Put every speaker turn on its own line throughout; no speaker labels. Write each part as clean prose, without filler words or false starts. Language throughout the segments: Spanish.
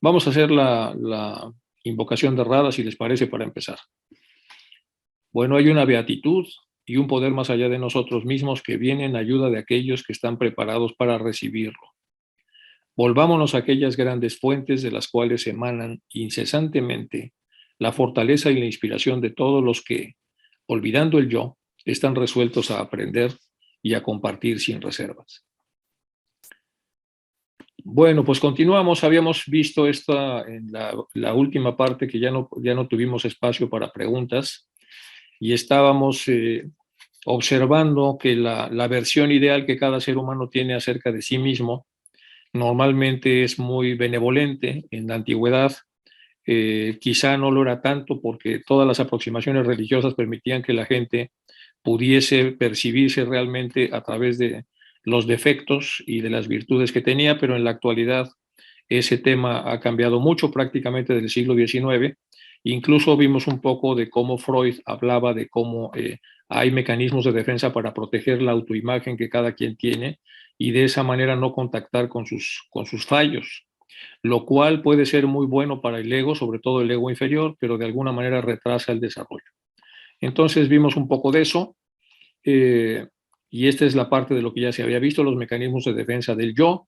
Vamos a hacer la invocación de Radha, si les parece, para empezar. Bueno, hay una beatitud y un poder más allá de nosotros mismos que viene en ayuda de aquellos que están preparados para recibirlo. Volvámonos a aquellas grandes fuentes de las cuales emanan incesantemente la fortaleza y la inspiración de todos los que, olvidando el yo, están resueltos a aprender y a compartir sin reservas. Bueno, pues continuamos. Habíamos visto esta en la última parte que ya no tuvimos espacio para preguntas y estábamos observando que la versión ideal que cada ser humano tiene acerca de sí mismo normalmente es muy benevolente. En la antigüedad quizá no lo era tanto porque todas las aproximaciones religiosas permitían que la gente pudiese percibirse realmente a través de los defectos y de las virtudes que tenía, pero en la actualidad ese tema ha cambiado mucho prácticamente del siglo XIX. Incluso vimos un poco de cómo Freud hablaba de cómo hay mecanismos de defensa para proteger la autoimagen que cada quien tiene y de esa manera no contactar con sus fallos, lo cual puede ser muy bueno para el ego, sobre todo el ego inferior, pero de alguna manera retrasa el desarrollo. Entonces vimos un poco de eso, y esta es la parte de lo que ya se había visto, los mecanismos de defensa del yo,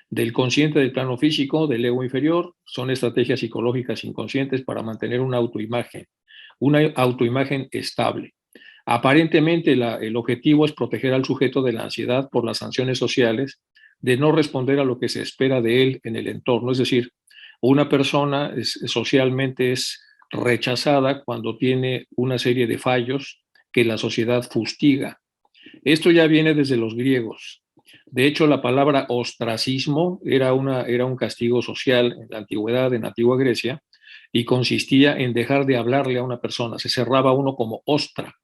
del consciente del plano físico, del ego inferior. Son estrategias psicológicas inconscientes para mantener una autoimagen estable. Aparentemente el objetivo es proteger al sujeto de la ansiedad por las sanciones sociales, de no responder a lo que se espera de él en el entorno. Es decir, una persona socialmente es rechazada cuando tiene una serie de fallos que la sociedad fustiga. Esto ya viene desde los griegos. De hecho, la palabra ostracismo era un castigo social en la antigüedad, en la antigua Grecia, y consistía en dejar de hablarle a una persona. Se cerraba uno como ostra.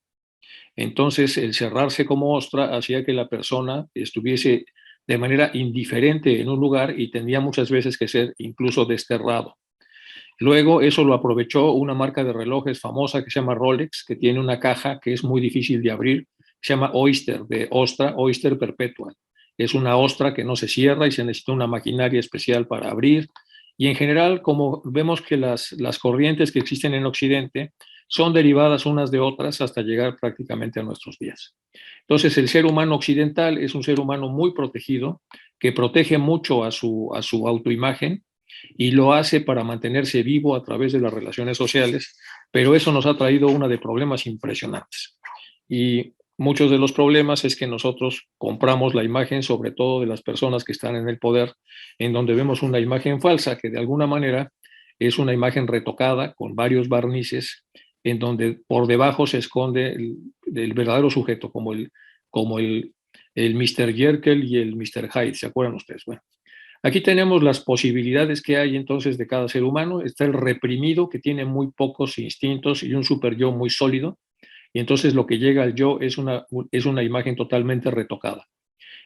Entonces, el cerrarse como ostra hacía que la persona estuviese de manera indiferente en un lugar y tendría muchas veces que ser incluso desterrado. Luego eso lo aprovechó una marca de relojes famosa que se llama Rolex, que tiene una caja que es muy difícil de abrir, se llama Oyster, de ostra, Oyster Perpetual. Es una ostra que no se cierra y se necesita una maquinaria especial para abrir. Y en general, como vemos que las corrientes que existen en Occidente son derivadas unas de otras hasta llegar prácticamente a nuestros días. Entonces, el ser humano occidental es un ser humano muy protegido, que protege mucho a su autoimagen, y lo hace para mantenerse vivo a través de las relaciones sociales, pero eso nos ha traído una de problemas impresionantes. Y muchos de los problemas es que nosotros compramos la imagen, sobre todo de las personas que están en el poder, en donde vemos una imagen falsa que de alguna manera es una imagen retocada con varios barnices, en donde por debajo se esconde el verdadero sujeto, como el Mr. Jekyll y el Mr. Hyde, ¿se acuerdan ustedes? Bueno, aquí tenemos las posibilidades que hay entonces de cada ser humano. Está el reprimido, que tiene muy pocos instintos y un super yo muy sólido, y entonces lo que llega al yo es una imagen totalmente retocada.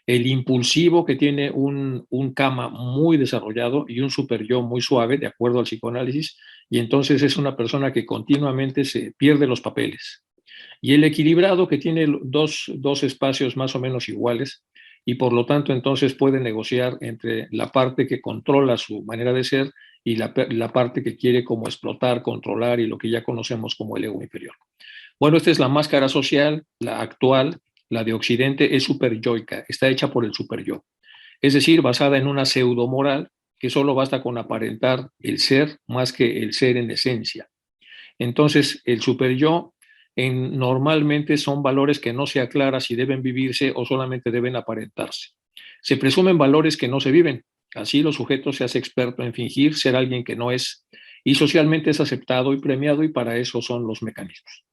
El impulsivo, que tiene un kama muy desarrollado y un super yo muy suave, de acuerdo al psicoanálisis, y entonces es una persona que continuamente se pierde los papeles. Y el equilibrado, que tiene dos espacios más o menos iguales, y por lo tanto entonces puede negociar entre la parte que controla su manera de ser y la parte que quiere como explotar, controlar, y lo que ya conocemos como el ego inferior. Bueno, esta es la máscara social, la actual, la de Occidente, es superyoica, está hecha por el superyo, es decir, basada en una pseudomoral que solo basta con aparentar el ser más que el ser en esencia. Entonces, el superyo normalmente son valores que no se aclara si deben vivirse o solamente deben aparentarse. Se presumen valores que no se viven. Así los sujetos se hace experto en fingir ser alguien que no es, y socialmente es aceptado y premiado, y para eso son los mecanismos.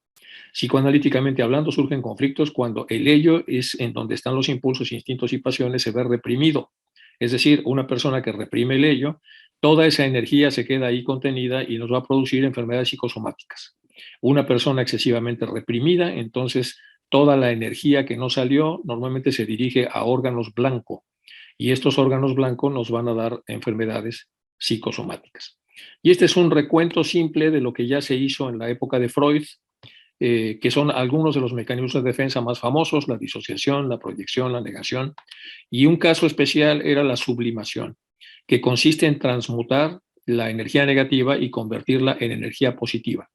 Psicoanalíticamente hablando, surgen conflictos cuando el ello es en donde están los impulsos, instintos y pasiones, se ve reprimido. Es decir, una persona que reprime el ello, toda esa energía se queda ahí contenida y nos va a producir enfermedades psicosomáticas. Una persona excesivamente reprimida, entonces toda la energía que no salió normalmente se dirige a órganos blancos, y estos órganos blancos nos van a dar enfermedades psicosomáticas. Y este es un recuento simple de lo que ya se hizo en la época de Freud, que son algunos de los mecanismos de defensa más famosos: la disociación, la proyección, la negación, y un caso especial era la sublimación, que consiste en transmutar la energía negativa y convertirla en energía positiva.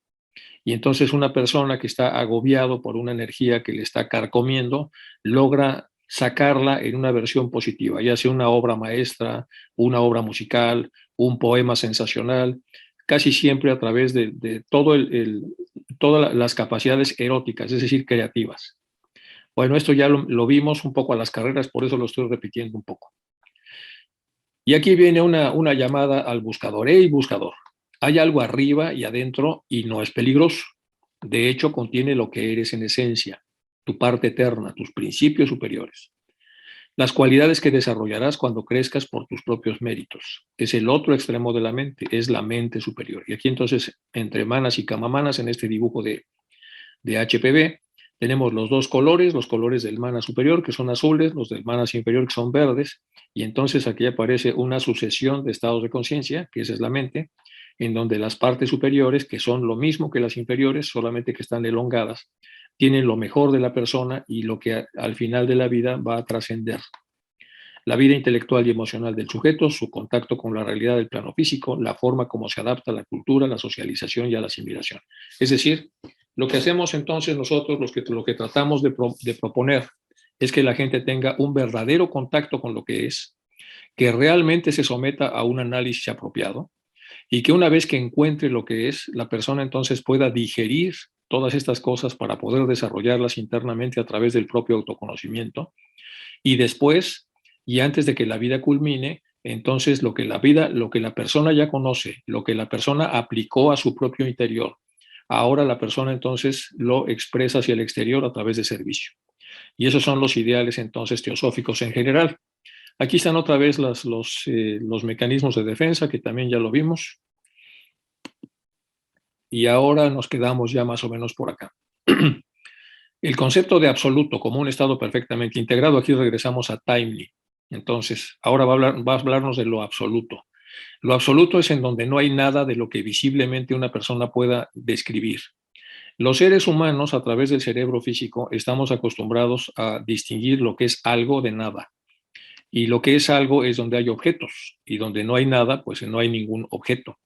Y entonces una persona que está agobiado por una energía que le está carcomiendo, logra sacarla en una versión positiva, ya sea una obra maestra, una obra musical, un poema sensacional, casi siempre a través de todas las capacidades eróticas, es decir, creativas. Bueno, esto ya lo vimos un poco a las carreras, por eso lo estoy repitiendo un poco. Y aquí viene una llamada al buscador. ¡Hey, buscador! Hay algo arriba y adentro y no es peligroso. De hecho, contiene lo que eres en esencia, tu parte eterna, tus principios superiores. Las cualidades que desarrollarás cuando crezcas por tus propios méritos. Es el otro extremo de la mente, es la mente superior. Y aquí entonces, entre manas y camamanas, en este dibujo de HPV, tenemos los dos colores, los colores del mana superior, que son azules, los del mana inferior, que son verdes, y entonces aquí aparece una sucesión de estados de conciencia, que esa es la mente, en donde las partes superiores, que son lo mismo que las inferiores, solamente que están elongadas, tienen lo mejor de la persona y lo que al final de la vida va a trascender. La vida intelectual y emocional del sujeto, su contacto con la realidad del plano físico, la forma como se adapta a la cultura, la socialización y a la asimilación. Es decir, lo que hacemos entonces nosotros, lo que tratamos de proponer, es que la gente tenga un verdadero contacto con lo que es, que realmente se someta a un análisis apropiado y que una vez que encuentre lo que es, la persona entonces pueda digerir todas estas cosas para poder desarrollarlas internamente a través del propio autoconocimiento y después, y antes de que la vida culmine, entonces lo que la persona ya conoce, lo que la persona aplicó a su propio interior, ahora la persona entonces lo expresa hacia el exterior a través de servicio. Y esos son los ideales entonces teosóficos en general. Aquí están otra vez los mecanismos de defensa, que también ya lo vimos. Y ahora nos quedamos ya más o menos por acá. El concepto de absoluto como un estado perfectamente integrado, aquí regresamos a Taimni. Entonces, ahora va a hablarnos de lo absoluto. Lo absoluto es en donde no hay nada de lo que visiblemente una persona pueda describir. Los seres humanos, a través del cerebro físico, estamos acostumbrados a distinguir lo que es algo de nada. Y lo que es algo es donde hay objetos, y donde no hay nada, pues no hay ningún objeto.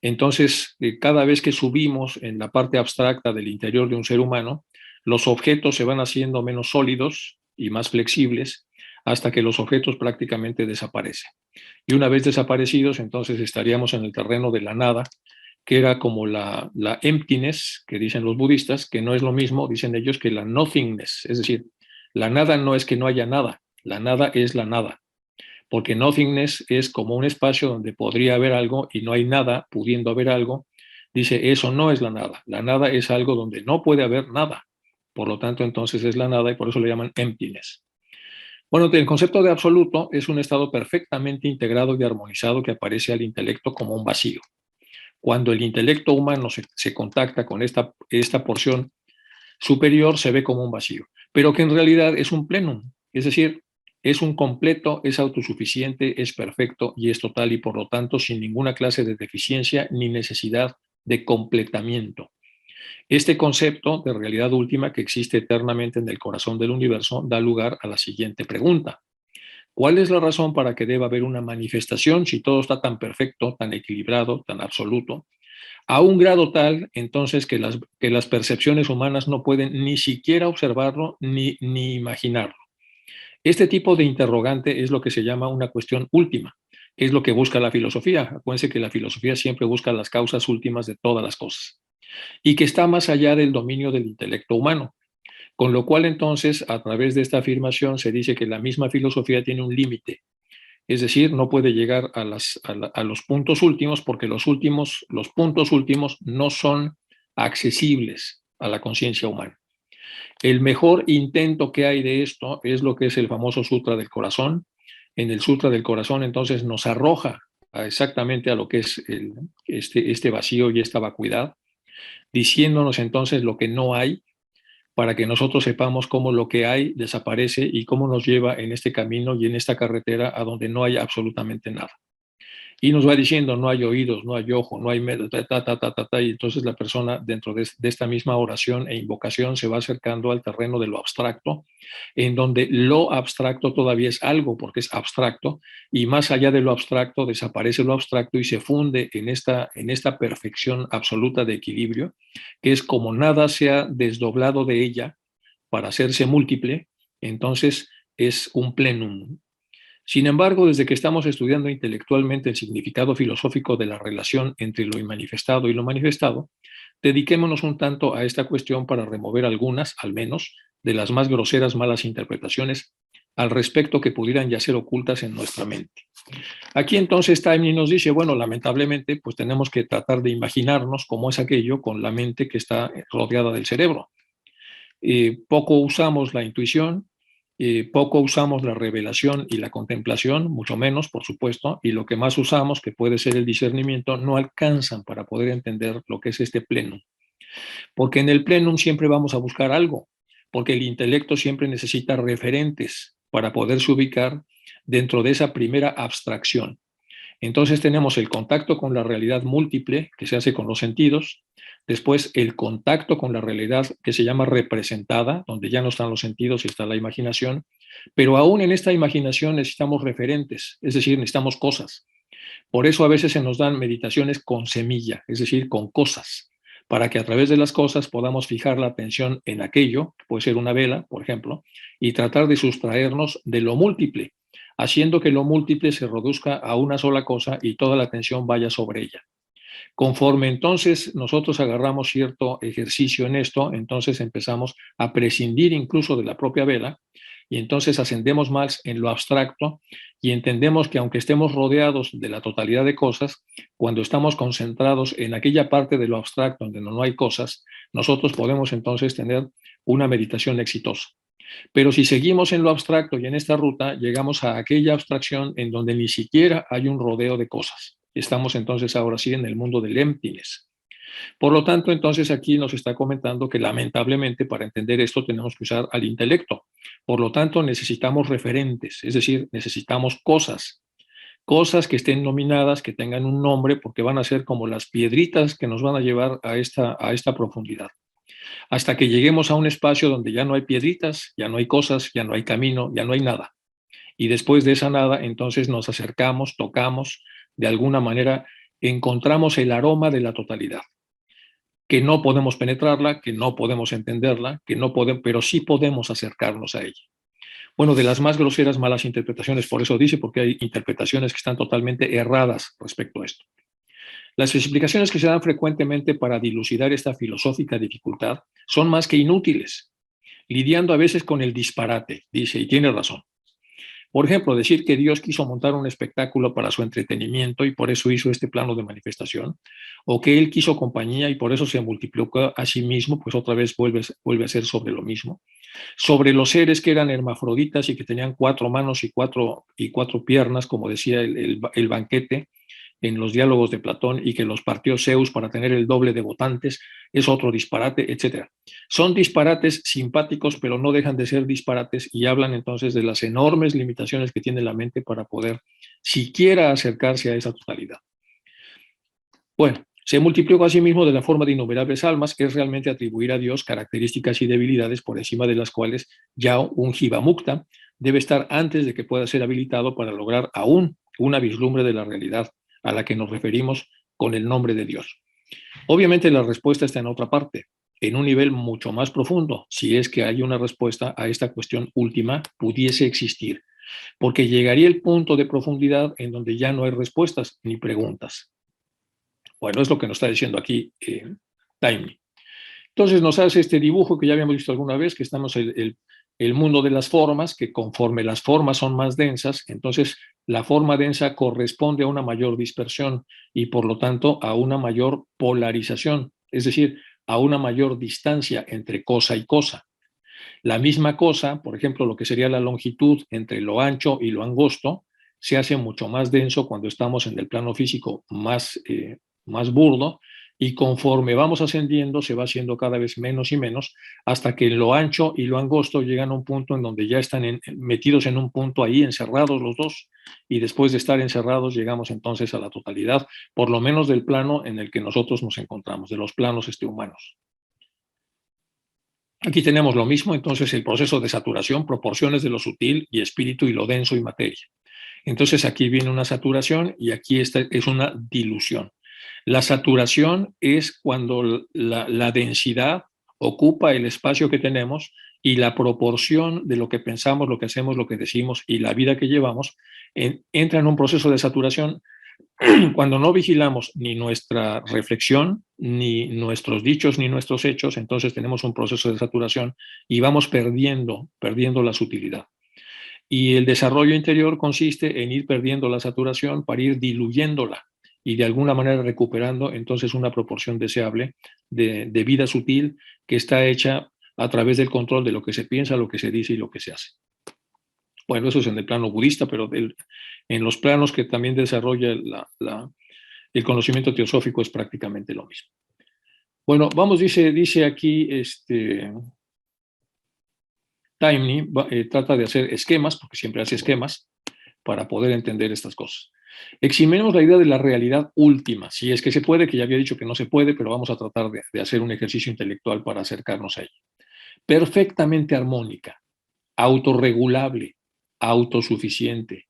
Entonces, cada vez que subimos en la parte abstracta del interior de un ser humano, los objetos se van haciendo menos sólidos y más flexibles hasta que los objetos prácticamente desaparecen. Y una vez desaparecidos, entonces estaríamos en el terreno de la nada, que era como la emptiness, que dicen los budistas, que no es lo mismo, dicen ellos, que la nothingness. Es decir, la nada no es que no haya nada, la nada es la nada. Porque nothingness es como un espacio donde podría haber algo y no hay nada pudiendo haber algo. Dice, eso no es la nada. La nada es algo donde no puede haber nada. Por lo tanto, entonces es la nada y por eso le llaman emptiness. Bueno, el concepto de absoluto es un estado perfectamente integrado y armonizado que aparece al intelecto como un vacío. Cuando el intelecto humano se contacta con esta porción superior, se ve como un vacío, pero que en realidad es un plenum, es decir, es un completo, es autosuficiente, es perfecto y es total y por lo tanto sin ninguna clase de deficiencia ni necesidad de completamiento. Este concepto de realidad última que existe eternamente en el corazón del universo da lugar a la siguiente pregunta. ¿Cuál es la razón para que deba haber una manifestación si todo está tan perfecto, tan equilibrado, tan absoluto? A un grado tal, entonces, que las percepciones humanas no pueden ni siquiera observarlo ni imaginarlo. Este tipo de interrogante es lo que se llama una cuestión última, que es lo que busca la filosofía. Acuérdense que la filosofía siempre busca las causas últimas de todas las cosas y que está más allá del dominio del intelecto humano. Con lo cual, entonces, a través de esta afirmación se dice que la misma filosofía tiene un límite. Es decir, no puede llegar a los puntos últimos porque los puntos últimos no son accesibles a la conciencia humana. El mejor intento que hay de esto es lo que es el famoso Sutra del Corazón. En el Sutra del Corazón, entonces, nos arroja exactamente a lo que es este vacío y esta vacuidad, diciéndonos entonces lo que no hay, para que nosotros sepamos cómo lo que hay desaparece y cómo nos lleva en este camino y en esta carretera a donde no hay absolutamente nada. Y nos va diciendo, no hay oídos, no hay ojo, no hay... y entonces la persona dentro de esta misma oración e invocación se va acercando al terreno de lo abstracto, en donde lo abstracto todavía es algo, porque es abstracto, y más allá de lo abstracto desaparece lo abstracto y se funde en esta perfección absoluta de equilibrio, que es como nada se ha desdoblado de ella para hacerse múltiple, entonces es un plenum. Sin embargo, desde que estamos estudiando intelectualmente el significado filosófico de la relación entre lo inmanifestado y lo manifestado, dediquémonos un tanto a esta cuestión para remover algunas, al menos, de las más groseras malas interpretaciones al respecto que pudieran ya ser ocultas en nuestra mente. Aquí entonces Taimni nos dice, bueno, lamentablemente, pues tenemos que tratar de imaginarnos cómo es aquello con la mente que está rodeada del cerebro. Poco usamos la intuición, poco usamos la revelación y la contemplación, mucho menos, por supuesto, y lo que más usamos, que puede ser el discernimiento, no alcanzan para poder entender lo que es este plenum. Porque en el plenum siempre vamos a buscar algo, porque el intelecto siempre necesita referentes para poderse ubicar dentro de esa primera abstracción. Entonces tenemos el contacto con la realidad múltiple que se hace con los sentidos, después el contacto con la realidad que se llama representada, donde ya no están los sentidos y está la imaginación, pero aún en esta imaginación necesitamos referentes, es decir, necesitamos cosas. Por eso a veces se nos dan meditaciones con semilla, es decir, con cosas, para que a través de las cosas podamos fijar la atención en aquello, que puede ser una vela, por ejemplo, y tratar de sustraernos de lo múltiple, haciendo que lo múltiple se reduzca a una sola cosa y toda la atención vaya sobre ella. Conforme entonces nosotros agarramos cierto ejercicio en esto, entonces empezamos a prescindir incluso de la propia vela y entonces ascendemos más en lo abstracto y entendemos que aunque estemos rodeados de la totalidad de cosas, cuando estamos concentrados en aquella parte de lo abstracto donde no hay cosas, nosotros podemos entonces tener una meditación exitosa. Pero si seguimos en lo abstracto y en esta ruta, llegamos a aquella abstracción en donde ni siquiera hay un rodeo de cosas. Estamos entonces ahora sí en el mundo del emptiness. Por lo tanto, entonces aquí nos está comentando que lamentablemente para entender esto tenemos que usar al intelecto. Por lo tanto, necesitamos referentes, es decir, necesitamos cosas, cosas que estén nominadas, que tengan un nombre, porque van a ser como las piedritas que nos van a llevar a esta profundidad. Hasta que lleguemos a un espacio donde ya no hay piedritas, ya no hay cosas, ya no hay camino, ya no hay nada. Y después de esa nada, entonces nos acercamos, tocamos, de alguna manera encontramos el aroma de la totalidad, que no podemos penetrarla, que no podemos entenderla, que no podemos, pero sí podemos acercarnos a ella. Bueno, de las más groseras malas interpretaciones, por eso dice, porque hay interpretaciones que están totalmente erradas respecto a esto. Las explicaciones que se dan frecuentemente para dilucidar esta filosófica dificultad son más que inútiles, lidiando a veces con el disparate, dice, y tiene razón. Por ejemplo, decir que Dios quiso montar un espectáculo para su entretenimiento y por eso hizo este plano de manifestación, o que Él quiso compañía y por eso se multiplicó a sí mismo, pues otra vez vuelve a ser sobre lo mismo. Sobre los seres que eran hermafroditas y que tenían 4 manos y cuatro piernas, como decía el banquete, en los diálogos de Platón y que los partió Zeus para tener el doble de votantes, es otro disparate, etc. Son disparates simpáticos, pero no dejan de ser disparates y hablan entonces de las enormes limitaciones que tiene la mente para poder siquiera acercarse a esa totalidad. Bueno, se multiplicó a sí mismo de la forma de innumerables almas, que es realmente atribuir a Dios características y debilidades por encima de las cuales ya un Jivamukta debe estar antes de que pueda ser habilitado para lograr aún una vislumbre de la realidad a la que nos referimos con el nombre de Dios. Obviamente la respuesta está en otra parte, en un nivel mucho más profundo, si es que hay una respuesta a esta cuestión última pudiese existir, porque llegaría el punto de profundidad en donde ya no hay respuestas ni preguntas. Bueno, es lo que nos está diciendo aquí Taimni. Entonces nos hace este dibujo que ya habíamos visto alguna vez, que estamos el mundo de las formas, que conforme las formas son más densas, entonces la forma densa corresponde a una mayor dispersión y por lo tanto a una mayor polarización, es decir, a una mayor distancia entre cosa y cosa. La misma cosa, por ejemplo, lo que sería la longitud entre lo ancho y lo angosto, se hace mucho más denso cuando estamos en el plano físico más burdo y conforme vamos ascendiendo se va haciendo cada vez menos y menos, hasta que lo ancho y lo angosto llegan a un punto en donde ya están metidos en un punto ahí, encerrados los dos, y después de estar encerrados llegamos entonces a la totalidad, por lo menos del plano en el que nosotros nos encontramos, de los planos humanos. Aquí tenemos lo mismo, entonces el proceso de saturación, proporciones de lo sutil y espíritu y lo denso y materia. Entonces aquí viene una saturación y aquí esta es una dilución. La saturación es cuando la densidad ocupa el espacio que tenemos y la proporción de lo que pensamos, lo que hacemos, lo que decimos y la vida que llevamos entra en un proceso de saturación cuando no vigilamos ni nuestra reflexión, ni nuestros dichos, ni nuestros hechos. Entonces tenemos un proceso de saturación y vamos perdiendo la sutilidad. Y el desarrollo interior consiste en ir perdiendo la saturación para ir diluyéndola y de alguna manera recuperando entonces una proporción deseable de vida sutil que está hecha a través del control de lo que se piensa, lo que se dice y lo que se hace. Bueno, eso es en el plano budista, pero en los planos que también desarrolla el conocimiento teosófico es prácticamente lo mismo. Bueno, vamos, dice aquí Taimni, trata de hacer esquemas, porque siempre hace esquemas, para poder entender estas cosas. Eximemos la idea de la realidad última, si es que se puede, que ya había dicho que no se puede, pero vamos a tratar de hacer un ejercicio intelectual para acercarnos a ella. Perfectamente armónica, autorregulable, autosuficiente,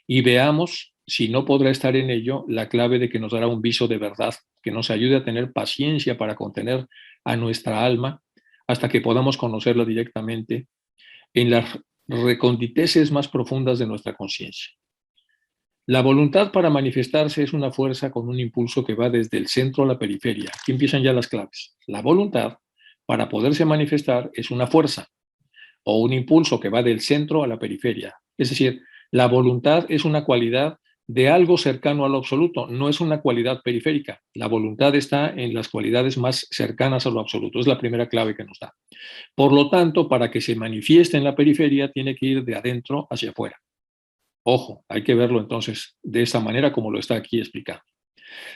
y veamos si no podrá estar en ello la clave de que nos dará un viso de verdad, que nos ayude a tener paciencia para contener a nuestra alma hasta que podamos conocerla directamente en las reconditeces más profundas de nuestra conciencia. La voluntad para manifestarse es una fuerza con un impulso que va desde el centro a la periferia. Aquí empiezan ya las claves. La voluntad para poderse manifestar es una fuerza o un impulso que va del centro a la periferia. Es decir, la voluntad es una cualidad de algo cercano a lo absoluto, no es una cualidad periférica. La voluntad está en las cualidades más cercanas a lo absoluto. Es la primera clave que nos da. Por lo tanto, para que se manifieste en la periferia, tiene que ir de adentro hacia afuera. Ojo, hay que verlo entonces de esta manera como lo está aquí explicando.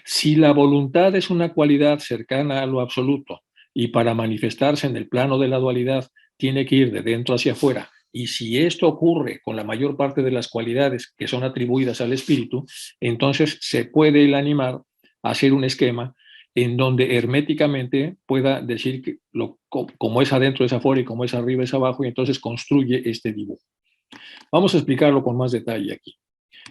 Si la voluntad es una cualidad cercana a lo absoluto y para manifestarse en el plano de la dualidad tiene que ir de dentro hacia afuera, y si esto ocurre con la mayor parte de las cualidades que son atribuidas al espíritu, entonces se puede el animar a hacer un esquema en donde herméticamente pueda decir que como es adentro es afuera y como es arriba es abajo, y entonces construye este dibujo. Vamos a explicarlo con más detalle aquí.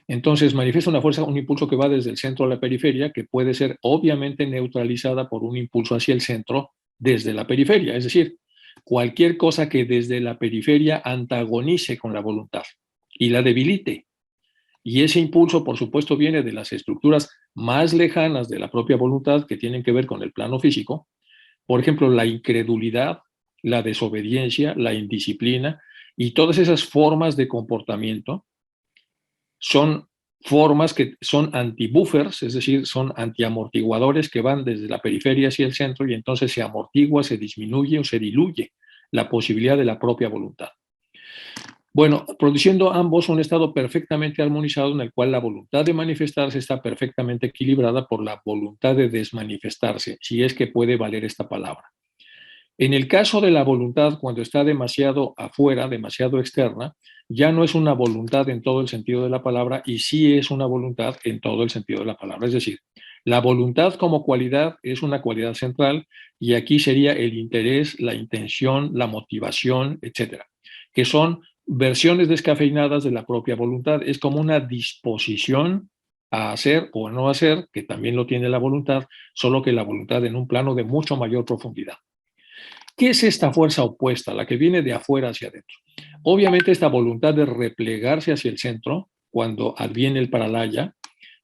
Entonces manifiesta una fuerza, un impulso que va desde el centro a la periferia, que puede ser obviamente neutralizada por un impulso hacia el centro desde la periferia. Es decir, cualquier cosa que desde la periferia antagonice con la voluntad y la debilite. Y ese impulso, por supuesto, viene de las estructuras más lejanas de la propia voluntad que tienen que ver con el plano físico. Por ejemplo, la incredulidad, la desobediencia, la indisciplina y todas esas formas de comportamiento son formas que son anti-buffers, es decir, son antiamortiguadores que van desde la periferia hacia el centro y entonces se amortigua, se disminuye o se diluye la posibilidad de la propia voluntad. Bueno, produciendo ambos un estado perfectamente armonizado en el cual la voluntad de manifestarse está perfectamente equilibrada por la voluntad de desmanifestarse, si es que puede valer esta palabra. En el caso de la voluntad, cuando está demasiado afuera, demasiado externa, ya no es una voluntad en todo el sentido de la palabra y sí es una voluntad en todo el sentido de la palabra. Es decir, la voluntad como cualidad es una cualidad central y aquí sería el interés, la intención, la motivación, etcétera, que son versiones descafeinadas de la propia voluntad. Es como una disposición a hacer o a no hacer, que también lo tiene la voluntad, solo que la voluntad en un plano de mucho mayor profundidad. ¿Qué es esta fuerza opuesta, la que viene de afuera hacia adentro? Obviamente esta voluntad de replegarse hacia el centro, cuando adviene el pralaya.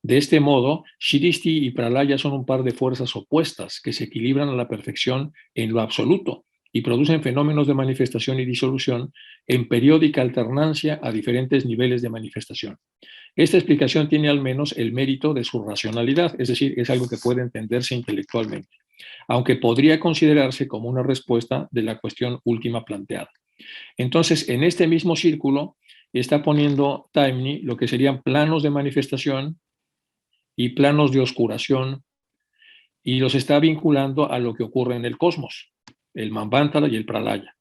De este modo, Shristi y pralaya son un par de fuerzas opuestas que se equilibran a la perfección en lo absoluto y producen fenómenos de manifestación y disolución en periódica alternancia a diferentes niveles de manifestación. Esta explicación tiene al menos el mérito de su racionalidad, es decir, es algo que puede entenderse intelectualmente, aunque podría considerarse como una respuesta de la cuestión última planteada. Entonces, en este mismo círculo está poniendo Taimni lo que serían planos de manifestación y planos de oscuración y los está vinculando a lo que ocurre en el cosmos, el Manvantara y el Pralaya.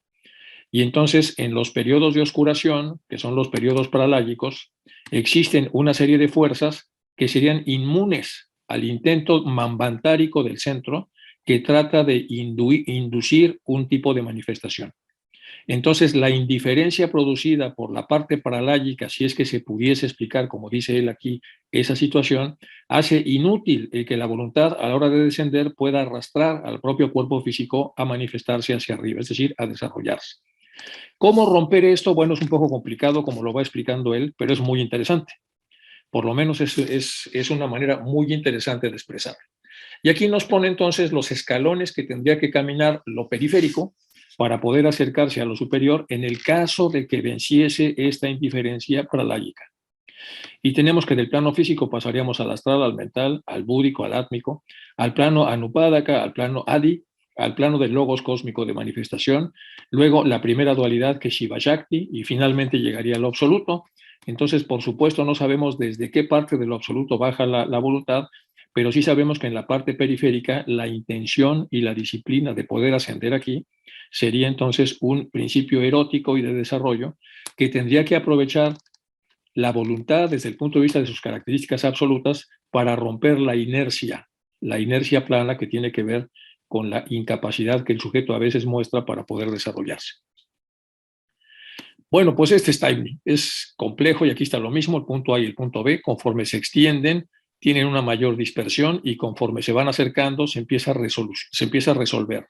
Y entonces, en los periodos de oscuración, que son los periodos pralágicos, existen una serie de fuerzas que serían inmunes al intento manvantárico del centro que trata de inducir un tipo de manifestación. Entonces, la indiferencia producida por la parte pralágica, si es que se pudiese explicar, como dice él aquí, esa situación, hace inútil el que la voluntad a la hora de descender pueda arrastrar al propio cuerpo físico a manifestarse hacia arriba, es decir, a desarrollarse. ¿Cómo romper esto? Bueno, es un poco complicado, como lo va explicando él, pero es muy interesante. Por lo menos es una manera muy interesante de expresarlo. Y aquí nos pone entonces los escalones que tendría que caminar lo periférico para poder acercarse a lo superior en el caso de que venciese esta indiferencia pralágica. Y tenemos que del plano físico pasaríamos al astral, al mental, al búdico, al átmico, al plano anupádaka, al plano adi, al plano del logos cósmico de manifestación, luego la primera dualidad que es Shiva Shakti y finalmente llegaría al absoluto. Entonces, por supuesto, no sabemos desde qué parte de lo absoluto baja la voluntad, pero sí sabemos que en la parte periférica la intención y la disciplina de poder ascender aquí sería entonces un principio erótico y de desarrollo que tendría que aprovechar la voluntad desde el punto de vista de sus características absolutas para romper la inercia plana que tiene que ver con la incapacidad que el sujeto a veces muestra para poder desarrollarse. Bueno, pues este es timing, es complejo y aquí está lo mismo, el punto A y el punto B, conforme se extienden, tienen una mayor dispersión y conforme se van acercando se empieza a resolver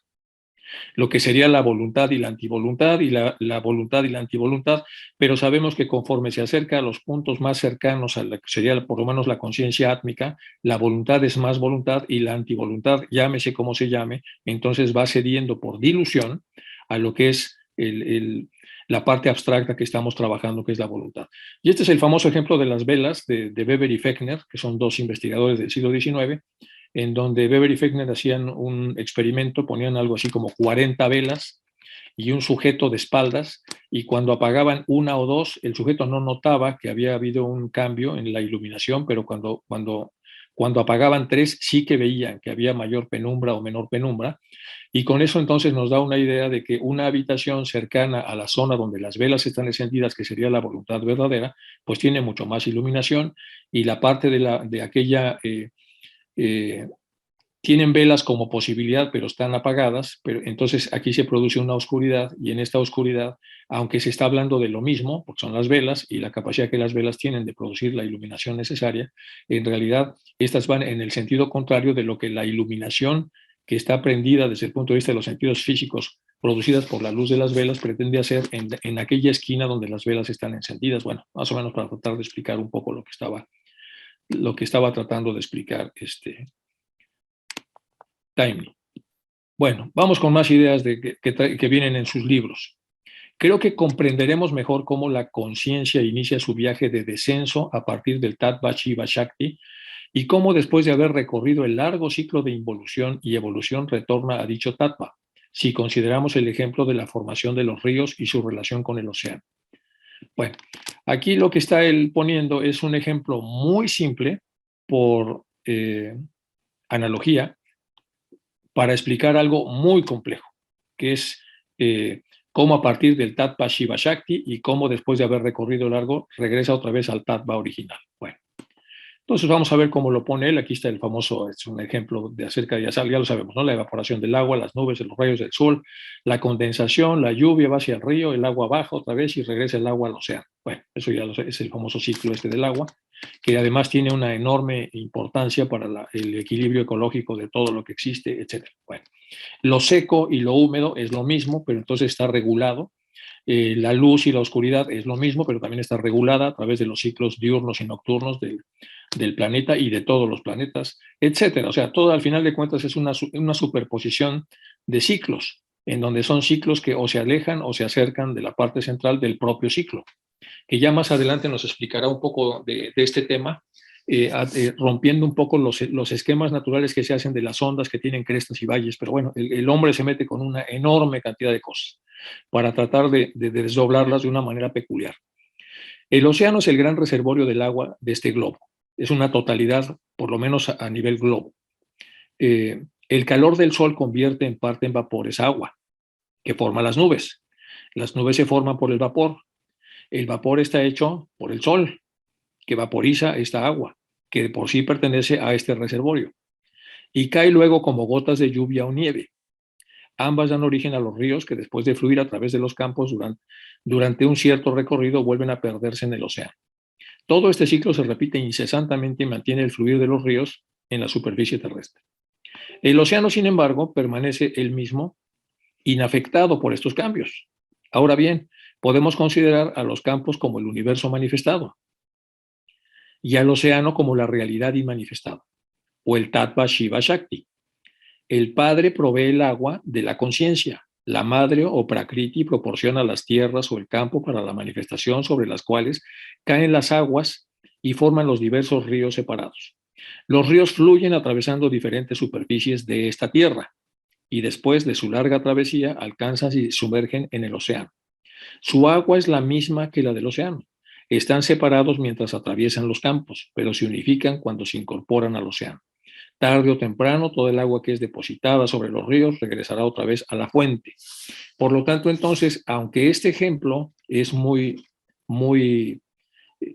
lo que sería la voluntad y la antivoluntad y la voluntad y la antivoluntad, pero sabemos que conforme se acerca a los puntos más cercanos a la que sería por lo menos la conciencia átmica, la voluntad es más voluntad y la antivoluntad, llámese como se llame, entonces va cediendo por dilución a lo que es la parte abstracta que estamos trabajando, que es la voluntad. Y este es el famoso ejemplo de las velas de Weber y Fechner, que son dos investigadores del siglo XIX, en donde Weber y Fechner hacían un experimento, ponían algo así como 40 velas y un sujeto de espaldas, y cuando apagaban una o dos, el sujeto no notaba que había habido un cambio en la iluminación, pero cuando apagaban tres, sí que veían que había mayor penumbra o menor penumbra, y con eso entonces nos da una idea de que una habitación cercana a la zona donde las velas están encendidas, que sería la voluntad verdadera, pues tiene mucho más iluminación, y la parte de aquella tienen velas como posibilidad, pero están apagadas, pero entonces aquí se produce una oscuridad y en esta oscuridad, aunque se está hablando de lo mismo, porque son las velas y la capacidad que las velas tienen de producir la iluminación necesaria, en realidad estas van en el sentido contrario de lo que la iluminación que está prendida desde el punto de vista de los sentidos físicos producidas por la luz de las velas pretende hacer en aquella esquina donde las velas están encendidas. Bueno, más o menos para tratar de explicar un poco lo que estaba tratando de explicar Timely. Bueno, vamos con más ideas que vienen en sus libros. Creo que comprenderemos mejor cómo la conciencia inicia su viaje de descenso a partir del Tattva Shiva Shakti y cómo después de haber recorrido el largo ciclo de involución y evolución retorna a dicho Tattva, si consideramos el ejemplo de la formación de los ríos y su relación con el océano. Bueno, aquí lo que está él poniendo es un ejemplo muy simple por analogía, para explicar algo muy complejo, que es cómo a partir del Tattva Shiva Shakti y cómo después de haber recorrido largo regresa otra vez al Tattva original. Bueno, entonces vamos a ver cómo lo pone él. Aquí está el famoso, es un ejemplo de acerca de ya lo sabemos, ¿no? La evaporación del agua, las nubes, los rayos del sol, la condensación, la lluvia va hacia el río, el agua baja otra vez y regresa el agua al océano. Bueno, eso ya es el famoso ciclo del agua, que además tiene una enorme importancia para el equilibrio ecológico de todo lo que existe, etc. Bueno, lo seco y lo húmedo es lo mismo, pero entonces está regulado. La luz y la oscuridad es lo mismo, pero también está regulada a través de los ciclos diurnos y nocturnos del planeta y de todos los planetas, etcétera. O sea, todo al final de cuentas es una superposición de ciclos, en donde son ciclos que o se alejan o se acercan de la parte central del propio ciclo, que ya más adelante nos explicará un poco de este tema, rompiendo un poco los esquemas naturales que se hacen de las ondas que tienen crestas y valles, pero bueno, el hombre se mete con una enorme cantidad de cosas para tratar de desdoblarlas de una manera peculiar. El océano es el gran reservorio del agua de este globo, es una totalidad, por lo menos a nivel globo. el calor del sol convierte en parte en vapores agua, que forma las nubes. Las nubes se forman por el vapor. El vapor está hecho por el sol, que vaporiza esta agua, que de por sí pertenece a este reservorio, y cae luego como gotas de lluvia o nieve. Ambas dan origen a los ríos que después de fluir a través de los campos durante un cierto recorrido vuelven a perderse en el océano. Todo este ciclo se repite incesantemente y mantiene el fluir de los ríos en la superficie terrestre. El océano, sin embargo, permanece el mismo, inafectado por estos cambios. Ahora bien, podemos considerar a los campos como el universo manifestado y al océano como la realidad inmanifestada, o el Tattva Shiva Shakti. El Padre provee el agua de la conciencia. La Madre o Prakriti proporciona las tierras o el campo para la manifestación sobre las cuales caen las aguas y forman los diversos ríos separados. Los ríos fluyen atravesando diferentes superficies de esta tierra y después de su larga travesía alcanzan y sumergen en el océano. Su agua es la misma que la del océano. Están separados mientras atraviesan los campos, pero se unifican cuando se incorporan al océano. Tarde o temprano, todo el agua que es depositada sobre los ríos regresará otra vez a la fuente. Por lo tanto, entonces, aunque este ejemplo es muy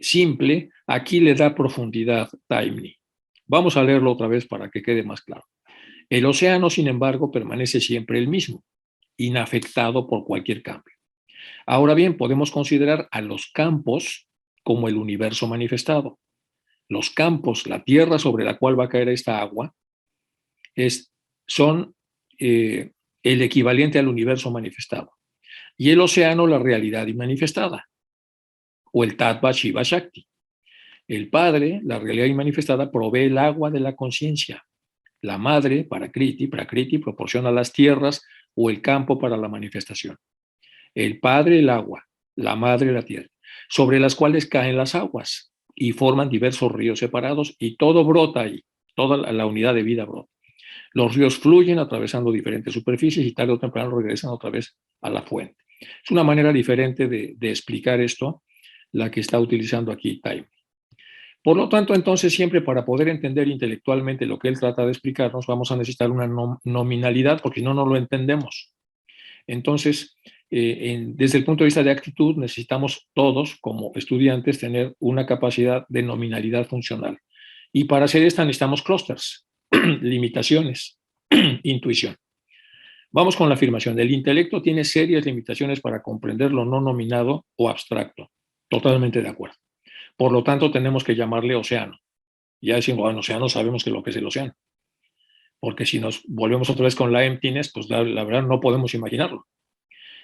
simple, aquí le da profundidad Taimni. Vamos a leerlo otra vez para que quede más claro. El océano, sin embargo, permanece siempre el mismo, inafectado por cualquier cambio. Ahora bien, podemos considerar a los campos como el universo manifestado. Los campos, la tierra sobre la cual va a caer esta agua, son el equivalente al universo manifestado. Y el océano, la realidad inmanifestada, o el Tattva Shiva Shakti. El Padre, la realidad inmanifestada, provee el agua de la conciencia. La Madre, Prakriti, proporciona las tierras o el campo para la manifestación. El Padre, el agua, la Madre, la tierra, sobre las cuales caen las aguas y forman diversos ríos separados y todo brota ahí, toda la unidad de vida brota. Los ríos fluyen atravesando diferentes superficies y tarde o temprano regresan otra vez a la fuente. Es una manera diferente de explicar esto, la que está utilizando aquí Taimni. Por lo tanto, entonces, siempre para poder entender intelectualmente lo que él trata de explicarnos, vamos a necesitar una nominalidad, porque si no, no lo entendemos. Entonces, desde el punto de vista de actitud, necesitamos todos, como estudiantes, tener una capacidad de nominalidad funcional. Y para hacer esta necesitamos clústeres, limitaciones, intuición. Vamos con la afirmación. El intelecto tiene serias limitaciones para comprender lo no nominado o abstracto. Totalmente de acuerdo. Por lo tanto, tenemos que llamarle océano. Ya decimos, bueno, océano sabemos que lo que es el océano. Porque si nos volvemos otra vez con la emptiness, pues la verdad no podemos imaginarlo.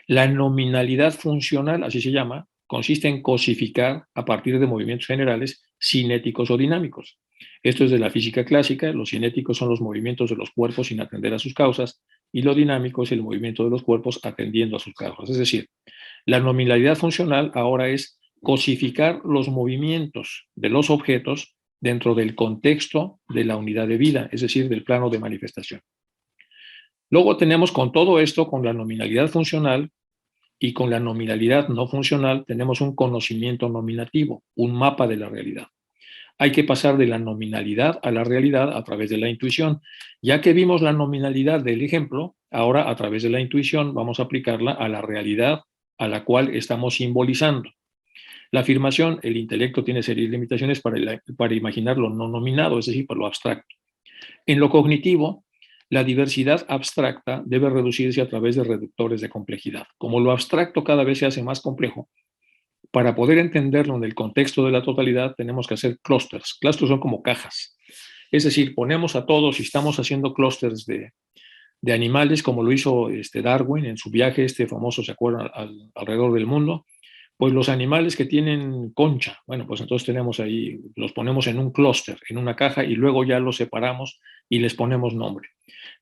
La nominalidad funcional, así se llama, consiste en cosificar a partir de movimientos generales cinéticos o dinámicos. Esto es de la física clásica. Los cinéticos son los movimientos de los cuerpos sin atender a sus causas y lo dinámico es el movimiento de los cuerpos atendiendo a sus causas. Es decir, la nominalidad funcional ahora es cosificar los movimientos de los objetos dentro del contexto de la unidad de vida, es decir, del plano de manifestación. Luego tenemos con todo esto, con la nominalidad funcional y con la nominalidad no funcional, tenemos un conocimiento nominativo, un mapa de la realidad. Hay que pasar de la nominalidad a la realidad a través de la intuición. Ya que vimos la nominalidad del ejemplo, ahora a través de la intuición vamos a aplicarla a la realidad a la cual estamos simbolizando. La afirmación, el intelecto tiene serias limitaciones para imaginar lo no nominado, es decir, para lo abstracto. En lo cognitivo, la diversidad abstracta debe reducirse a través de reductores de complejidad. Como lo abstracto cada vez se hace más complejo, para poder entenderlo en el contexto de la totalidad tenemos que hacer clústeres. Clústeres son como cajas. Es decir, ponemos a todos y estamos haciendo clústeres de animales, como lo hizo Darwin en su viaje famoso, ¿se acuerdan?, alrededor del mundo. Pues los animales que tienen concha, bueno, pues entonces tenemos ahí, los ponemos en un clúster, en una caja, y luego ya los separamos y les ponemos nombre.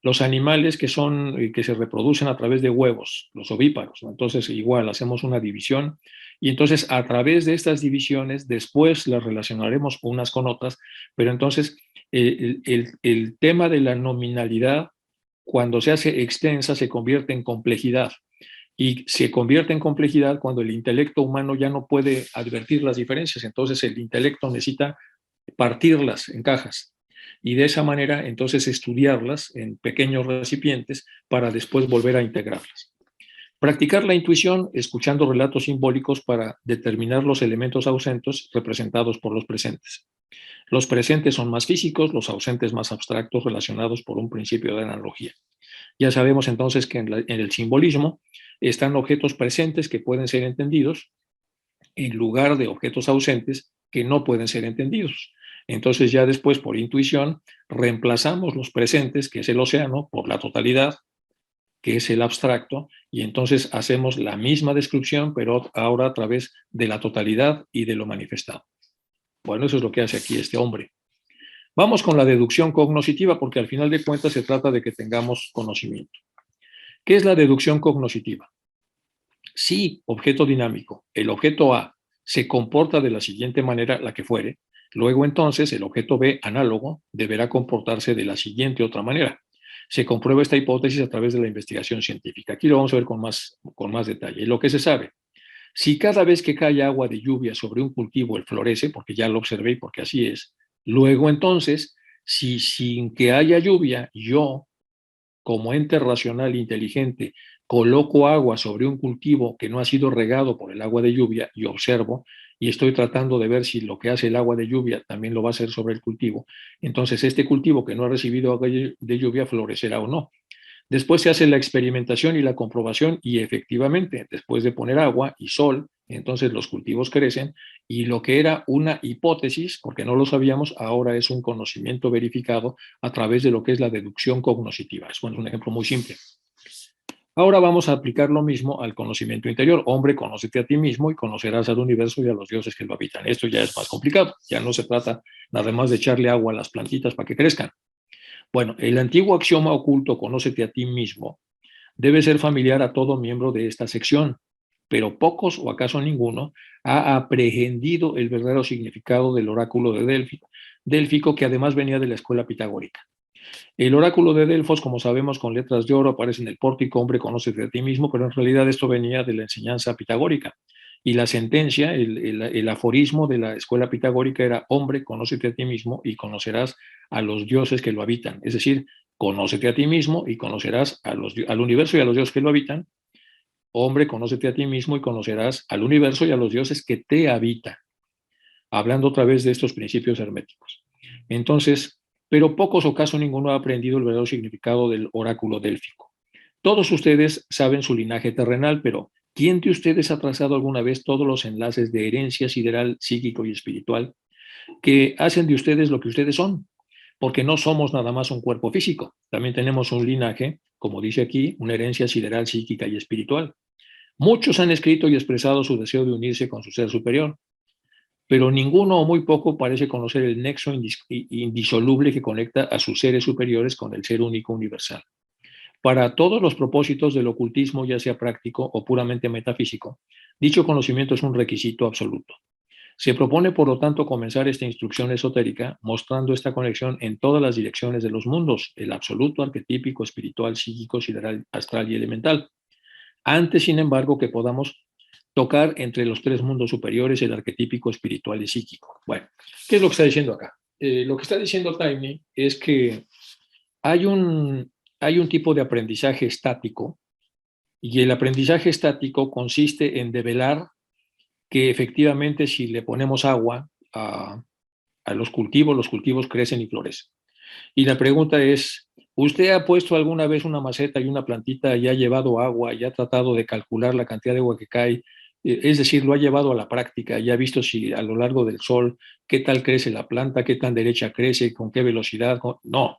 Los animales que se reproducen a través de huevos, los ovíparos, ¿no? Entonces igual hacemos una división y entonces a través de estas divisiones después las relacionaremos unas con otras, pero entonces el tema de la nominalidad, cuando se hace extensa, se convierte en complejidad. Y se convierte en complejidad cuando el intelecto humano ya no puede advertir las diferencias. Entonces el intelecto necesita partirlas en cajas. y de esa manera entonces estudiarlas en pequeños recipientes para después volver a integrarlas. Practicar la intuición escuchando relatos simbólicos para determinar los elementos ausentes representados por los presentes. Los presentes son más físicos, los ausentes más abstractos relacionados por un principio de analogía. Ya sabemos entonces que en el simbolismo están objetos presentes que pueden ser entendidos en lugar de objetos ausentes que no pueden ser entendidos. Entonces ya después, por intuición, reemplazamos los presentes, que es el océano, por la totalidad, que es el abstracto, y entonces hacemos la misma descripción, pero ahora a través de la totalidad y de lo manifestado. Bueno, eso es lo que hace aquí este hombre. Vamos con la deducción cognoscitiva, porque al final de cuentas se trata de que tengamos conocimiento. ¿Qué es la deducción cognoscitiva? Si objeto dinámico, el objeto A, se comporta de la siguiente manera, la que fuere, luego entonces el objeto B, análogo, deberá comportarse de la siguiente otra manera. Se comprueba esta hipótesis a través de la investigación científica. Aquí lo vamos a ver con más detalle. Y lo que se sabe, si cada vez que cae agua de lluvia sobre un cultivo él florece, porque ya lo observé y porque así es, luego entonces, si sin que haya lluvia, yo, como ente racional inteligente, coloco agua sobre un cultivo que no ha sido regado por el agua de lluvia y observo y estoy tratando de ver si lo que hace el agua de lluvia también lo va a hacer sobre el cultivo, entonces este cultivo que no ha recibido agua de lluvia florecerá o no. Después se hace la experimentación y la comprobación y efectivamente, después de poner agua y sol, entonces los cultivos crecen y lo que era una hipótesis, porque no lo sabíamos, ahora es un conocimiento verificado a través de lo que es la deducción cognoscitiva. Es un ejemplo muy simple. Ahora vamos a aplicar lo mismo al conocimiento interior. Hombre, conócete a ti mismo y conocerás al universo y a los dioses que lo habitan. Esto ya es más complicado. Ya no se trata nada más de echarle agua a las plantitas para que crezcan. Bueno, el antiguo axioma oculto, conócete a ti mismo, debe ser familiar a todo miembro de esta sección, pero pocos o acaso ninguno ha aprehendido el verdadero significado del oráculo de Délfico, que además venía de la escuela pitagórica. El oráculo de Delfos, como sabemos, con letras de oro aparece en el pórtico, hombre, conócete a ti mismo, pero en realidad esto venía de la enseñanza pitagórica. Y la sentencia, el aforismo de la escuela pitagórica era, hombre, conócete a ti mismo y conocerás a los dioses que lo habitan. Es decir, conócete a ti mismo y conocerás al universo y a los dioses que lo habitan. Hombre, conócete a ti mismo y conocerás al universo y a los dioses que te habitan. Hablando otra vez de estos principios herméticos. Entonces, pero pocos o caso ninguno ha aprendido el verdadero significado del oráculo délfico. Todos ustedes saben su linaje terrenal, pero ¿quién de ustedes ha trazado alguna vez todos los enlaces de herencia sideral, psíquico y espiritual que hacen de ustedes lo que ustedes son? Porque no somos nada más un cuerpo físico, también tenemos un linaje, como dice aquí, una herencia sideral, psíquica y espiritual. Muchos han escrito y expresado su deseo de unirse con su ser superior, pero ninguno o muy poco parece conocer el nexo indisoluble que conecta a sus seres superiores con el ser único universal. Para todos los propósitos del ocultismo, ya sea práctico o puramente metafísico, dicho conocimiento es un requisito absoluto. Se propone, por lo tanto, comenzar esta instrucción esotérica mostrando esta conexión en todas las direcciones de los mundos, el absoluto, arquetípico, espiritual, psíquico, sideral, astral y elemental. Antes, sin embargo, que podamos tocar entre los tres mundos superiores, el arquetípico, espiritual y psíquico. Bueno, ¿qué es lo que está diciendo acá? Lo que está diciendo Taimi es que hay un tipo de aprendizaje estático y el aprendizaje estático consiste en develar que efectivamente si le ponemos agua a los cultivos crecen y florecen. Y la pregunta es, ¿usted ha puesto alguna vez una maceta y una plantita y ha llevado agua y ha tratado de calcular la cantidad de agua que cae? Es decir, lo ha llevado a la práctica y ha visto si a lo largo del sol, qué tal crece la planta, qué tan derecha crece, con qué velocidad. No,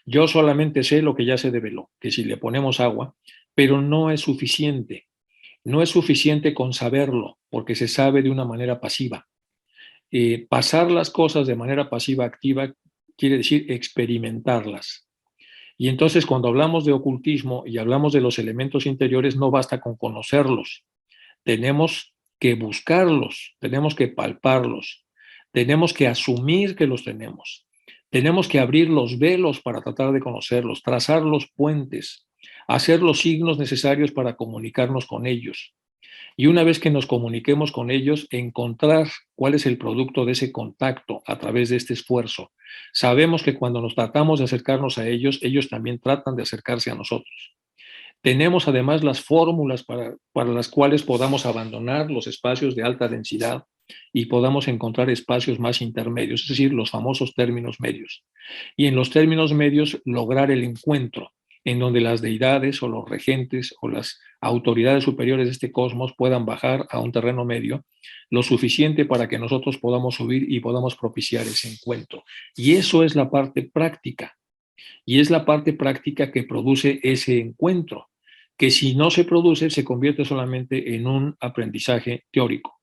yo solamente sé lo que ya se develó, que si le ponemos agua, pero no es suficiente. No es suficiente con saberlo, porque se sabe de una manera pasiva. Pasar las cosas de manera pasiva activa quiere decir experimentarlas. Y entonces cuando hablamos de ocultismo y hablamos de los elementos interiores, no basta con conocerlos. Tenemos que buscarlos, tenemos que palparlos, tenemos que asumir que los tenemos. Tenemos que abrir los velos para tratar de conocerlos, trazar los puentes, hacer los signos necesarios para comunicarnos con ellos. Y una vez que nos comuniquemos con ellos, encontrar cuál es el producto de ese contacto a través de este esfuerzo. Sabemos que cuando nos tratamos de acercarnos a ellos, ellos también tratan de acercarse a nosotros. Tenemos además las fórmulas para las cuales podamos abandonar los espacios de alta densidad y podamos encontrar espacios más intermedios, es decir, los famosos términos medios. Y en los términos medios lograr el encuentro en donde las deidades o los regentes o las autoridades superiores de este cosmos puedan bajar a un terreno medio lo suficiente para que nosotros podamos subir y podamos propiciar ese encuentro. Y eso es la parte práctica. Y es la parte práctica que produce ese encuentro, que si no se produce se convierte solamente en un aprendizaje teórico.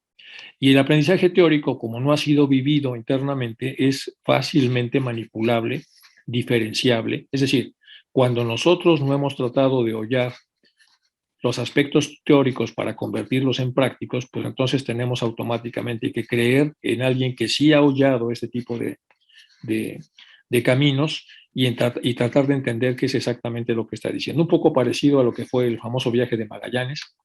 Y el aprendizaje teórico, como no ha sido vivido internamente, es fácilmente manipulable, diferenciable. Es decir, cuando nosotros no hemos tratado de hollar los aspectos teóricos para convertirlos en prácticos, pues entonces tenemos automáticamente que creer en alguien que sí ha hollado este tipo de, de caminos y tratar de entender qué es exactamente lo que está diciendo. Un poco parecido a lo que fue el famoso viaje de Magallanes,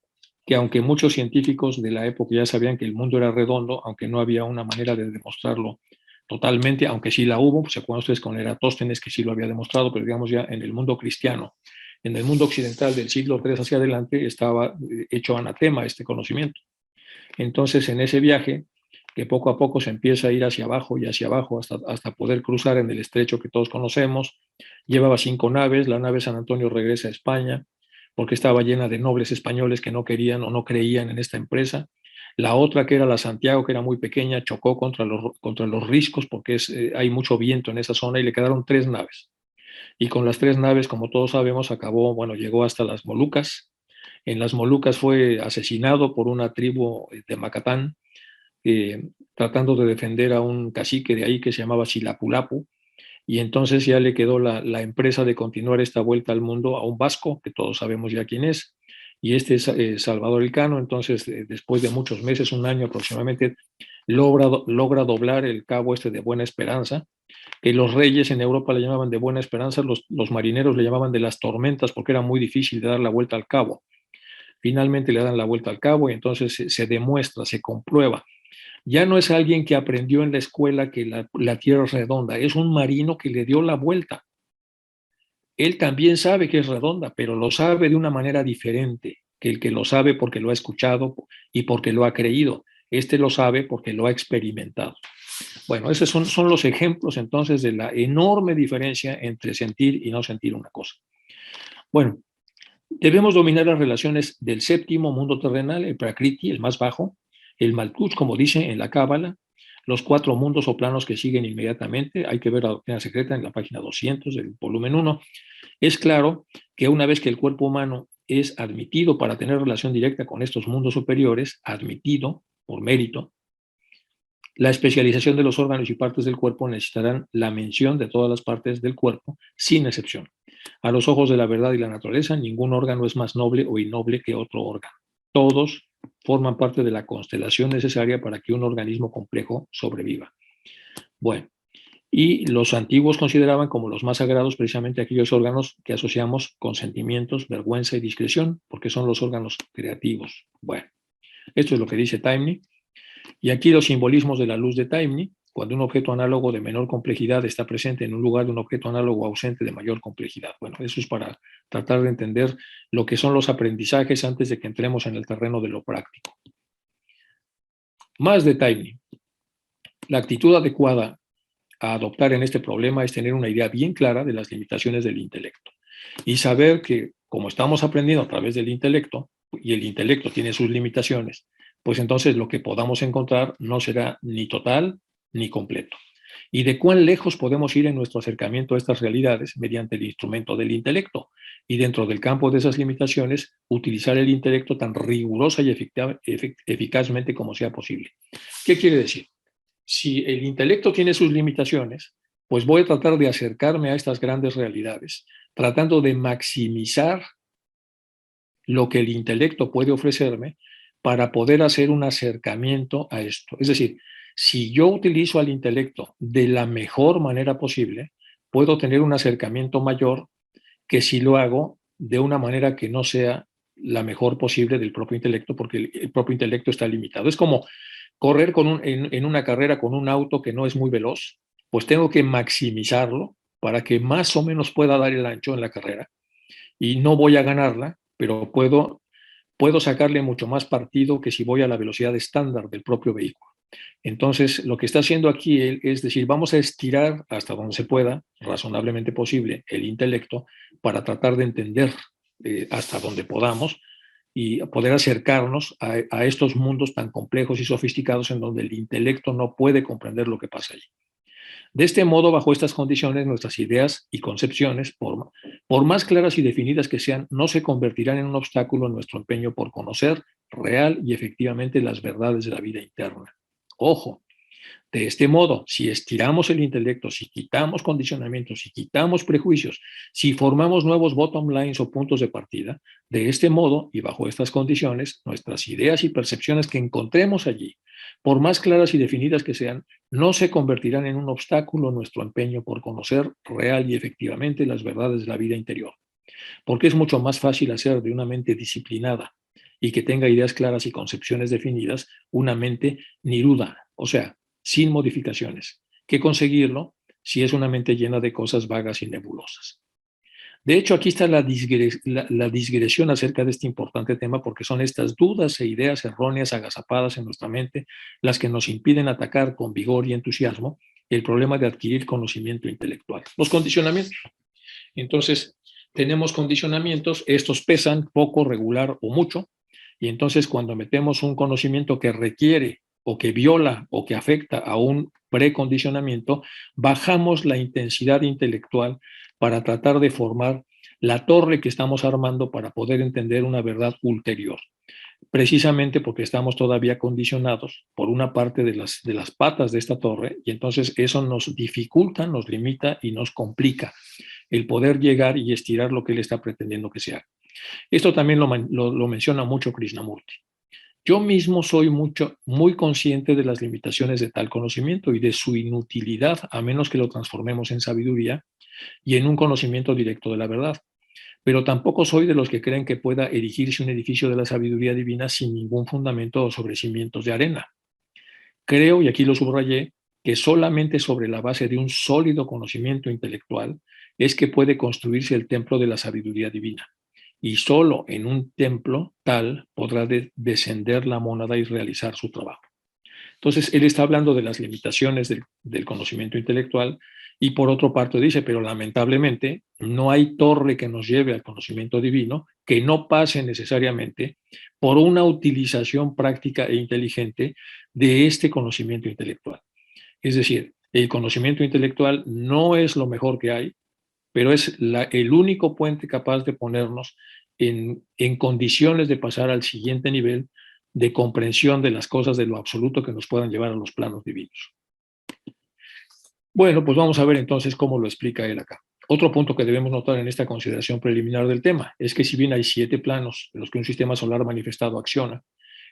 que aunque muchos científicos de la época ya sabían que el mundo era redondo, aunque no había una manera de demostrarlo totalmente, aunque sí la hubo, se acuerdan ustedes con Eratóstenes que sí lo había demostrado, pero digamos ya en el mundo cristiano, en el mundo occidental del siglo III hacia adelante estaba hecho anatema este conocimiento. Entonces en ese viaje, que poco a poco se empieza a ir hacia abajo y hacia abajo hasta poder cruzar en el estrecho que todos conocemos, llevaba 5 naves, la nave San Antonio regresa a España, porque estaba llena de nobles españoles que no querían o no creían en esta empresa. La otra, que era la Santiago, que era muy pequeña, chocó contra los riscos porque hay mucho viento en esa zona y le quedaron 3 naves. Y con las 3 naves, como todos sabemos, acabó, bueno, llegó hasta las Molucas. En las Molucas fue asesinado por una tribu de Macatán, tratando de defender a un cacique de ahí que se llamaba Silapulapu, y entonces ya le quedó la empresa de continuar esta vuelta al mundo a un vasco, que todos sabemos ya quién es, y este es Salvador Elcano. Entonces, después de muchos meses, un año aproximadamente, logra doblar el cabo este de Buena Esperanza, que los reyes en Europa le llamaban de Buena Esperanza, los marineros le llamaban de las tormentas, porque era muy difícil de dar la vuelta al cabo. Finalmente le dan la vuelta al cabo y entonces se demuestra, se comprueba. Ya no es alguien que aprendió en la escuela que la Tierra es redonda, es un marino que le dio la vuelta. Él también sabe que es redonda, pero lo sabe de una manera diferente que el que lo sabe porque lo ha escuchado y porque lo ha creído. Este lo sabe porque lo ha experimentado. Bueno, esos son los ejemplos entonces de la enorme diferencia entre sentir y no sentir una cosa. Bueno, debemos dominar las relaciones del séptimo mundo terrenal, el Prakriti, el más bajo, el Malkuth, como dice en la Cábala, los 4 mundos o planos que siguen inmediatamente. Hay que ver la doctrina secreta en la página 200 del volumen 1. Es claro que una vez que el cuerpo humano es admitido para tener relación directa con estos mundos superiores, admitido por mérito, la especialización de los órganos y partes del cuerpo necesitarán la mención de todas las partes del cuerpo, sin excepción. A los ojos de la verdad y la naturaleza, ningún órgano es más noble o innoble que otro órgano. Todos forman parte de la constelación necesaria para que un organismo complejo sobreviva. Bueno, y los antiguos consideraban como los más sagrados precisamente aquellos órganos que asociamos con sentimientos, vergüenza y discreción, porque son los órganos creativos. Bueno, esto es lo que dice Taimni. Y aquí los simbolismos de la luz de Taimni, cuando un objeto análogo de menor complejidad está presente en un lugar de un objeto análogo ausente de mayor complejidad. Bueno, eso es para tratar de entender lo que son los aprendizajes antes de que entremos en el terreno de lo práctico. Más de Taimni. La actitud adecuada a adoptar en este problema es tener una idea bien clara de las limitaciones del intelecto y saber que, como estamos aprendiendo a través del intelecto, y el intelecto tiene sus limitaciones, pues entonces lo que podamos encontrar no será ni total ni completo. Y de cuán lejos podemos ir en nuestro acercamiento a estas realidades mediante el instrumento del intelecto, y dentro del campo de esas limitaciones, utilizar el intelecto tan rigurosa y eficazmente como sea posible. ¿Qué quiere decir? Si el intelecto tiene sus limitaciones, pues voy a tratar de acercarme a estas grandes realidades, tratando de maximizar lo que el intelecto puede ofrecerme para poder hacer un acercamiento a esto. Es decir, si yo utilizo al intelecto de la mejor manera posible, puedo tener un acercamiento mayor que si lo hago de una manera que no sea la mejor posible del propio intelecto, porque el propio intelecto está limitado. Es como correr en una carrera con un auto que no es muy veloz, pues tengo que maximizarlo para que más o menos pueda dar el ancho en la carrera, y no voy a ganarla, pero puedo sacarle mucho más partido que si voy a la velocidad estándar del propio vehículo. Entonces, lo que está haciendo aquí él es decir, vamos a estirar hasta donde se pueda, razonablemente posible, el intelecto para tratar de entender hasta donde podamos y poder acercarnos a estos mundos tan complejos y sofisticados en donde el intelecto no puede comprender lo que pasa allí. De este modo, bajo estas condiciones, nuestras ideas y concepciones, por más claras y definidas que sean, no se convertirán en un obstáculo en nuestro empeño por conocer real y efectivamente las verdades de la vida interna. Ojo, de este modo, si estiramos el intelecto, si quitamos condicionamientos, si quitamos prejuicios, si formamos nuevos bottom lines o puntos de partida, de este modo y bajo estas condiciones, nuestras ideas y percepciones que encontremos allí, por más claras y definidas que sean, no se convertirán en un obstáculo en nuestro empeño por conocer real y efectivamente las verdades de la vida interior. Porque es mucho más fácil hacer de una mente disciplinada y que tenga ideas claras y concepciones definidas una mente niruda, o sea, sin modificaciones, que conseguirlo si es una mente llena de cosas vagas y nebulosas. De hecho, aquí está la digresión acerca de este importante tema, porque son estas dudas e ideas erróneas agazapadas en nuestra mente las que nos impiden atacar con vigor y entusiasmo el problema de adquirir conocimiento intelectual. Los condicionamientos. Entonces, tenemos condicionamientos, estos pesan poco, regular o mucho, y entonces cuando metemos un conocimiento que requiere o que viola o que afecta a un precondicionamiento, bajamos la intensidad intelectual para tratar de formar la torre que estamos armando para poder entender una verdad ulterior, precisamente porque estamos todavía condicionados por una parte de las patas de esta torre, y entonces eso nos dificulta, nos limita y nos complica el poder llegar y estirar lo que él está pretendiendo que sea. Esto también lo menciona mucho Krishnamurti. Yo mismo soy muy consciente de las limitaciones de tal conocimiento y de su inutilidad a menos que lo transformemos en sabiduría y en un conocimiento directo de la verdad. Pero tampoco soy de los que creen que pueda erigirse un edificio de la sabiduría divina sin ningún fundamento o sobre cimientos de arena. Creo, y aquí lo subrayé, que solamente sobre la base de un sólido conocimiento intelectual es que puede construirse el templo de la sabiduría divina. Y solo en un templo tal podrá descender la mónada y realizar su trabajo. Entonces, él está hablando de las limitaciones del conocimiento intelectual y por otra parte dice, pero lamentablemente no hay torre que nos lleve al conocimiento divino que no pase necesariamente por una utilización práctica e inteligente de este conocimiento intelectual. Es decir, el conocimiento intelectual no es lo mejor que hay, pero es el único puente capaz de ponernos en condiciones de pasar al siguiente nivel de comprensión de las cosas de lo absoluto que nos puedan llevar a los planos divinos. Bueno, pues vamos a ver entonces cómo lo explica él acá. Otro punto que debemos notar en esta consideración preliminar del tema es que si bien hay 7 planos en los que un sistema solar manifestado acciona,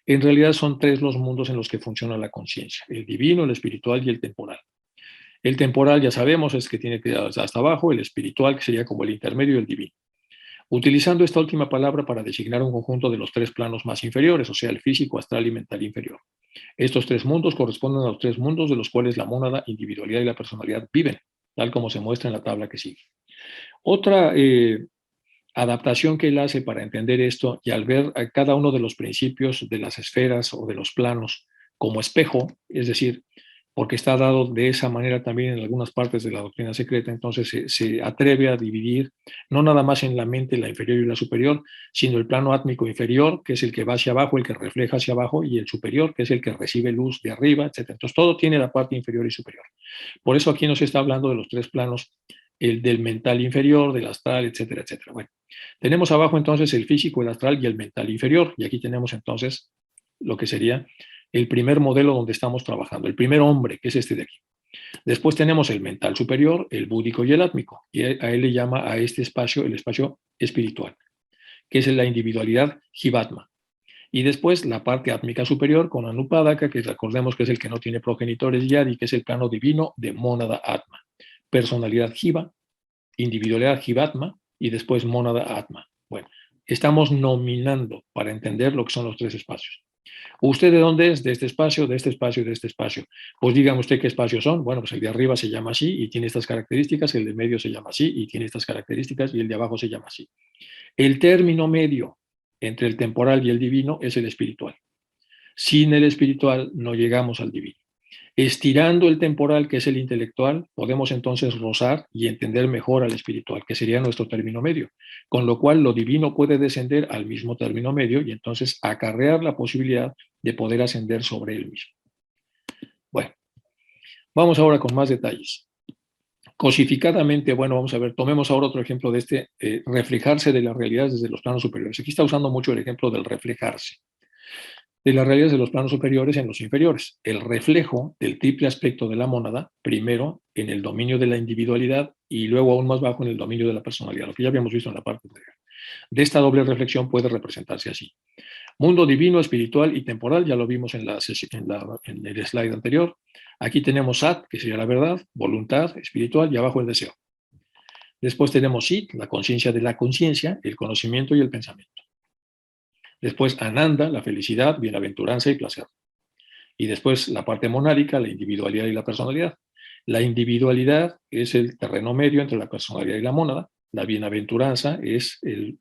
en realidad son 3 los mundos en los que funciona la conciencia: el divino, el espiritual y el temporal. El temporal, ya sabemos, es que tiene que ir hasta abajo, el espiritual, que sería como el intermedio, y el divino. Utilizando esta última palabra para designar un conjunto de los 3 planos más inferiores, o sea, el físico, astral y mental inferior. Estos 3 mundos corresponden a los 3 mundos de los cuales la mónada, individualidad y la personalidad viven, tal como se muestra en la tabla que sigue. Otra adaptación que él hace para entender esto, y al ver a cada uno de los principios de las esferas o de los planos como espejo, es decir, porque está dado de esa manera también en algunas partes de la doctrina secreta, entonces se atreve a dividir no nada más en la mente la inferior y la superior, sino el plano átmico inferior, que es el que va hacia abajo, el que refleja hacia abajo, y el superior, que es el que recibe luz de arriba, etc. Entonces todo tiene la parte inferior y superior. Por eso aquí nos está hablando de los 3 planos, el del mental inferior, del astral, etcétera, etcétera. Bueno, tenemos abajo entonces el físico, el astral y el mental inferior, y aquí tenemos entonces lo que sería el primer modelo donde estamos trabajando, el primer hombre, que es este de aquí. Después tenemos el mental superior, el búdico y el átmico, y a él le llama a este espacio el espacio espiritual, que es la individualidad Jivatma. Y después la parte átmica superior con Anupadaka, que recordemos que es el que no tiene progenitores Yadi, que es el plano divino de mónada Atma. Personalidad Jiva, individualidad Jivatma y después mónada Atma. Bueno, Estamos nominando para entender lo que son los tres espacios. ¿Usted de dónde es? De este espacio, de este espacio y de este espacio. Pues dígame usted qué espacios son. Bueno, pues el de arriba se llama así y tiene estas características, el de medio se llama así y tiene estas características y el de abajo se llama así. El término medio entre el temporal y el divino es el espiritual. Sin el espiritual no llegamos al divino. Estirando el temporal, que es el intelectual, podemos entonces rozar y entender mejor al espiritual, que sería nuestro término medio, con lo cual lo divino puede descender al mismo término medio y entonces acarrear la posibilidad de poder ascender sobre él mismo. Bueno, vamos ahora con más detalles. Cosificadamente, bueno, vamos a ver, tomemos ahora otro ejemplo de este reflejarse de las realidades desde los planos superiores. Aquí está usando mucho el ejemplo del reflejarse de las realidades de los planos superiores en los inferiores. El reflejo del triple aspecto de la mónada, primero en el dominio de la individualidad y luego aún más bajo en el dominio de la personalidad, lo que ya habíamos visto en la parte anterior. De esta doble reflexión puede representarse así. Mundo divino, espiritual y temporal, ya lo vimos en el slide anterior. Aquí tenemos Sat, que sería la verdad, voluntad, espiritual, y abajo el deseo. Después tenemos Sit, la conciencia de la conciencia, el conocimiento y el pensamiento. Después Ananda, la felicidad, bienaventuranza y placer. Y después la parte monádica, la individualidad y la personalidad. La individualidad es el terreno medio entre la personalidad y la mónada. La bienaventuranza es el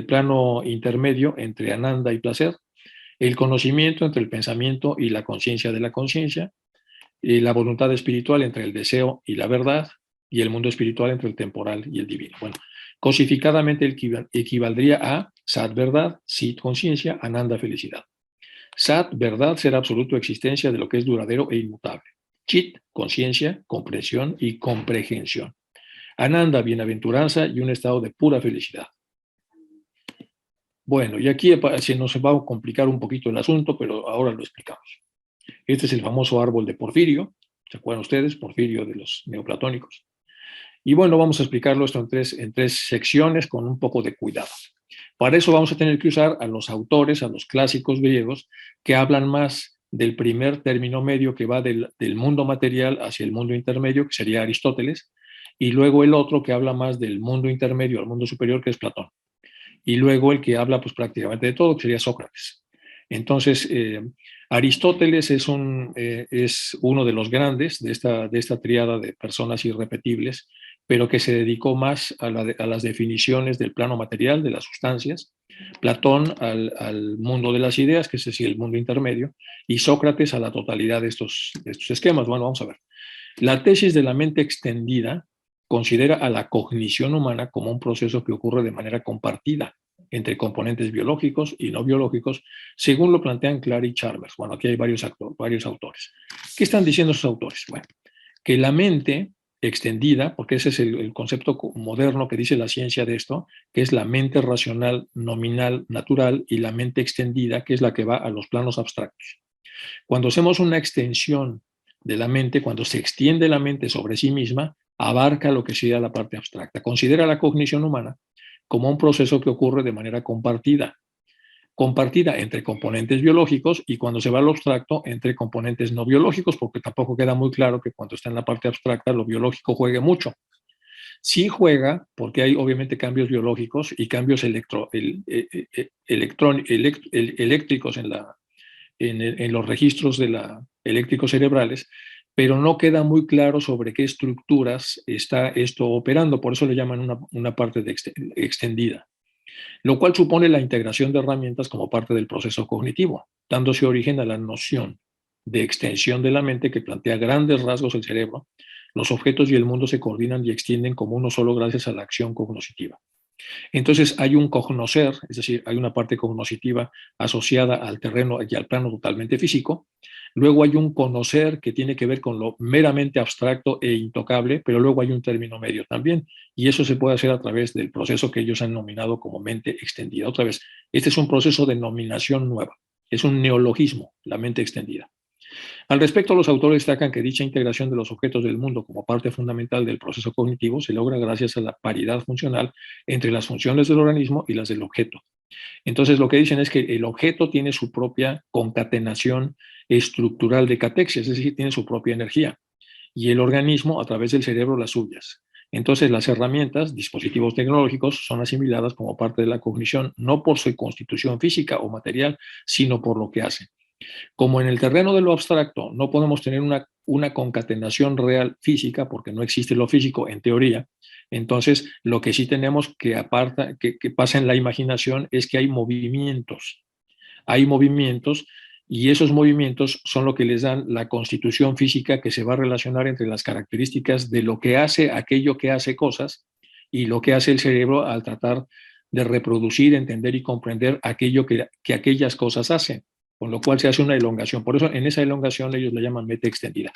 plano intermedio entre Ananda y placer. El conocimiento entre el pensamiento y la conciencia de la conciencia. La voluntad espiritual entre el deseo y la verdad. Y el mundo espiritual entre el temporal y el divino. Bueno, cosificadamente equivaldría a Sat, verdad, Sit, conciencia, Ananda, felicidad. Sat, verdad, ser absoluto, existencia de lo que es duradero e inmutable. Chit, conciencia, comprensión y comprehensión. Ananda, bienaventuranza y un estado de pura felicidad. Bueno, y aquí se nos va a complicar un poquito el asunto, pero ahora lo explicamos. Este es el famoso árbol de Porfirio. ¿Se acuerdan ustedes? Porfirio de los neoplatónicos. Y bueno, vamos a explicarlo esto en tres secciones con un poco de cuidado. Para eso vamos a tener que usar a los autores, a los clásicos griegos, que hablan más del primer término medio que va del mundo material hacia el mundo intermedio, que sería Aristóteles, y luego el otro que habla más del mundo intermedio al mundo superior, que es Platón. Y luego el que habla pues prácticamente de todo, que sería Sócrates. Entonces, Aristóteles es uno de los grandes de esta tríada de personas irrepetibles, pero que se dedicó más a las definiciones del plano material, de las sustancias. Platón al mundo de las ideas, que es decir, el mundo intermedio, y Sócrates a la totalidad de estos esquemas. Bueno, vamos a ver. La tesis de la mente extendida considera a la cognición humana como un proceso que ocurre de manera compartida entre componentes biológicos y no biológicos, según lo plantean Clary y Chalmers. Bueno, aquí hay varios autores. ¿Qué están diciendo esos autores? Bueno, que la mente extendida, porque ese es el concepto moderno que dice la ciencia de esto, que es la mente racional, nominal, natural, y la mente extendida, que es la que va a los planos abstractos. Cuando hacemos una extensión de la mente, cuando se extiende la mente sobre sí misma, abarca lo que sería la parte abstracta. Considera la cognición humana como un proceso que ocurre de manera compartida entre componentes biológicos y cuando se va al abstracto entre componentes no biológicos, porque tampoco queda muy claro que cuando está en la parte abstracta lo biológico juegue mucho. Sí juega, porque hay obviamente cambios biológicos y cambios eléctricos en los registros eléctricos cerebrales, pero no queda muy claro sobre qué estructuras está esto operando, por eso le llaman una parte extendida, lo cual supone la integración de herramientas como parte del proceso cognitivo, dándose origen a la noción de extensión de la mente que plantea grandes rasgos el cerebro. Los objetos y el mundo se coordinan y extienden como uno solo gracias a la acción cognoscitiva. Entonces hay un cognocer, es decir, hay una parte cognoscitiva asociada al terreno y al plano totalmente físico. Luego hay un conocer que tiene que ver con lo meramente abstracto e intocable, pero luego hay un término medio también, y eso se puede hacer a través del proceso que ellos han nominado como mente extendida. Otra vez, este es un proceso de nominación nueva, es un neologismo, la mente extendida. Al respecto, los autores destacan que dicha integración de los objetos del mundo como parte fundamental del proceso cognitivo se logra gracias a la paridad funcional entre las funciones del organismo y las del objeto. Entonces, lo que dicen es que el objeto tiene su propia concatenación estructural de catexias, es decir, tiene su propia energía, y el organismo, a través del cerebro, las suyas. Entonces, las herramientas, dispositivos tecnológicos, son asimiladas como parte de la cognición, no por su constitución física o material, sino por lo que hacen. Como en el terreno de lo abstracto no podemos tener una concatenación real física, porque no existe lo físico en teoría, entonces lo que sí tenemos que pasa en la imaginación es que hay movimientos. Hay movimientos y esos movimientos son lo que les dan la constitución física que se va a relacionar entre las características de lo que hace aquello que hace cosas y lo que hace el cerebro al tratar de reproducir, entender y comprender aquello que aquellas cosas hacen, con lo cual se hace una elongación. Por eso en esa elongación ellos la llaman meta extendida.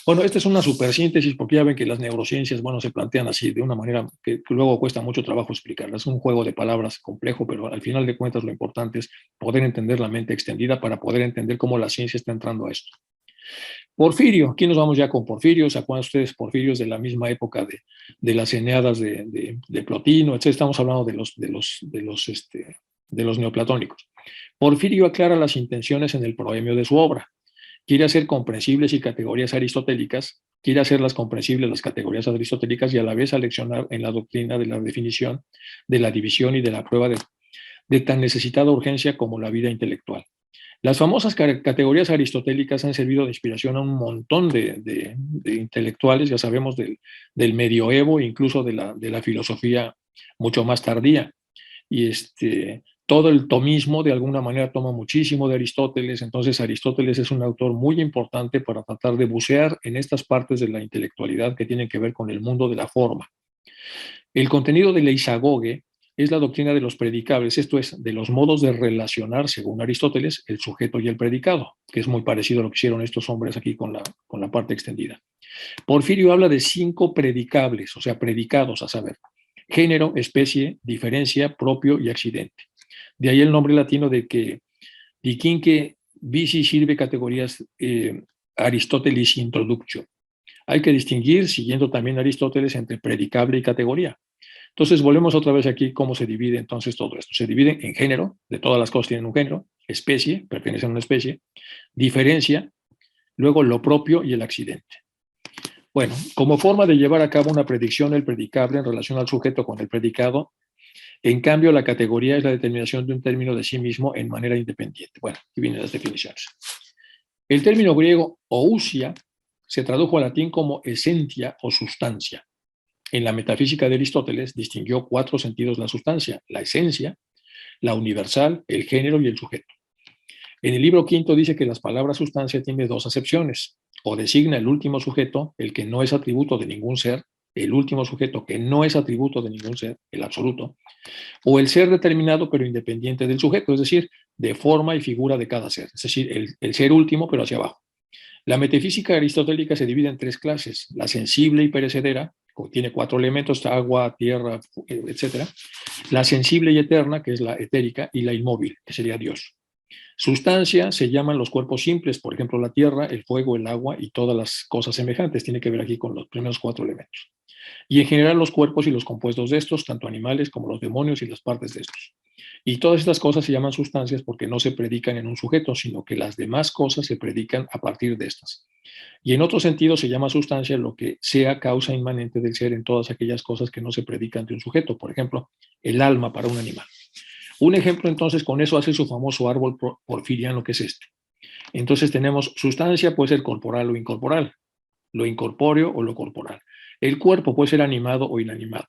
Bueno, esta es una supersíntesis porque ya ven que las neurociencias, bueno, se plantean así, de una manera que luego cuesta mucho trabajo explicarlas. Es un juego de palabras complejo, pero al final de cuentas lo importante es poder entender la mente extendida para poder entender cómo la ciencia está entrando a esto. Porfirio, aquí nos vamos ya con Porfirio. ¿Se acuerdan ustedes? Porfirio es de la misma época de las Eneadas de Plotino, etc. Estamos hablando de los neoplatónicos. Porfirio aclara las intenciones en el proemio de su obra. Quiere hacer comprensibles y categorías aristotélicas, quiere hacerlas comprensibles las categorías aristotélicas y a la vez aleccionar en la doctrina de la definición, de la división y de la prueba de tan necesitada urgencia como la vida intelectual. Las famosas categorías aristotélicas han servido de inspiración a un montón de intelectuales, ya sabemos, del medioevo, incluso de la filosofía mucho más tardía. Y todo el tomismo de alguna manera toma muchísimo de Aristóteles, entonces Aristóteles es un autor muy importante para tratar de bucear en estas partes de la intelectualidad que tienen que ver con el mundo de la forma. El contenido de la isagoge es la doctrina de los predicables, esto es, de los modos de relacionar, según Aristóteles, el sujeto y el predicado, que es muy parecido a lo que hicieron estos hombres aquí con la parte extendida. Porfirio habla de 5 predicables, o sea, predicados, a saber, género, especie, diferencia, propio y accidente. De ahí el nombre latino de que diquinque vici sirve categorías Aristoteles introductio. Hay que distinguir, siguiendo también Aristóteles, entre predicable y categoría. Entonces, volvemos otra vez aquí cómo se divide entonces todo esto. Se divide en género, de todas las cosas tienen un género, especie, pertenecen a una especie, diferencia, luego lo propio y el accidente. Bueno, como forma de llevar a cabo una predicción, el predicable en relación al sujeto con el predicado, en cambio, la categoría es la determinación de un término de sí mismo en manera independiente. Bueno, aquí vienen las definiciones. El término griego ousia se tradujo al latín como esencia o sustancia. En la metafísica de Aristóteles distinguió 4 sentidos la sustancia: la esencia, la universal, el género y el sujeto. En el libro quinto dice que las palabras sustancia tiene 2 acepciones: o designa el último sujeto, el que no es atributo de ningún ser, el último sujeto que no es atributo de ningún ser, el absoluto, o el ser determinado pero independiente del sujeto, es decir, de forma y figura de cada ser, es decir, el ser último pero hacia abajo. La metafísica aristotélica se divide en 3 clases: la sensible y perecedera, tiene 4 elementos: agua, tierra, etc. La sensible y eterna, que es la etérica, y la inmóvil, que sería Dios. Sustancia se llaman los cuerpos simples, por ejemplo, la tierra, el fuego, el agua y todas las cosas semejantes. Tiene que ver aquí con los primeros 4 elementos. Y en general los cuerpos y los compuestos de estos, tanto animales como los demonios y las partes de estos. Y todas estas cosas se llaman sustancias porque no se predican en un sujeto, sino que las demás cosas se predican a partir de estas. Y en otro sentido se llama sustancia lo que sea causa inmanente del ser en todas aquellas cosas que no se predican de un sujeto. Por ejemplo, el alma para un animal. Un ejemplo entonces con eso hace su famoso árbol porfiriano, que es este. Entonces tenemos sustancia, puede ser corporal o incorporal, lo incorpóreo o lo corporal. El cuerpo puede ser animado o inanimado.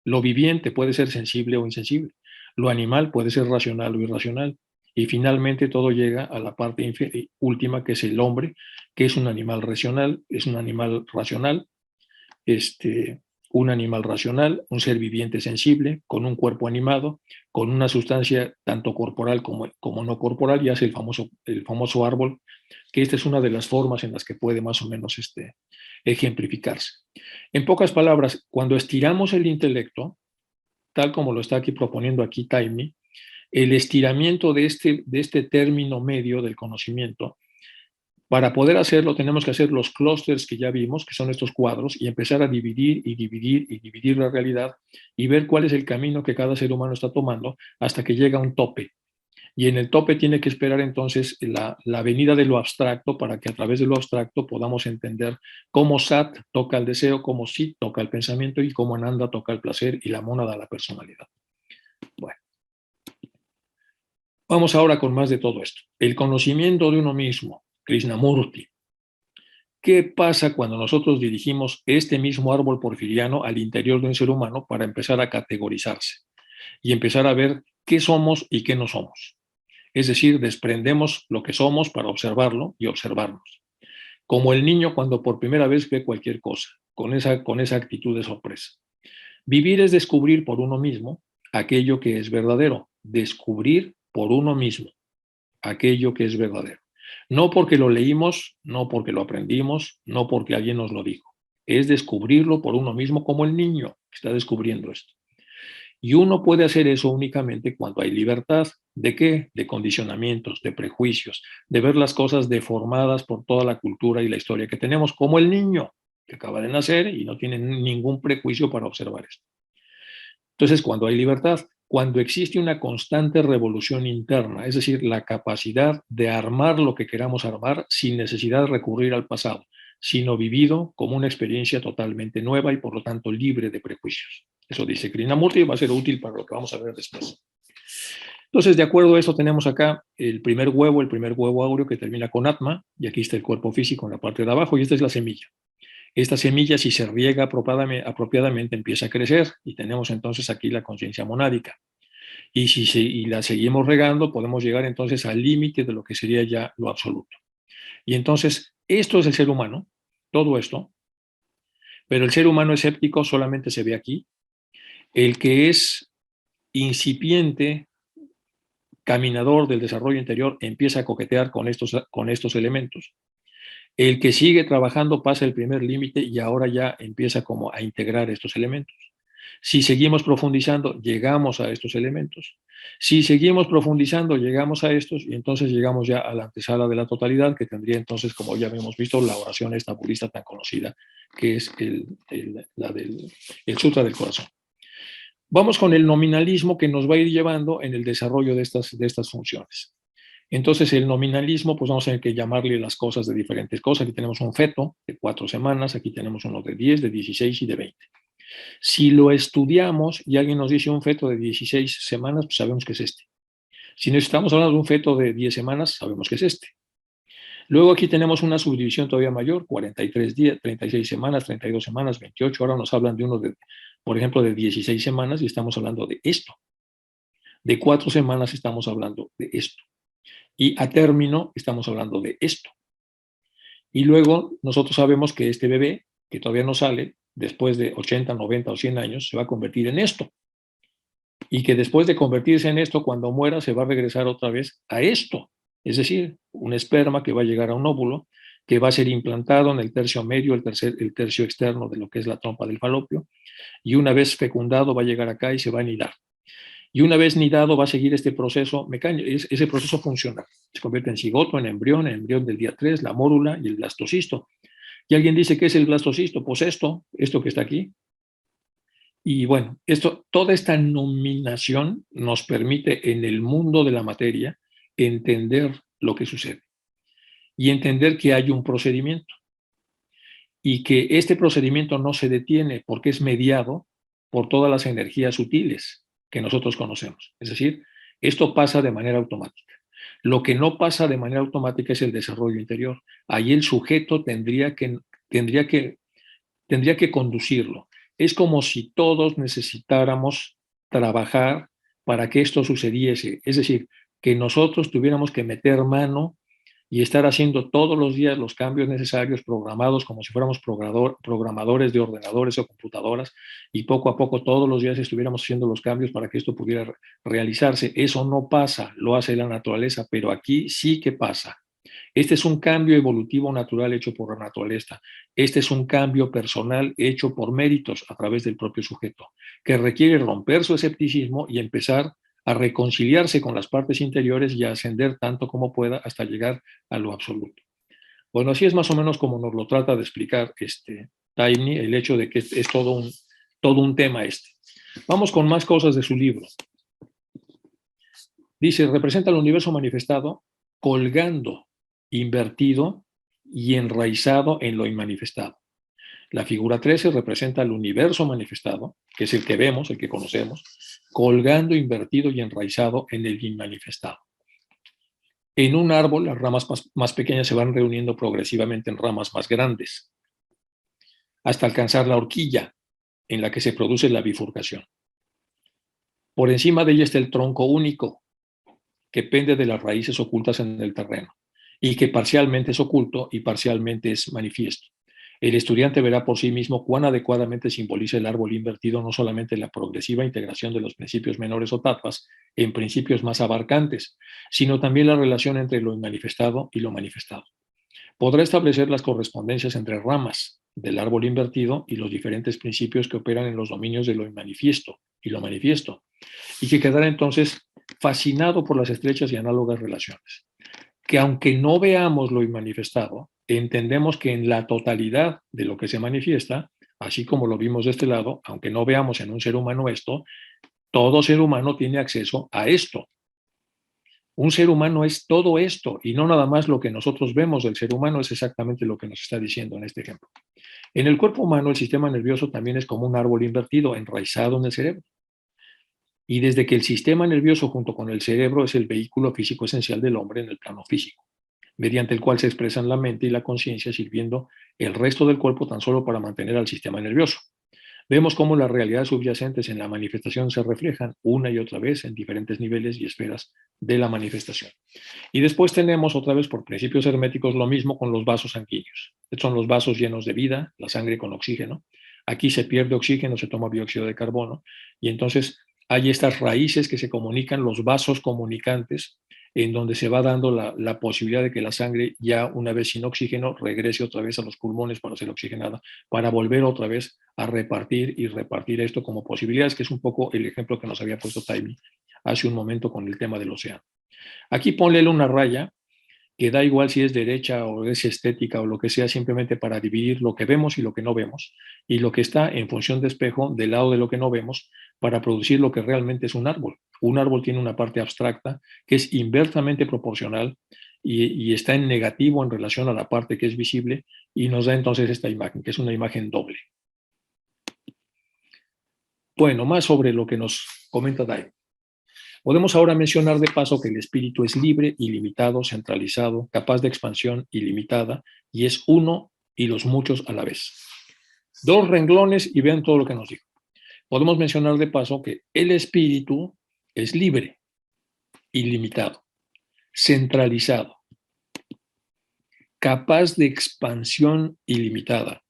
Lo viviente puede ser sensible o insensible. Lo animal puede ser racional o irracional. Y finalmente todo llega a la parte última, que es el hombre, que es un animal racional, un animal racional, un ser viviente sensible, con un cuerpo animado, con una sustancia tanto corporal como no corporal, y hace el famoso árbol, que esta es una de las formas en las que puede más o menos ejemplificarse. En pocas palabras, cuando estiramos el intelecto, tal como lo está aquí proponiendo aquí Taimi, el estiramiento de este término medio del conocimiento, para poder hacerlo tenemos que hacer los clústeres que ya vimos, que son estos cuadros, y empezar a dividir y dividir y dividir la realidad y ver cuál es el camino que cada ser humano está tomando hasta que llega a un tope. Y en el tope tiene que esperar entonces la venida de lo abstracto para que a través de lo abstracto podamos entender cómo Sat toca el deseo, cómo Sit toca el pensamiento y cómo Ananda toca el placer y la mónada la personalidad. Bueno, vamos ahora con más de todo esto. El conocimiento de uno mismo, Krishnamurti. ¿Qué pasa cuando nosotros dirigimos este mismo árbol porfiriano al interior de un ser humano para empezar a categorizarse y empezar a ver qué somos y qué no somos? Es decir, desprendemos lo que somos para observarlo y observarnos. Como el niño cuando por primera vez ve cualquier cosa, con esa actitud de sorpresa. Vivir es descubrir por uno mismo aquello que es verdadero. Descubrir por uno mismo aquello que es verdadero. No porque lo leímos, no porque lo aprendimos, no porque alguien nos lo dijo. Es descubrirlo por uno mismo como el niño que está descubriendo esto. Y uno puede hacer eso únicamente cuando hay libertad. ¿De qué? De condicionamientos, de prejuicios, de ver las cosas deformadas por toda la cultura y la historia que tenemos, como el niño que acaba de nacer y no tiene ningún prejuicio para observar esto. Entonces, cuando hay libertad, cuando existe una constante revolución interna, es decir, la capacidad de armar lo que queramos armar sin necesidad de recurrir al pasado, sino vivido como una experiencia totalmente nueva y por lo tanto libre de prejuicios. Eso dice Krishnamurti y va a ser útil para lo que vamos a ver después. Entonces, de acuerdo a eso, tenemos acá el primer huevo áureo que termina con Atma, y aquí está el cuerpo físico en la parte de abajo, y esta es la semilla. Esta semilla, si se riega apropiadamente, empieza a crecer, y tenemos entonces aquí la conciencia monádica. Y si la seguimos regando, podemos llegar entonces al límite de lo que sería ya lo absoluto. Y entonces, esto es el ser humano, todo esto, pero el ser humano escéptico solamente se ve aquí. El que es incipiente, caminador del desarrollo interior, empieza a coquetear con estos elementos. El que sigue trabajando pasa el primer límite y ahora ya empieza como a integrar estos elementos. Si seguimos profundizando, llegamos a estos elementos. Si seguimos profundizando, llegamos a estos y entonces llegamos ya a la antesala de la totalidad, que tendría entonces, como ya hemos visto, la oración esta budista tan conocida, que es el Sutra del Corazón. Vamos con el nominalismo que nos va a ir llevando en el desarrollo de estas funciones. Entonces, el nominalismo, pues vamos a tener que llamarle las cosas de diferentes cosas. Aquí tenemos un feto de 4 semanas, aquí tenemos uno de 10, de 16 y de 20. Si lo estudiamos y alguien nos dice un feto de 16 semanas, pues sabemos que es este. Si no estamos hablando de un feto de 10 semanas, sabemos que es este. Luego aquí tenemos una subdivisión todavía mayor, 43 días, 36 semanas, 32 semanas, 28. Ahora nos hablan de uno de, por ejemplo, de 16 semanas y estamos hablando de esto. De 4 semanas estamos hablando de esto. Y a término estamos hablando de esto. Y luego nosotros sabemos que este bebé, que todavía no sale, después de 80, 90 o 100 años, se va a convertir en esto. Y que después de convertirse en esto, cuando muera, se va a regresar otra vez a esto. Es decir, un esperma que va a llegar a un óvulo, que va a ser implantado en el tercio medio, el tercio externo de lo que es la trompa del falopio, y una vez fecundado va a llegar acá y se va a anidar. Y una vez nidado va a seguir este proceso mecánico, ese proceso funcional. Se convierte en cigoto, en embrión del día 3, la mórula y el blastocisto. Y alguien dice, ¿qué es el blastocisto? Pues esto que está aquí. Y bueno, toda esta nominación nos permite en el mundo de la materia entender lo que sucede y entender que hay un procedimiento y que este procedimiento no se detiene porque es mediado por todas las energías sutiles que nosotros conocemos. Es decir, esto pasa de manera automática. Lo que no pasa de manera automática es el desarrollo interior. Ahí el sujeto tendría que conducirlo. Es como si todos necesitáramos trabajar para que esto sucediese. Es decir, que nosotros tuviéramos que meter mano y estar haciendo todos los días los cambios necesarios, programados como si fuéramos programadores de ordenadores o computadoras, y poco a poco todos los días estuviéramos haciendo los cambios para que esto pudiera realizarse. Eso no pasa, lo hace la naturaleza, pero aquí sí que pasa. Este es un cambio evolutivo natural hecho por la naturaleza. Este es un cambio personal hecho por méritos a través del propio sujeto, que requiere romper su escepticismo y empezar a reconciliarse con las partes interiores y a ascender tanto como pueda hasta llegar a lo absoluto. Bueno, así es más o menos como nos lo trata de explicar Taimni, el hecho de que es todo un tema este. Vamos con más cosas de su libro. Dice, representa el universo manifestado colgando, invertido y enraizado en lo inmanifestado. La figura 13 representa el universo manifestado, que es el que vemos, el que conocemos, colgando, invertido y enraizado en el inmanifestado. En un árbol, las ramas más pequeñas se van reuniendo progresivamente en ramas más grandes, hasta alcanzar la horquilla, en la que se produce la bifurcación. Por encima de ella está el tronco único, que pende de las raíces ocultas en el terreno, y que parcialmente es oculto y parcialmente es manifiesto. El estudiante verá por sí mismo cuán adecuadamente simboliza el árbol invertido no solamente la progresiva integración de los principios menores o tapas en principios más abarcantes, sino también la relación entre lo inmanifestado y lo manifestado. Podrá establecer las correspondencias entre ramas del árbol invertido y los diferentes principios que operan en los dominios de lo inmanifiesto y lo manifiesto, y que quedará entonces fascinado por las estrechas y análogas relaciones. Que aunque no veamos lo inmanifestado, entendemos que en la totalidad de lo que se manifiesta, así como lo vimos de este lado, aunque no veamos en un ser humano esto, todo ser humano tiene acceso a esto. Un ser humano es todo esto y no nada más lo que nosotros vemos del ser humano es exactamente lo que nos está diciendo en este ejemplo. En el cuerpo humano, el sistema nervioso también es como un árbol invertido, enraizado en el cerebro. Y desde que el sistema nervioso junto con el cerebro es el vehículo físico esencial del hombre en el plano físico, mediante el cual se expresan la mente y la conciencia, sirviendo el resto del cuerpo tan solo para mantener al sistema nervioso. Vemos cómo las realidades subyacentes en la manifestación se reflejan una y otra vez en diferentes niveles y esferas de la manifestación. Y después tenemos otra vez por principios herméticos lo mismo con los vasos sanguíneos. Estos son los vasos llenos de vida, la sangre con oxígeno. Aquí se pierde oxígeno, se toma dióxido de carbono y entonces hay estas raíces que se comunican, los vasos comunicantes, en donde se va dando la posibilidad de que la sangre, ya una vez sin oxígeno, regrese otra vez a los pulmones para ser oxigenada, para volver otra vez a repartir y repartir esto como posibilidades, que es un poco el ejemplo que nos había puesto Taimi hace un momento con el tema del océano. Aquí ponle una raya, que da igual si es derecha o es estética o lo que sea, simplemente para dividir lo que vemos y lo que no vemos, y lo que está en función de espejo del lado de lo que no vemos, para producir lo que realmente es un árbol. Un árbol tiene una parte abstracta que es inversamente proporcional y está en negativo en relación a la parte que es visible, y nos da entonces esta imagen, que es una imagen doble. Bueno, más sobre lo que nos comenta Dai. Podemos ahora mencionar de paso que el espíritu es libre, ilimitado, centralizado, capaz de expansión ilimitada y es uno y los muchos a la vez. Dos renglones y vean todo lo que nos dijo. Podemos mencionar de paso que el espíritu es libre, ilimitado, centralizado, capaz de expansión ilimitada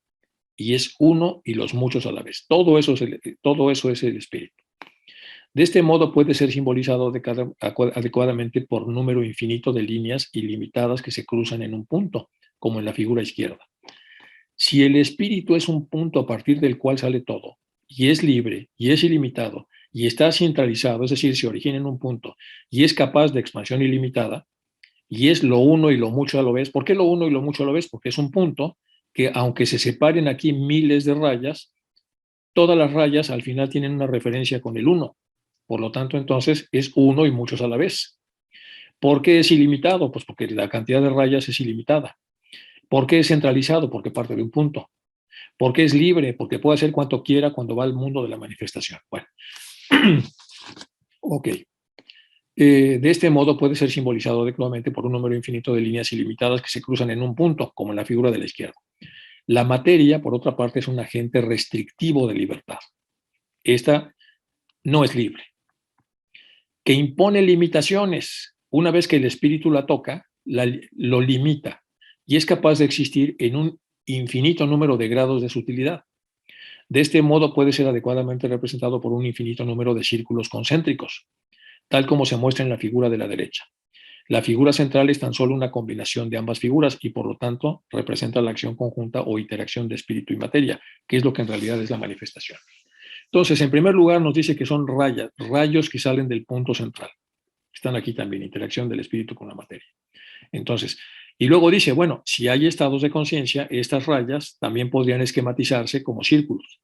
y es uno y los muchos a la vez. Todo eso es el espíritu. De este modo puede ser simbolizado adecuadamente por número infinito de líneas ilimitadas que se cruzan en un punto, como en la figura izquierda. Si el espíritu es un punto a partir del cual sale todo, y es libre, y es ilimitado, y está centralizado, es decir, se origina en un punto, y es capaz de expansión ilimitada, y es lo uno y lo mucho a la vez. ¿Por qué lo uno y lo mucho a la vez? Porque es un punto que, aunque se separen aquí miles de rayas, todas las rayas al final tienen una referencia con el uno. Por lo tanto, entonces, es uno y muchos a la vez. ¿Por qué es ilimitado? Pues porque la cantidad de rayas es ilimitada. ¿Por qué es centralizado? Porque parte de un punto. ¿Por qué es libre? Porque puede hacer cuanto quiera cuando va al mundo de la manifestación. Bueno, ok. De este modo puede ser simbolizado adecuadamente por un número infinito de líneas ilimitadas que se cruzan en un punto, como en la figura de la izquierda. La materia, por otra parte, es un agente restrictivo de libertad. Esta no es libre, que impone limitaciones. Una vez que el espíritu la toca, lo limita y es capaz de existir en un infinito número de grados de sutilidad. De este modo puede ser adecuadamente representado por un infinito número de círculos concéntricos, tal como se muestra en la figura de la derecha. La figura central es tan solo una combinación de ambas figuras y por lo tanto representa la acción conjunta o interacción de espíritu y materia, que es lo que en realidad es la manifestación. Entonces, en primer lugar nos dice que son rayos que salen del punto central. Están aquí también, interacción del espíritu con la materia. Entonces, y luego dice, bueno, si hay estados de conciencia, estas rayas también podrían esquematizarse como círculos.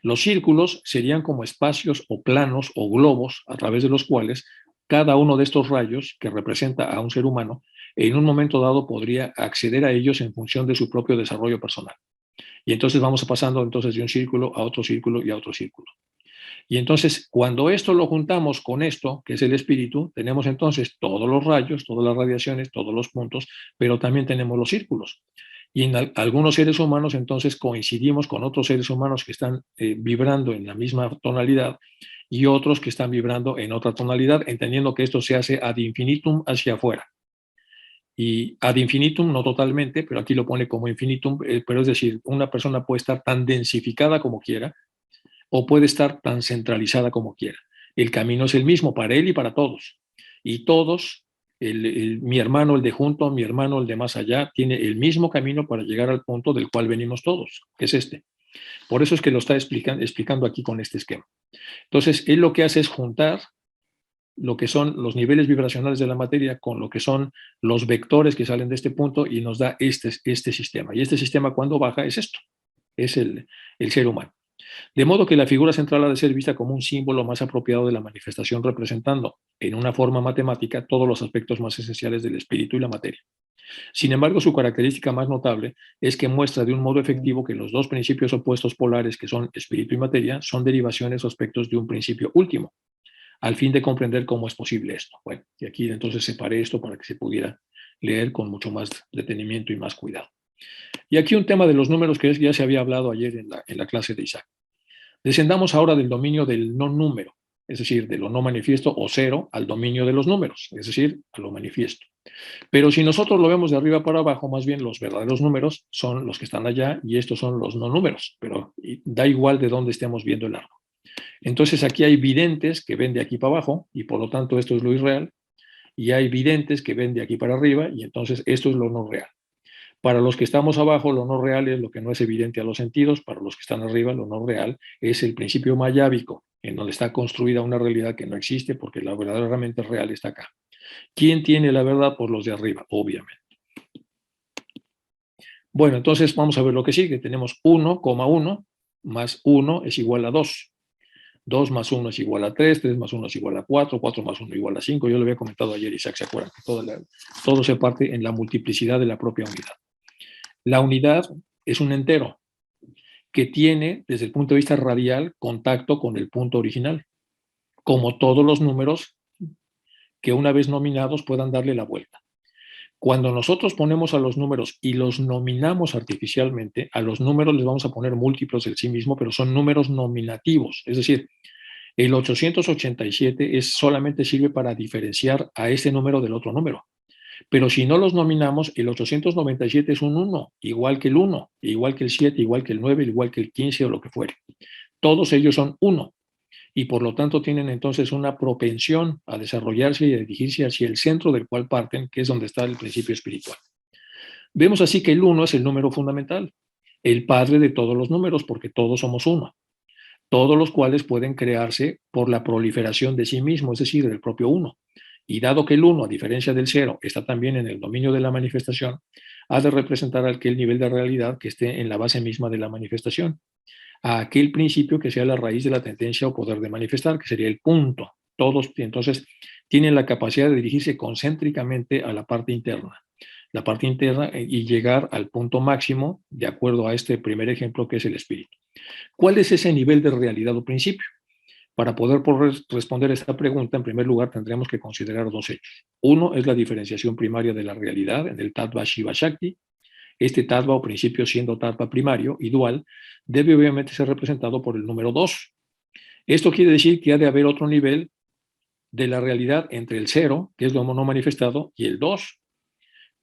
Los círculos serían como espacios o planos o globos a través de los cuales cada uno de estos rayos que representa a un ser humano, en un momento dado podría acceder a ellos en función de su propio desarrollo personal. Y entonces vamos pasando entonces de un círculo a otro círculo y a otro círculo. Y entonces, cuando esto lo juntamos con esto, que es el espíritu, tenemos entonces todos los rayos, todas las radiaciones, todos los puntos, pero también tenemos los círculos. Y en algunos seres humanos entonces coincidimos con otros seres humanos que están vibrando en la misma tonalidad y otros que están vibrando en otra tonalidad, entendiendo que esto se hace ad infinitum hacia afuera. Y ad infinitum no totalmente, pero aquí lo pone como infinitum, pero es decir, una persona puede estar tan densificada como quiera o puede estar tan centralizada como quiera. El camino es el mismo para él y para todos. Y todos, mi hermano, el de junto, mi hermano, el de más allá, tiene el mismo camino para llegar al punto del cual venimos todos, que es este. Por eso es que lo está explicando aquí con este esquema. Entonces, él lo que hace es juntar lo que son los niveles vibracionales de la materia con lo que son los vectores que salen de este punto y nos da este sistema. Y este sistema cuando baja es esto, es el ser humano. De modo que la figura central ha de ser vista como un símbolo más apropiado de la manifestación, representando en una forma matemática todos los aspectos más esenciales del espíritu y la materia. Sin embargo, su característica más notable es que muestra de un modo efectivo que los dos principios opuestos polares, que son espíritu y materia, son derivaciones o aspectos de un principio último, al fin de comprender cómo es posible esto. Bueno, y aquí entonces separé esto para que se pudiera leer con mucho más detenimiento y más cuidado. Y aquí un tema de los números que ya se había hablado ayer en la clase de Isaac. Descendamos ahora del dominio del no número, es decir, de lo no manifiesto o cero, al dominio de los números, es decir, a lo manifiesto. Pero si nosotros lo vemos de arriba para abajo, más bien los verdaderos números son los que están allá y estos son los no números, pero da igual de dónde estemos viendo el árbol. Entonces aquí hay videntes que ven de aquí para abajo y por lo tanto esto es lo irreal, y hay videntes que ven de aquí para arriba y entonces esto es lo no real. Para los que estamos abajo, lo no real es lo que no es evidente a los sentidos. Para los que están arriba, lo no real es el principio mayábico, en donde está construida una realidad que no existe porque la verdaderamente real está acá. ¿Quién tiene la verdad? Pues los de arriba, obviamente. Bueno, entonces vamos a ver lo que sigue. Tenemos 1,1 más 1 es igual a 2. 2 más 1 es igual a 3, 3 más 1 es igual a 4, 4 más 1 igual a 5. Yo lo había comentado ayer, Isaac, ¿se acuerdan? Todo se parte en la multiplicidad de la propia unidad. La unidad es un entero que tiene, desde el punto de vista radial, contacto con el punto original, como todos los números que una vez nominados puedan darle la vuelta. Cuando nosotros ponemos a los números y los nominamos artificialmente, a los números les vamos a poner múltiplos del sí mismo, pero son números nominativos. Es decir, el 887 solamente sirve para diferenciar a este número del otro número. Pero si no los nominamos, el 897 es un 1, igual que el 1, igual que el 7, igual que el 9, igual que el 15 o lo que fuere. Todos ellos son 1 y por lo tanto tienen entonces una propensión a desarrollarse y a dirigirse hacia el centro del cual parten, que es donde está el principio espiritual. Vemos así que el 1 es el número fundamental, el padre de todos los números, porque todos somos 1, todos los cuales pueden crearse por la proliferación de sí mismo, es decir, del propio 1. Y dado que el 1, a diferencia del 0, está también en el dominio de la manifestación, ha de representar aquel nivel de realidad que esté en la base misma de la manifestación, a aquel principio que sea la raíz de la tendencia o poder de manifestar, que sería el punto. Todos entonces tienen la capacidad de dirigirse concéntricamente a la parte interna y llegar al punto máximo de acuerdo a este primer ejemplo que es el espíritu. ¿Cuál es ese nivel de realidad o principio? Para poder responder esta pregunta, en primer lugar, tendríamos que considerar dos hechos. Uno es la diferenciación primaria de la realidad en el Tattva Shiva Shakti. Este Tattva o principio, siendo Tattva primario y dual, debe obviamente ser representado por el número 2. Esto quiere decir que ha de haber otro nivel de la realidad entre el 0, que es lo no manifestado, y el 2.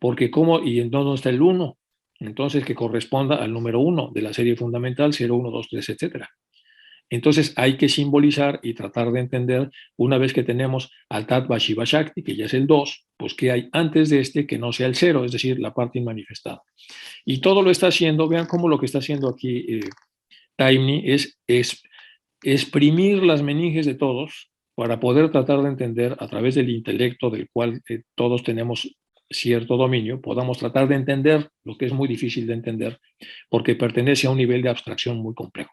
Porque ¿cómo? ¿Y en dónde está el 1? Entonces, que corresponda al número 1 de la serie fundamental, 0, 1, 2, 3, etcétera. Entonces hay que simbolizar y tratar de entender, una vez que tenemos al Tattva Shiva Shakti, que ya es el 2, pues qué hay antes de este que no sea el 0, es decir, la parte inmanifestada. Y todo lo está haciendo, vean cómo lo que está haciendo aquí Taimni es exprimir las meninges de todos para poder tratar de entender a través del intelecto del cual todos tenemos cierto dominio, podamos tratar de entender lo que es muy difícil de entender porque pertenece a un nivel de abstracción muy complejo.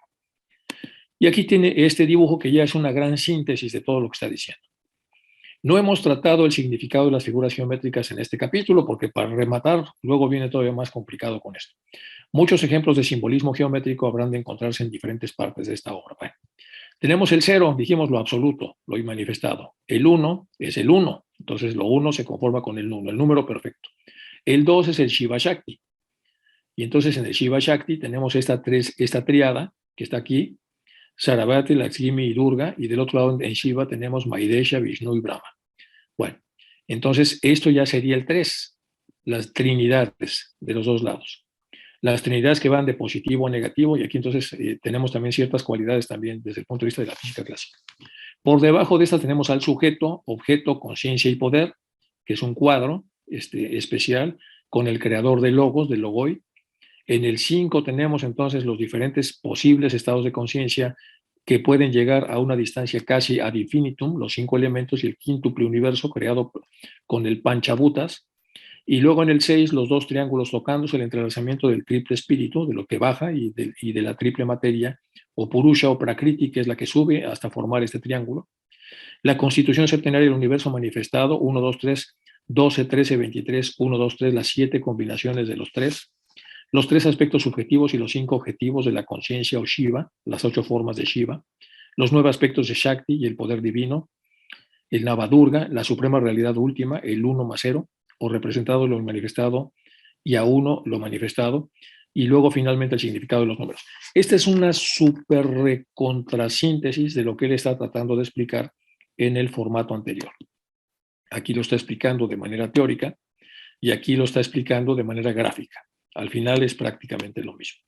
Y aquí tiene este dibujo que ya es una gran síntesis de todo lo que está diciendo. No hemos tratado el significado de las figuras geométricas en este capítulo porque para rematar luego viene todavía más complicado con esto. Muchos ejemplos de simbolismo geométrico habrán de encontrarse en diferentes partes de esta obra. Bueno, tenemos el 0, dijimos lo absoluto, lo inmanifestado. El 1 es el 1, entonces lo 1 se conforma con el 1, el número perfecto. El 2 es el Shiva Shakti. Y entonces en el Shiva Shakti tenemos esta triada que está aquí, Sarasvati, Lakshmi y Durga, y del otro lado en Shiva tenemos Maidesha, Vishnu y Brahma. Bueno, entonces esto ya sería el 3, las trinidades de los dos lados. Las trinidades que van de positivo a negativo, y aquí entonces tenemos también ciertas cualidades también desde el punto de vista de la física clásica. Por debajo de estas tenemos al sujeto, objeto, conciencia y poder, que es un cuadro especial con el creador de logos, del logoi. En el 5 tenemos entonces los diferentes posibles estados de conciencia que pueden llegar a una distancia casi ad infinitum, los 5 elementos y el quíntuple universo creado con el Panchabhutas. Y luego en el 6 los dos triángulos tocándose, el entrelazamiento del triple espíritu, de lo que baja y de la triple materia, o Purusha o Prakriti, que es la que sube hasta formar este triángulo. La constitución septenaria del universo manifestado, 1, 2, 3, 12, 13, 23, 1, 2, 3, las 7 combinaciones de los 3. Los 3 aspectos subjetivos y los 5 objetivos de la conciencia o Shiva, las 8 formas de Shiva. Los 9 aspectos de Shakti y el poder divino. El Navadurga, la suprema realidad última, el 1 más 0, o representado lo manifestado y a 1 lo manifestado. Y luego finalmente el significado de los números. Esta es una súper recontrasíntesis de lo que él está tratando de explicar en el formato anterior. Aquí lo está explicando de manera teórica y aquí lo está explicando de manera gráfica. Al final es prácticamente lo mismo.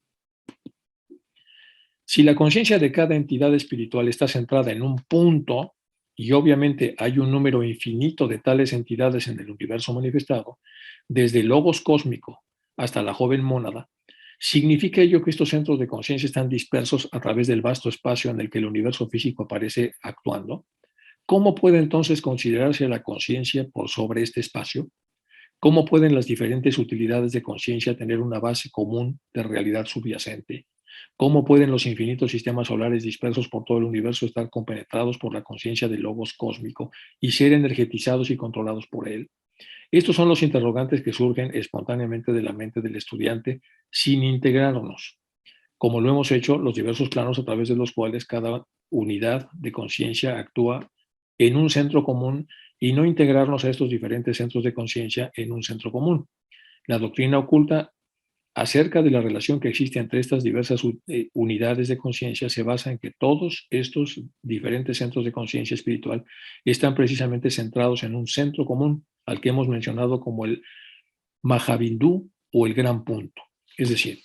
Si la conciencia de cada entidad espiritual está centrada en un punto, y obviamente hay un número infinito de tales entidades en el universo manifestado, desde el logos cósmico hasta la joven mónada, ¿significa ello que estos centros de conciencia están dispersos a través del vasto espacio en el que el universo físico aparece actuando? ¿Cómo puede entonces considerarse la conciencia por sobre este espacio? ¿Cómo pueden las diferentes utilidades de conciencia tener una base común de realidad subyacente? ¿Cómo pueden los infinitos sistemas solares dispersos por todo el universo estar compenetrados por la conciencia del logos cósmico y ser energetizados y controlados por él? Estos son los interrogantes que surgen espontáneamente de la mente del estudiante sin integrarnos, como lo hemos hecho los diversos planos a través de los cuales cada unidad de conciencia actúa en un centro común y no integrarnos a estos diferentes centros de conciencia en un centro común. La doctrina oculta acerca de la relación que existe entre estas diversas unidades de conciencia se basa en que todos estos diferentes centros de conciencia espiritual están precisamente centrados en un centro común al que hemos mencionado como el Mahabindú o el gran punto. Es decir,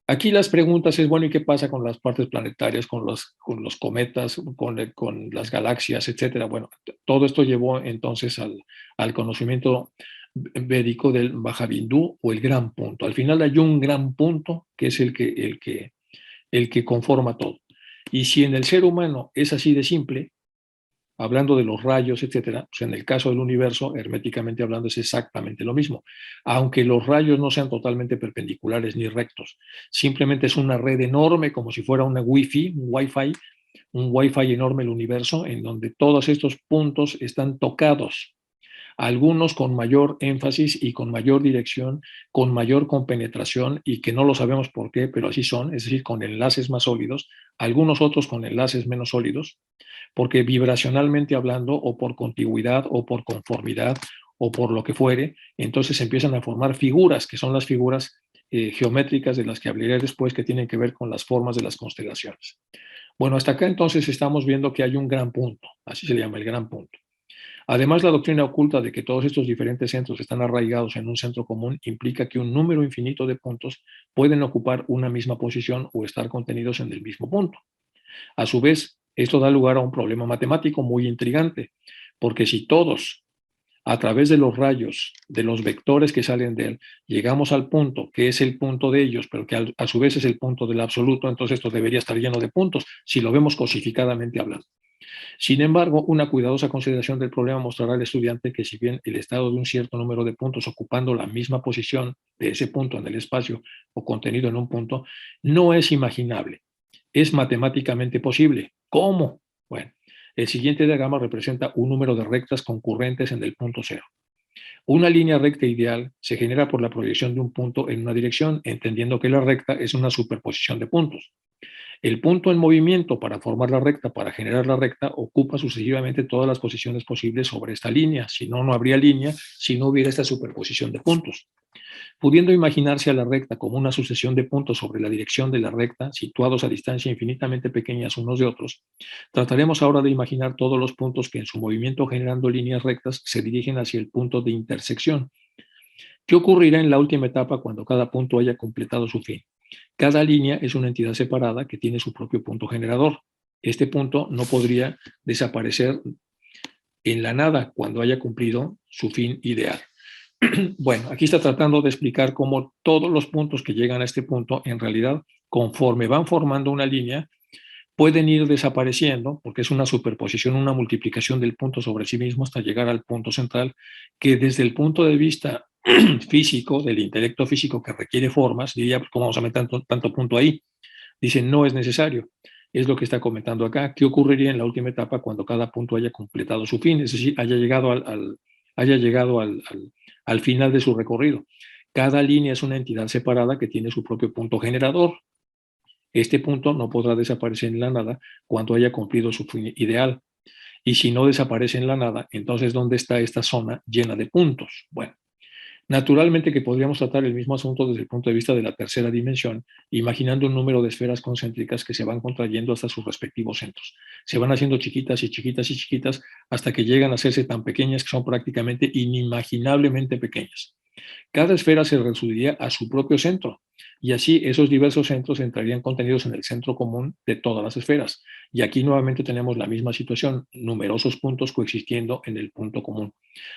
aquí las preguntas es, bueno, ¿y qué pasa con las partes planetarias, con los cometas, con las galaxias, etcétera? Bueno, todo esto llevó entonces al conocimiento védico del Mahabindú o el gran punto. Al final hay un gran punto que es el que conforma todo. Y si en el ser humano es así de simple, hablando de los rayos, etcétera, pues en el caso del universo, herméticamente hablando, es exactamente lo mismo. Aunque los rayos no sean totalmente perpendiculares ni rectos, simplemente es una red enorme, como si fuera una Wi-Fi, un Wi-Fi enorme el universo, en donde todos estos puntos están tocados, algunos con mayor énfasis y con mayor dirección, con mayor compenetración y que no lo sabemos por qué, pero así son, es decir, con enlaces más sólidos, algunos otros con enlaces menos sólidos, porque vibracionalmente hablando o por contigüidad o por conformidad o por lo que fuere, entonces empiezan a formar figuras, que son las figuras geométricas de las que hablaré después, que tienen que ver con las formas de las constelaciones. Bueno, hasta acá entonces estamos viendo que hay un gran punto, así se le llama el gran punto. Además, la doctrina oculta de que todos estos diferentes centros están arraigados en un centro común implica que un número infinito de puntos pueden ocupar una misma posición o estar contenidos en el mismo punto. A su vez, esto da lugar a un problema matemático muy intrigante, porque si todos, a través de los rayos, de los vectores que salen de él, llegamos al punto que es el punto de ellos, pero que a su vez es el punto del absoluto, entonces esto debería estar lleno de puntos, si lo vemos cosificadamente hablando. Sin embargo, una cuidadosa consideración del problema mostrará al estudiante que si bien el estado de un cierto número de puntos ocupando la misma posición de ese punto en el espacio o contenido en un punto, no es imaginable, es matemáticamente posible. ¿Cómo? Bueno, El siguiente diagrama representa un número de rectas concurrentes en el punto cero. Una línea recta ideal se genera por la proyección de un punto en una dirección, entendiendo que la recta es una superposición de puntos. El punto en movimiento para formar la recta, para generar la recta, ocupa sucesivamente todas las posiciones posibles sobre esta línea. Si no, no habría línea si no hubiera esta superposición de puntos. Pudiendo imaginarse a la recta como una sucesión de puntos sobre la dirección de la recta, situados a distancia infinitamente pequeñas unos de otros, trataremos ahora de imaginar todos los puntos que en su movimiento generando líneas rectas se dirigen hacia el punto de intersección. ¿Qué ocurrirá en la última etapa cuando cada punto haya completado su fin? Cada línea es una entidad separada que tiene su propio punto generador. Este punto no podría desaparecer en la nada cuando haya cumplido su fin ideal. Bueno, aquí está tratando de explicar cómo todos los puntos que llegan a este punto, en realidad, conforme van formando una línea, pueden ir desapareciendo, porque es una superposición, una multiplicación del punto sobre sí mismo hasta llegar al punto central, que desde el punto de vista físico, del intelecto físico que requiere formas, diría, pues, ¿cómo vamos a meter tanto punto ahí? Dicen, no es necesario. Es lo que está comentando acá. ¿Qué ocurriría en la última etapa cuando cada punto haya completado su fin? Es decir, haya llegado al final de su recorrido. Cada línea es una entidad separada que tiene su propio punto generador. Este punto no podrá desaparecer en la nada cuando haya cumplido su fin ideal. Y si no desaparece en la nada, entonces ¿dónde está esta zona llena de puntos? Bueno, naturalmente que podríamos tratar el mismo asunto desde el punto de vista de la tercera dimensión, imaginando un número de esferas concéntricas que se van contrayendo hasta sus respectivos centros. Se van haciendo chiquitas y chiquitas y chiquitas hasta que llegan a hacerse tan pequeñas que son prácticamente inimaginablemente pequeñas. Cada esfera se reduciría a su propio centro y así esos diversos centros entrarían contenidos en el centro común de todas las esferas. Y aquí nuevamente tenemos la misma situación, numerosos puntos coexistiendo en el punto común.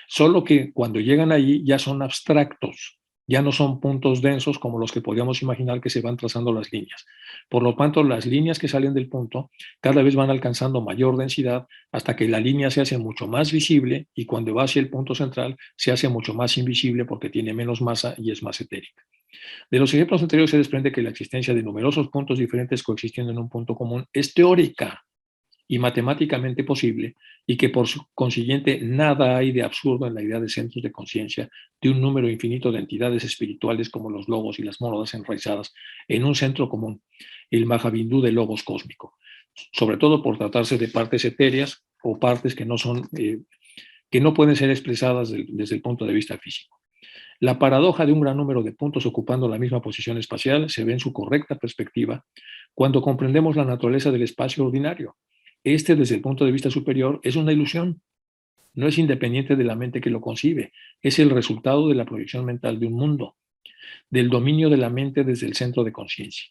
Solo que cuando llegan allí ya son abstractos, ya no son puntos densos como los que podríamos imaginar que se van trazando las líneas. Por lo tanto, las líneas que salen del punto cada vez van alcanzando mayor densidad hasta que la línea se hace mucho más visible y cuando va hacia el punto central se hace mucho más invisible porque tiene menos masa y es más etérica. De los ejemplos anteriores se desprende que la existencia de numerosos puntos diferentes coexistiendo en un punto común es teórica y matemáticamente posible y que por consiguiente nada hay de absurdo en la idea de centros de conciencia de un número infinito de entidades espirituales como los logos y las mónadas enraizadas en un centro común, el Mahavindú del logos cósmico, sobre todo por tratarse de partes etéreas o partes que que no pueden ser expresadas desde el punto de vista físico. La paradoja de un gran número de puntos ocupando la misma posición espacial se ve en su correcta perspectiva cuando comprendemos la naturaleza del espacio ordinario. Este, desde el punto de vista superior, es una ilusión. No es independiente de la mente que lo concibe. Es el resultado de la proyección mental de un mundo, del dominio de la mente desde el centro de conciencia.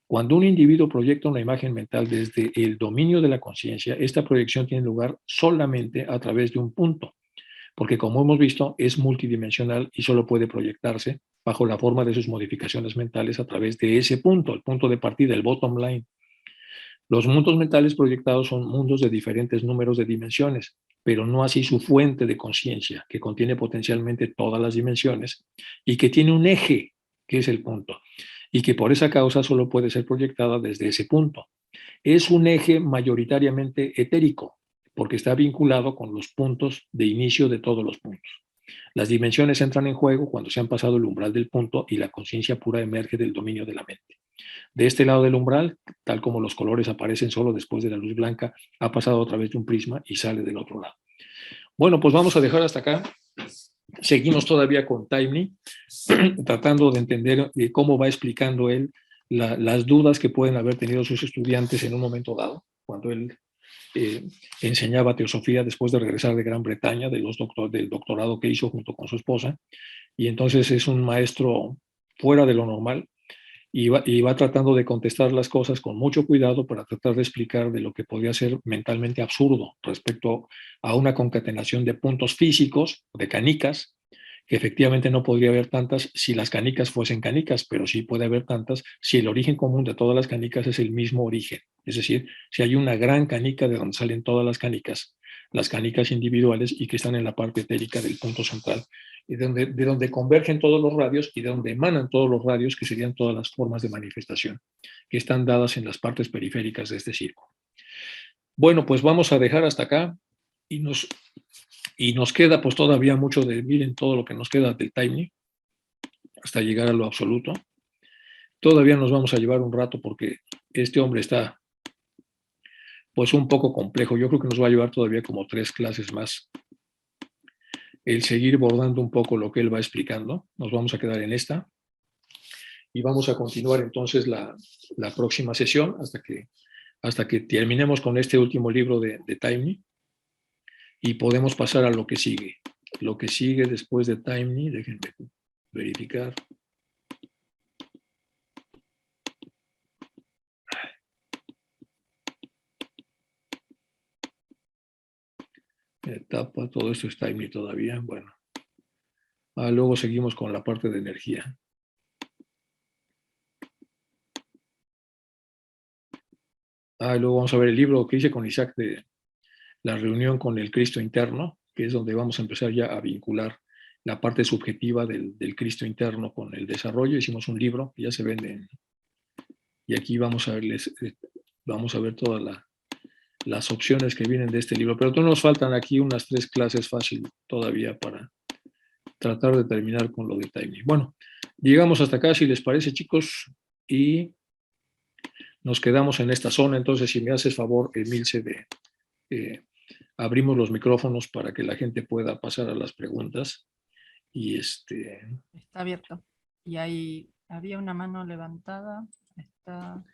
Cuando un individuo proyecta una imagen mental desde el dominio de la conciencia, esta proyección tiene lugar solamente a través de un punto, porque como hemos visto, es multidimensional y solo puede proyectarse bajo la forma de sus modificaciones mentales a través de ese punto, el punto de partida, el bottom line. Los mundos mentales proyectados son mundos de diferentes números de dimensiones, pero no así su fuente de conciencia, que contiene potencialmente todas las dimensiones y que tiene un eje, que es el punto, y que por esa causa solo puede ser proyectada desde ese punto. Es un eje mayoritariamente etérico, porque está vinculado con los puntos de inicio de todos los puntos. Las dimensiones entran en juego cuando se han pasado el umbral del punto y la conciencia pura emerge del dominio de la mente. De este lado del umbral, tal como los colores aparecen solo después de la luz blanca, ha pasado a través de un prisma y sale del otro lado. Bueno, pues vamos a dejar hasta acá. Seguimos todavía con Taimni, tratando de entender cómo va explicando él las dudas que pueden haber tenido sus estudiantes en un momento dado, cuando él enseñaba teosofía después de regresar de Gran Bretaña, del doctorado que hizo junto con su esposa, y entonces es un maestro fuera de lo normal, y va tratando de contestar las cosas con mucho cuidado para tratar de explicar de lo que podría ser mentalmente absurdo respecto a una concatenación de puntos físicos, de canicas, que efectivamente no podría haber tantas si las canicas fuesen canicas, pero sí puede haber tantas si el origen común de todas las canicas es el mismo origen. Es decir, si hay una gran canica de donde salen todas las canicas individuales y que están en la parte etérica del punto central, de donde convergen todos los radios y de donde emanan todos los radios, que serían todas las formas de manifestación que están dadas en las partes periféricas de este círculo. Bueno, pues vamos a dejar hasta acá y nos queda pues todavía mucho miren todo lo que nos queda del timing hasta llegar a lo absoluto. Todavía nos vamos a llevar un rato porque este hombre está pues un poco complejo. Yo creo que nos va a llevar todavía como 3 clases más el seguir bordando un poco lo que él va explicando. Nos vamos a quedar en esta y vamos a continuar entonces la próxima sesión hasta que terminemos con este último libro de Taimni y podemos pasar a lo que sigue. Lo que sigue después de Taimni, déjenme verificar. Etapa, todo esto es Taimni todavía. Bueno, luego seguimos con la parte de energía. Luego vamos a ver el libro que hice con Isaac de la reunión con el Cristo interno, que es donde vamos a empezar ya a vincular la parte subjetiva del Cristo interno con el desarrollo. Hicimos un libro que ya se vende y aquí vamos a ver todas las opciones que vienen de este libro, pero nos faltan aquí unas 3 clases fácil todavía para tratar de terminar con lo de timing. Bueno, llegamos hasta acá, si les parece, chicos, y nos quedamos en esta zona. Entonces, si me haces favor, Emilce, abrimos los micrófonos para que la gente pueda pasar a las preguntas. Y
Está abierto. Y ahí había una mano levantada. Está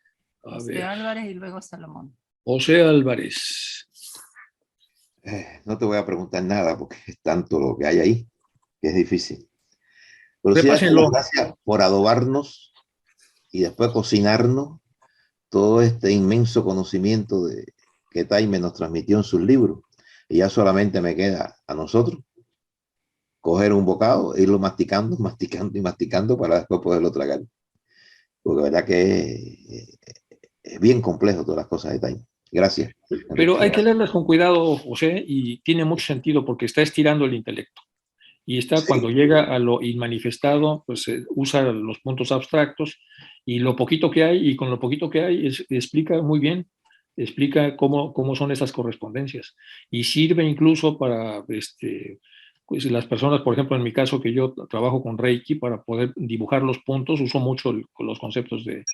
José Álvarez y luego Salomón.
José Álvarez.
No te voy a preguntar nada porque es tanto lo que hay ahí que es difícil. Pero sí, gracias por adobarnos y después cocinarnos todo este inmenso conocimiento que Taime nos transmitió en sus libros. Y ya solamente me queda a nosotros coger un bocado, irlo masticando, masticando y masticando para después poderlo tragar. Porque la verdad que es bien complejo todas las cosas de Taime. Gracias.
Pero hay que leerlas con cuidado, José, y tiene mucho sentido porque está estirando el intelecto. Y está, sí, cuando llega a lo inmanifestado, pues usa los puntos abstractos y lo poquito que hay, y con lo poquito que hay explica muy bien, explica cómo son esas correspondencias. Y sirve incluso para pues las personas, por ejemplo, en mi caso, que yo trabajo con Reiki, para poder dibujar los puntos, uso mucho los conceptos de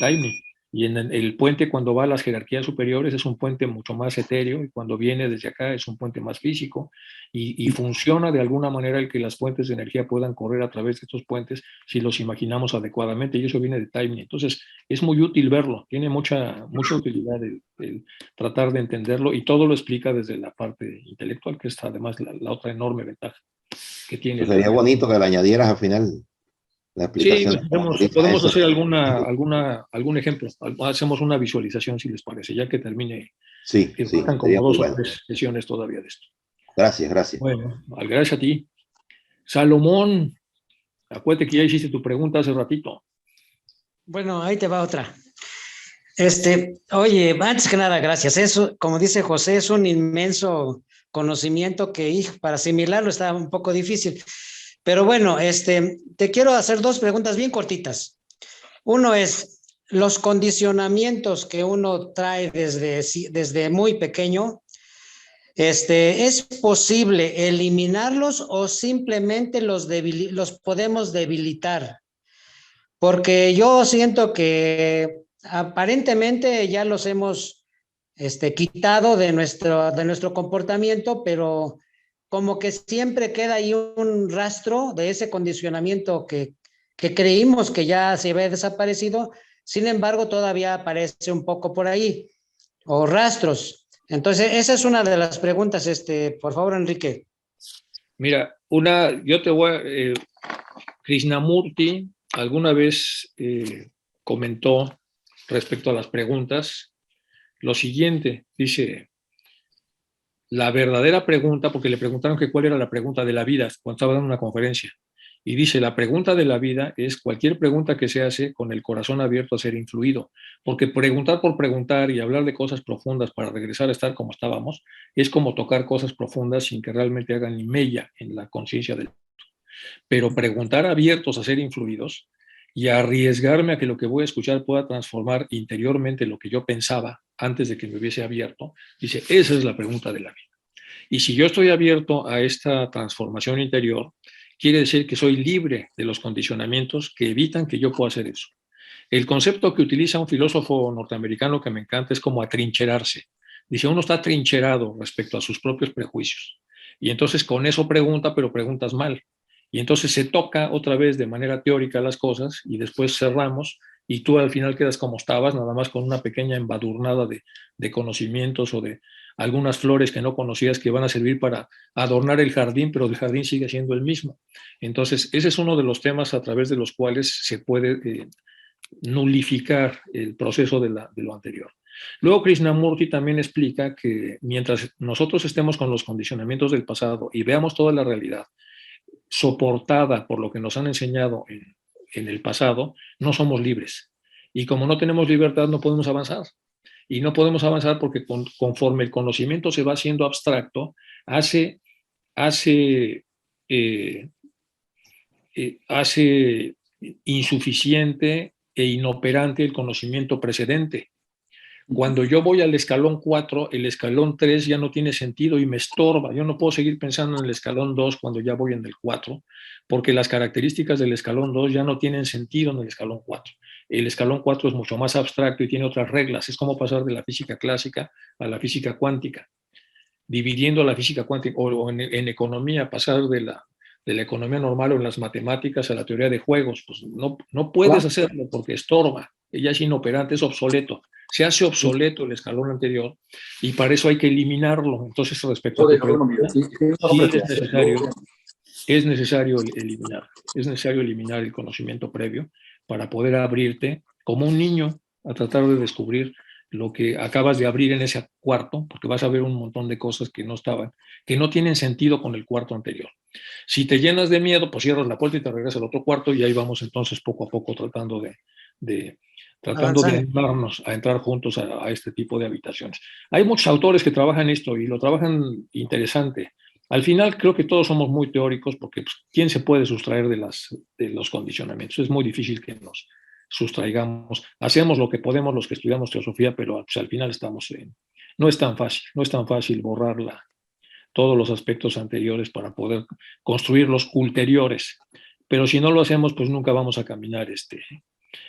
timing. Y en el puente, cuando va a las jerarquías superiores, es un puente mucho más etéreo, y cuando viene desde acá es un puente más físico, y funciona de alguna manera el que las fuentes de energía puedan correr a través de estos puentes si los imaginamos adecuadamente, y eso viene de timing. Entonces, es muy útil verlo, tiene mucha utilidad el tratar de entenderlo, y todo lo explica desde la parte intelectual, que es además la otra enorme ventaja que tiene.
Pues sería bonito que le añadieras al final la explicación.
Sí, podemos hacer algún ejemplo. Hacemos una visualización, si les parece, ya que termine.
Sí,
faltan como 2 o 3 sesiones todavía de esto.
Gracias.
Bueno, gracias a ti. Salomón, acuérdate que ya hiciste tu pregunta hace ratito.
Bueno, ahí te va otra. Oye, antes que nada, gracias. Eso, como dice José, es un inmenso conocimiento que para asimilarlo está un poco difícil. Pero bueno, te quiero hacer 2 preguntas bien cortitas. Uno es, los condicionamientos que uno trae desde muy pequeño, ¿es posible eliminarlos o simplemente los podemos debilitar? Porque yo siento que aparentemente ya los hemos quitado de nuestro comportamiento, pero como que siempre queda ahí un rastro de ese condicionamiento que creímos que ya se había desaparecido, sin embargo todavía aparece un poco por ahí, o rastros. Entonces, esa es una de las preguntas, por favor, Enrique.
Mira, yo te voy Krishnamurti alguna vez comentó respecto a las preguntas lo siguiente, dice, la verdadera pregunta, porque le preguntaron que cuál era la pregunta de la vida cuando estaba dando una conferencia, y dice, la pregunta de la vida es cualquier pregunta que se hace con el corazón abierto a ser influido, porque preguntar por preguntar y hablar de cosas profundas para regresar a estar como estábamos, es como tocar cosas profundas sin que realmente hagan ni mella en la conciencia del otro. Pero preguntar abiertos a ser influidos y arriesgarme a que lo que voy a escuchar pueda transformar interiormente lo que yo pensaba antes de que me hubiese abierto, dice, esa es la pregunta de la vida. Y si yo estoy abierto a esta transformación interior, quiere decir que soy libre de los condicionamientos que evitan que yo pueda hacer eso. El concepto que utiliza un filósofo norteamericano que me encanta es como atrincherarse. Dice, uno está atrincherado respecto a sus propios prejuicios. Y entonces con eso pregunta, pero preguntas mal. Y entonces se toca otra vez de manera teórica las cosas y después cerramos y tú al final quedas como estabas, nada más con una pequeña embadurnada de conocimientos o de algunas flores que no conocías que van a servir para adornar el jardín, pero el jardín sigue siendo el mismo. Entonces, ese es uno de los temas a través de los cuales se puede nulificar el proceso de lo anterior. Luego Krishnamurti también explica que mientras nosotros estemos con los condicionamientos del pasado y veamos toda la realidad soportada por lo que nos han enseñado en el pasado, no somos libres. Y como no tenemos libertad, no podemos avanzar. Y no podemos avanzar porque conforme el conocimiento se va haciendo abstracto, hace insuficiente e inoperante el conocimiento precedente. Cuando yo voy al escalón 4, el escalón 3 ya no tiene sentido y me estorba. Yo no puedo seguir pensando en el escalón 2 cuando ya voy en el 4, porque las características del escalón 2 ya no tienen sentido en el escalón 4. El escalón 4 es mucho más abstracto y tiene otras reglas. Es como pasar de la física clásica a la física cuántica. Dividiendo la física cuántica, o en economía, pasar de la economía normal o en las matemáticas a la teoría de juegos. Pues no puedes hacerlo porque estorba. Ella es inoperante, es obsoleto. Se hace obsoleto el escalón anterior y para eso hay que eliminarlo. Entonces, respecto a tu pregunta, sí es necesario eliminar el conocimiento previo para poder abrirte como un niño a tratar de descubrir lo que acabas de abrir en ese cuarto, porque vas a ver un montón de cosas que no estaban, que no tienen sentido con el cuarto anterior. Si te llenas de miedo, pues cierras la puerta y te regresas al otro cuarto y ahí vamos entonces poco a poco tratando de animarnos a entrar juntos a este tipo de habitaciones. Hay muchos autores que trabajan esto y lo trabajan interesante. Al final creo que todos somos muy teóricos porque pues, ¿quién se puede sustraer de los condicionamientos? Es muy difícil que nos sustraigamos. Hacemos lo que podemos los que estudiamos teosofía, pero pues, al final estamos en... No es tan fácil borrar todos los aspectos anteriores para poder construir los ulteriores. Pero si no lo hacemos, pues nunca vamos a caminar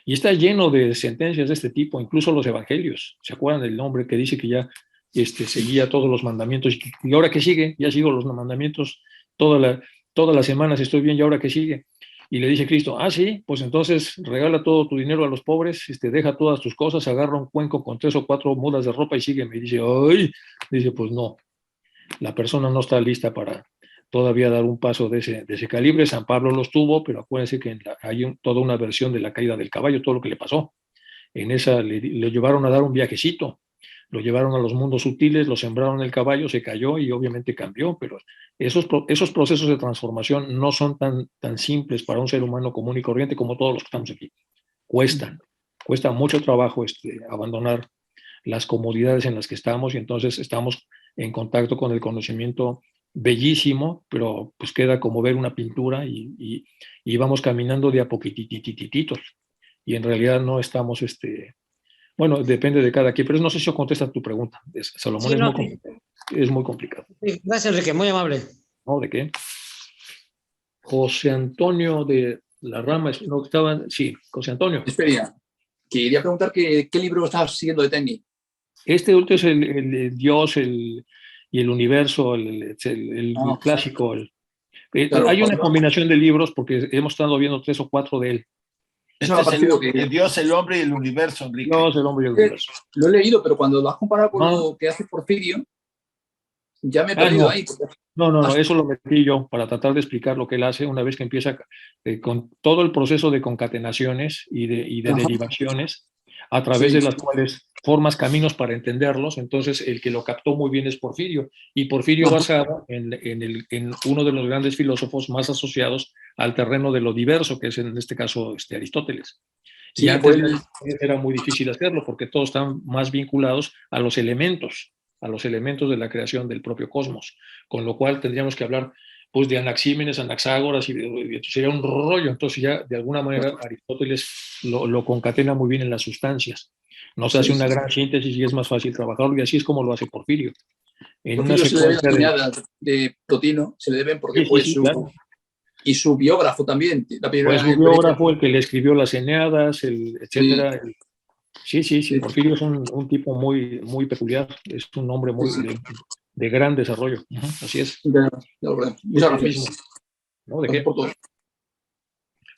Y está lleno de sentencias de este tipo, incluso los evangelios. ¿Se acuerdan del hombre que dice que ya seguía todos los mandamientos? ¿Y ahora qué sigue? Ya sigo los mandamientos todas las semanas, estoy bien, ¿y ahora qué sigue? Y le dice Cristo, sí, pues entonces regala todo tu dinero a los pobres, deja todas tus cosas, agarra un cuenco con 3 o 4 mudas de ropa y sígueme. Y dice, dice, pues no, la persona no está lista para todavía dar un paso de ese calibre. San Pablo los tuvo, pero acuérdense que hay toda una versión de la caída del caballo, todo lo que le pasó. En esa le llevaron a dar un viajecito, lo llevaron a los mundos sutiles, lo sembraron en el caballo, se cayó y obviamente cambió, pero esos procesos de transformación no son tan simples para un ser humano común y corriente como todos los que estamos aquí. Cuesta mucho trabajo abandonar las comodidades en las que estamos y entonces estamos en contacto con el conocimiento bellísimo, pero pues queda como ver una pintura y vamos caminando de a poquitititos. Y en realidad no estamos, bueno, depende de cada quien, pero no sé si yo contesto tu pregunta. Salomón, sí, es muy complicado.
Sí, gracias, Enrique, muy amable.
¿No? ¿De qué? José Antonio de la Rama, no estaban, sí, José Antonio.
Espera, quería preguntar qué libro estás siguiendo de Tenny.
Este último es el Dios y el universo, el clásico. Claro, hay una combinación de libros porque hemos estado viendo 3 o 4 de él.
Eso es el Dios, el hombre y el universo, Enrique.
Dios, el hombre y el universo.
Lo he leído, pero cuando lo has comparado con lo que hace Porfirio, ya me he perdido ahí.
No, eso lo metí yo para tratar de explicar lo que él hace una vez que empieza con todo el proceso de concatenaciones y de derivaciones, a través de las cuales formas caminos para entenderlos. Entonces, el que lo captó muy bien es Porfirio, y Porfirio basado en uno de los grandes filósofos más asociados al terreno de lo diverso, que es en este caso Aristóteles. Sí, y antes era muy difícil hacerlo, porque todos están más vinculados a los elementos de la creación del propio cosmos, con lo cual tendríamos que hablar pues de Anaxímenes, Anaxágoras, y sería un rollo. Entonces ya de alguna manera Aristóteles lo concatena muy bien en las sustancias. No se hace una gran síntesis y es más fácil trabajarlo, y así es como lo hace Porfirio. En
Porfirio
una
se le deben las
secuencia
Eneadas de Plotino, se le deben porque fue su...
claro.
Y su biógrafo también. La
Pues su biógrafo, el que le escribió las Eneadas, etcétera. Sí, Porfirio es un tipo muy, muy peculiar, es un hombre muy de gran desarrollo. Así es.
Muchas gracias.
¿No? ¿De qué?
Por todo.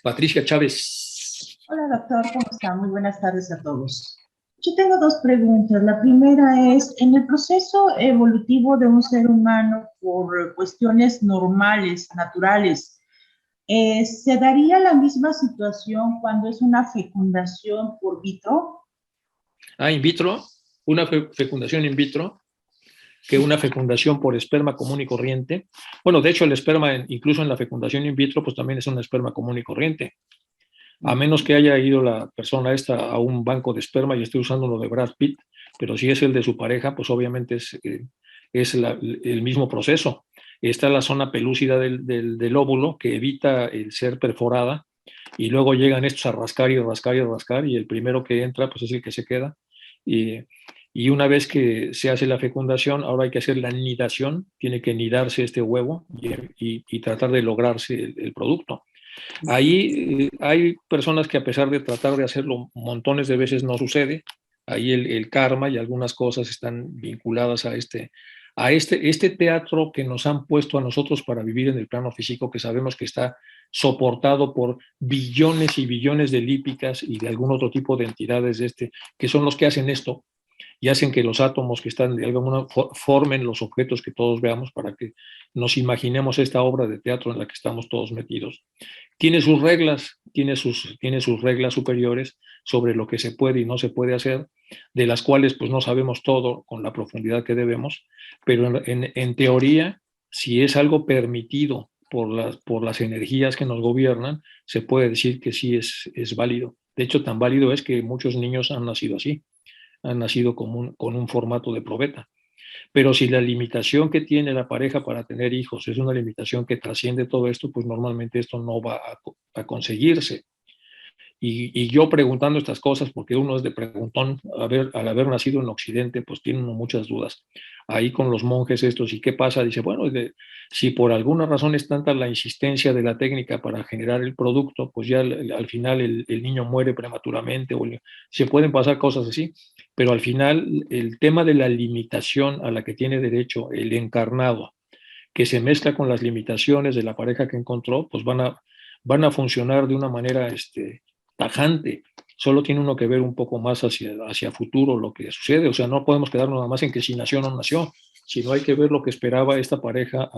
Patricia Chávez.
Hola, doctor, ¿cómo está? Muy buenas tardes a todos. Yo tengo dos preguntas. La primera es, en el proceso evolutivo de un ser humano por cuestiones normales, naturales, ¿se daría la misma situación cuando es una fecundación por vitro?
In vitro, una fecundación in vitro, que una fecundación por esperma común y corriente. Bueno, de hecho el esperma, incluso en la fecundación in vitro, pues también es un esperma común y corriente. A menos que haya ido la persona esta a un banco de esperma y esté usando lo de Brad Pitt, pero si es el de su pareja, pues obviamente es el mismo proceso. Está la zona pelúcida del óvulo que evita el ser perforada, y luego llegan estos a rascar y rascar y rascar, y el primero que entra pues es el que se queda. Y una vez que se hace la fecundación, ahora hay que hacer la nidación, tiene que nidarse este huevo y tratar de lograrse el producto. Ahí hay personas que, a pesar de tratar de hacerlo montones de veces, no sucede. Ahí el karma y algunas cosas están vinculadas a este teatro que nos han puesto a nosotros para vivir en el plano físico, que sabemos que está soportado por billones y billones de lípicas y de algún otro tipo de entidades que son los que hacen esto y hacen que los átomos que están de alguna forma formen los objetos que todos veamos, para que nos imaginemos esta obra de teatro en la que estamos todos metidos. Tiene sus reglas, tiene sus reglas superiores sobre lo que se puede y no se puede hacer, de las cuales pues no sabemos todo con la profundidad que debemos, pero en teoría, si es algo permitido por las energías que nos gobiernan, se puede decir que sí es válido. De hecho, tan válido es que muchos niños han nacido así, han nacido con un formato de probeta. Pero si la limitación que tiene la pareja para tener hijos es una limitación que trasciende todo esto, pues normalmente esto no va a conseguirse. Y yo preguntando estas cosas, porque uno es de preguntón, al haber nacido en Occidente, pues tiene uno muchas dudas. Ahí con los monjes estos, ¿y qué pasa? Dice, bueno, si por alguna razón es tanta la insistencia de la técnica para generar el producto, pues ya al final el niño muere prematuramente, o se pueden pasar cosas así, pero al final el tema de la limitación a la que tiene derecho el encarnado, que se mezcla con las limitaciones de la pareja que encontró, pues van a funcionar de una manera tajante. Solo tiene uno que ver un poco más hacia futuro lo que sucede. O sea, no podemos quedarnos nada más en que si nació o no nació, sino hay que ver lo que esperaba esta pareja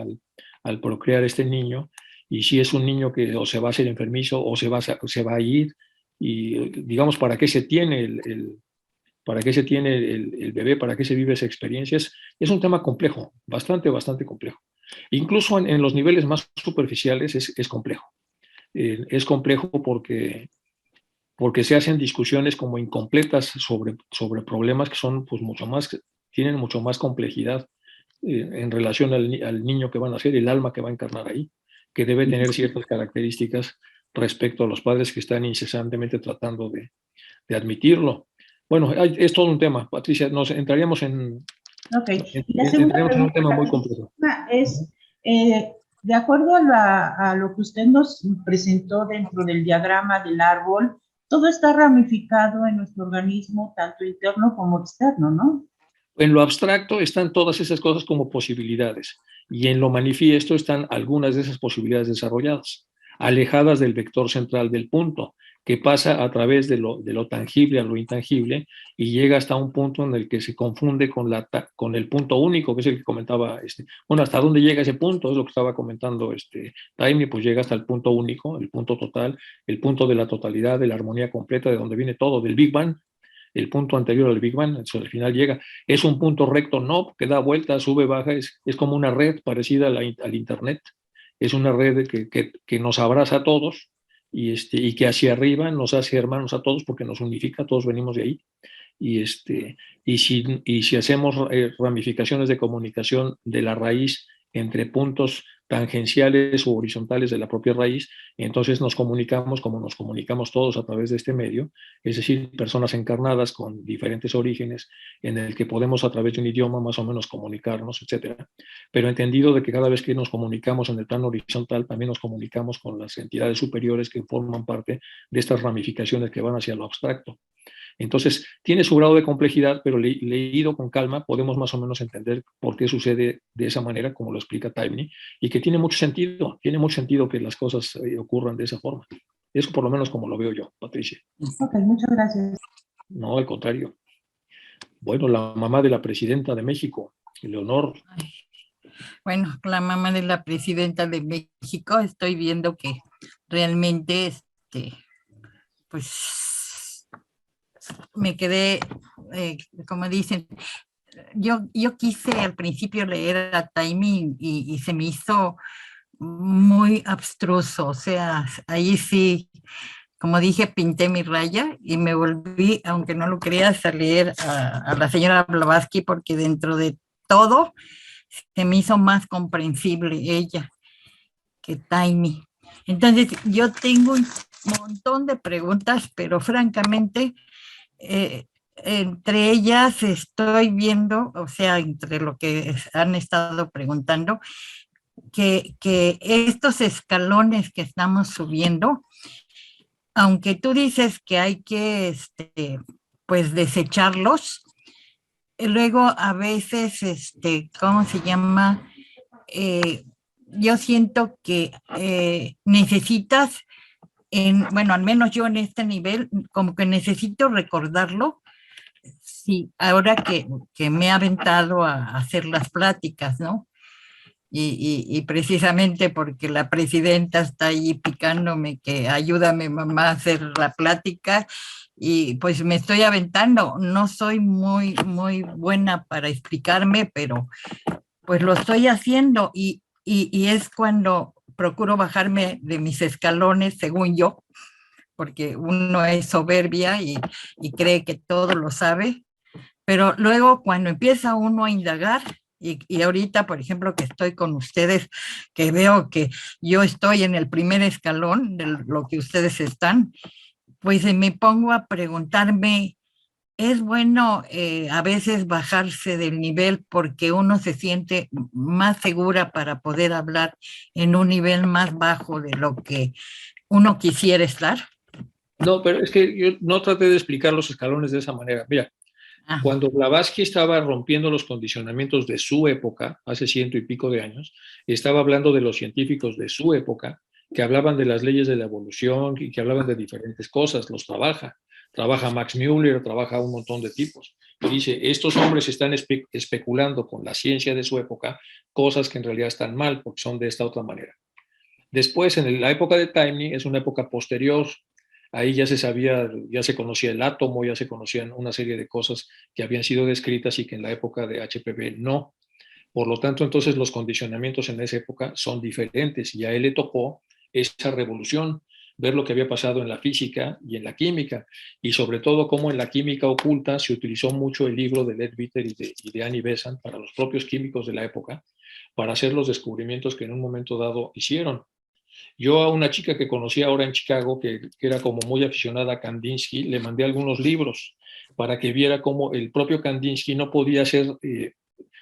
al procrear este niño, y si es un niño que o se va a hacer enfermizo o se va a ir, y digamos, ¿para qué se tiene el bebé? ¿Para qué se vive esa experiencia? Es un tema complejo, bastante complejo. Incluso en los niveles más superficiales es complejo. Es complejo porque se hacen discusiones como incompletas sobre problemas que son pues tienen mucho más complejidad en relación al niño que van a nacer, el alma que va a encarnar ahí, que debe tener ciertas características respecto a los padres que están incesantemente tratando de admitirlo. Bueno, es todo un tema, Patricia, nos entraríamos en un tema muy complejo.
Es, de acuerdo a lo que usted nos presentó dentro del diagrama del árbol, todo está ramificado en nuestro organismo, tanto interno como externo, ¿no?
En lo abstracto están todas esas cosas como posibilidades, y en lo manifiesto están algunas de esas posibilidades desarrolladas, alejadas del vector central del punto, que pasa a través de lo tangible a lo intangible y llega hasta un punto en el que se confunde con el punto único, que es el que comentaba. Bueno, ¿hasta dónde llega ese punto? Es lo que estaba comentando Taimi, pues llega hasta el punto único, el punto total, el punto de la totalidad, de la armonía completa, de donde viene todo, del Big Bang. El punto anterior al Big Bang, eso al final llega. Es un punto recto, no, que da vuelta, sube, baja, es como una red parecida al Internet. Es una red que nos abraza a todos y que hacia arriba nos hace hermanos a todos porque nos unifica, todos venimos de ahí. Y si hacemos ramificaciones de comunicación de la raíz entre puntos tangenciales u horizontales de la propia raíz, y entonces nos comunicamos como nos comunicamos todos a través de este medio, es decir, personas encarnadas con diferentes orígenes, en el que podemos a través de un idioma más o menos comunicarnos, etcétera, pero entendido de que cada vez que nos comunicamos en el plano horizontal, también nos comunicamos con las entidades superiores que forman parte de estas ramificaciones que van hacia lo abstracto. Entonces, tiene su grado de complejidad, pero leído con calma podemos más o menos entender por qué sucede de esa manera, como lo explica Taimni, y que tiene mucho sentido que las cosas ocurran de esa forma. Eso por lo menos como lo veo yo, Patricia.
Ok, muchas gracias.
No, al contrario. Bueno, la mamá de la presidenta de México, Leonor.
Bueno, la mamá de la presidenta de México, estoy viendo que realmente, pues, me quedé, como dicen, yo quise al principio leer a Taimni y se me hizo muy abstruso, o sea, ahí sí, como dije, pinté mi raya y me volví, aunque no lo creas, a leer a la señora Blavatsky, porque dentro de todo se me hizo más comprensible ella que Taimni. Entonces, yo tengo un montón de preguntas, pero francamente, entre ellas estoy viendo, o sea, entre lo que han estado preguntando, que estos escalones que estamos subiendo, aunque tú dices que hay que, pues, desecharlos, luego a veces, ¿cómo se llama? Yo siento que necesitas, bueno, al menos yo en este nivel, como que necesito recordarlo, sí, ahora que me he aventado a hacer las pláticas, ¿no? Y precisamente porque la presidenta está ahí picándome que ayúdame mamá a hacer la plática, y pues me estoy aventando. No soy muy buena para explicarme, pero pues lo estoy haciendo, y es cuando procuro bajarme de mis escalones, según yo, porque uno es soberbia y cree que todo lo sabe, pero luego cuando empieza uno a indagar, y ahorita, por ejemplo, que estoy con ustedes, que veo que yo estoy en el primer escalón de lo que ustedes están, pues me pongo a preguntarme, ¿es bueno a veces bajarse del nivel porque uno se siente más segura para poder hablar en un nivel más bajo de lo que uno quisiera estar?
No, pero es que yo no traté de explicar los escalones de esa manera. Mira, cuando Blavatsky estaba rompiendo los condicionamientos de su época, hace 100 y pico de años, estaba hablando de los científicos de su época, que hablaban de las leyes de la evolución y que hablaban de diferentes cosas, los trabaja Max Müller, trabaja un montón de tipos. Y dice, estos hombres están especulando con la ciencia de su época cosas que en realidad están mal porque son de esta otra manera. Después, en la época de Taimni, es una época posterior. Ahí ya se sabía, ya se conocía el átomo, ya se conocían una serie de cosas que habían sido descritas y que en la época de HPV no. Por lo tanto, entonces los condicionamientos en esa época son diferentes y a él le tocó esa revolución, ver lo que había pasado en la física y en la química, y sobre todo cómo en la química oculta se utilizó mucho el libro de Leadbeater y de Annie Besant para los propios químicos de la época, para hacer los descubrimientos que en un momento dado hicieron. Yo a una chica que conocí ahora en Chicago, que era como muy aficionada a Kandinsky, le mandé algunos libros para que viera cómo el propio Kandinsky no podía hacer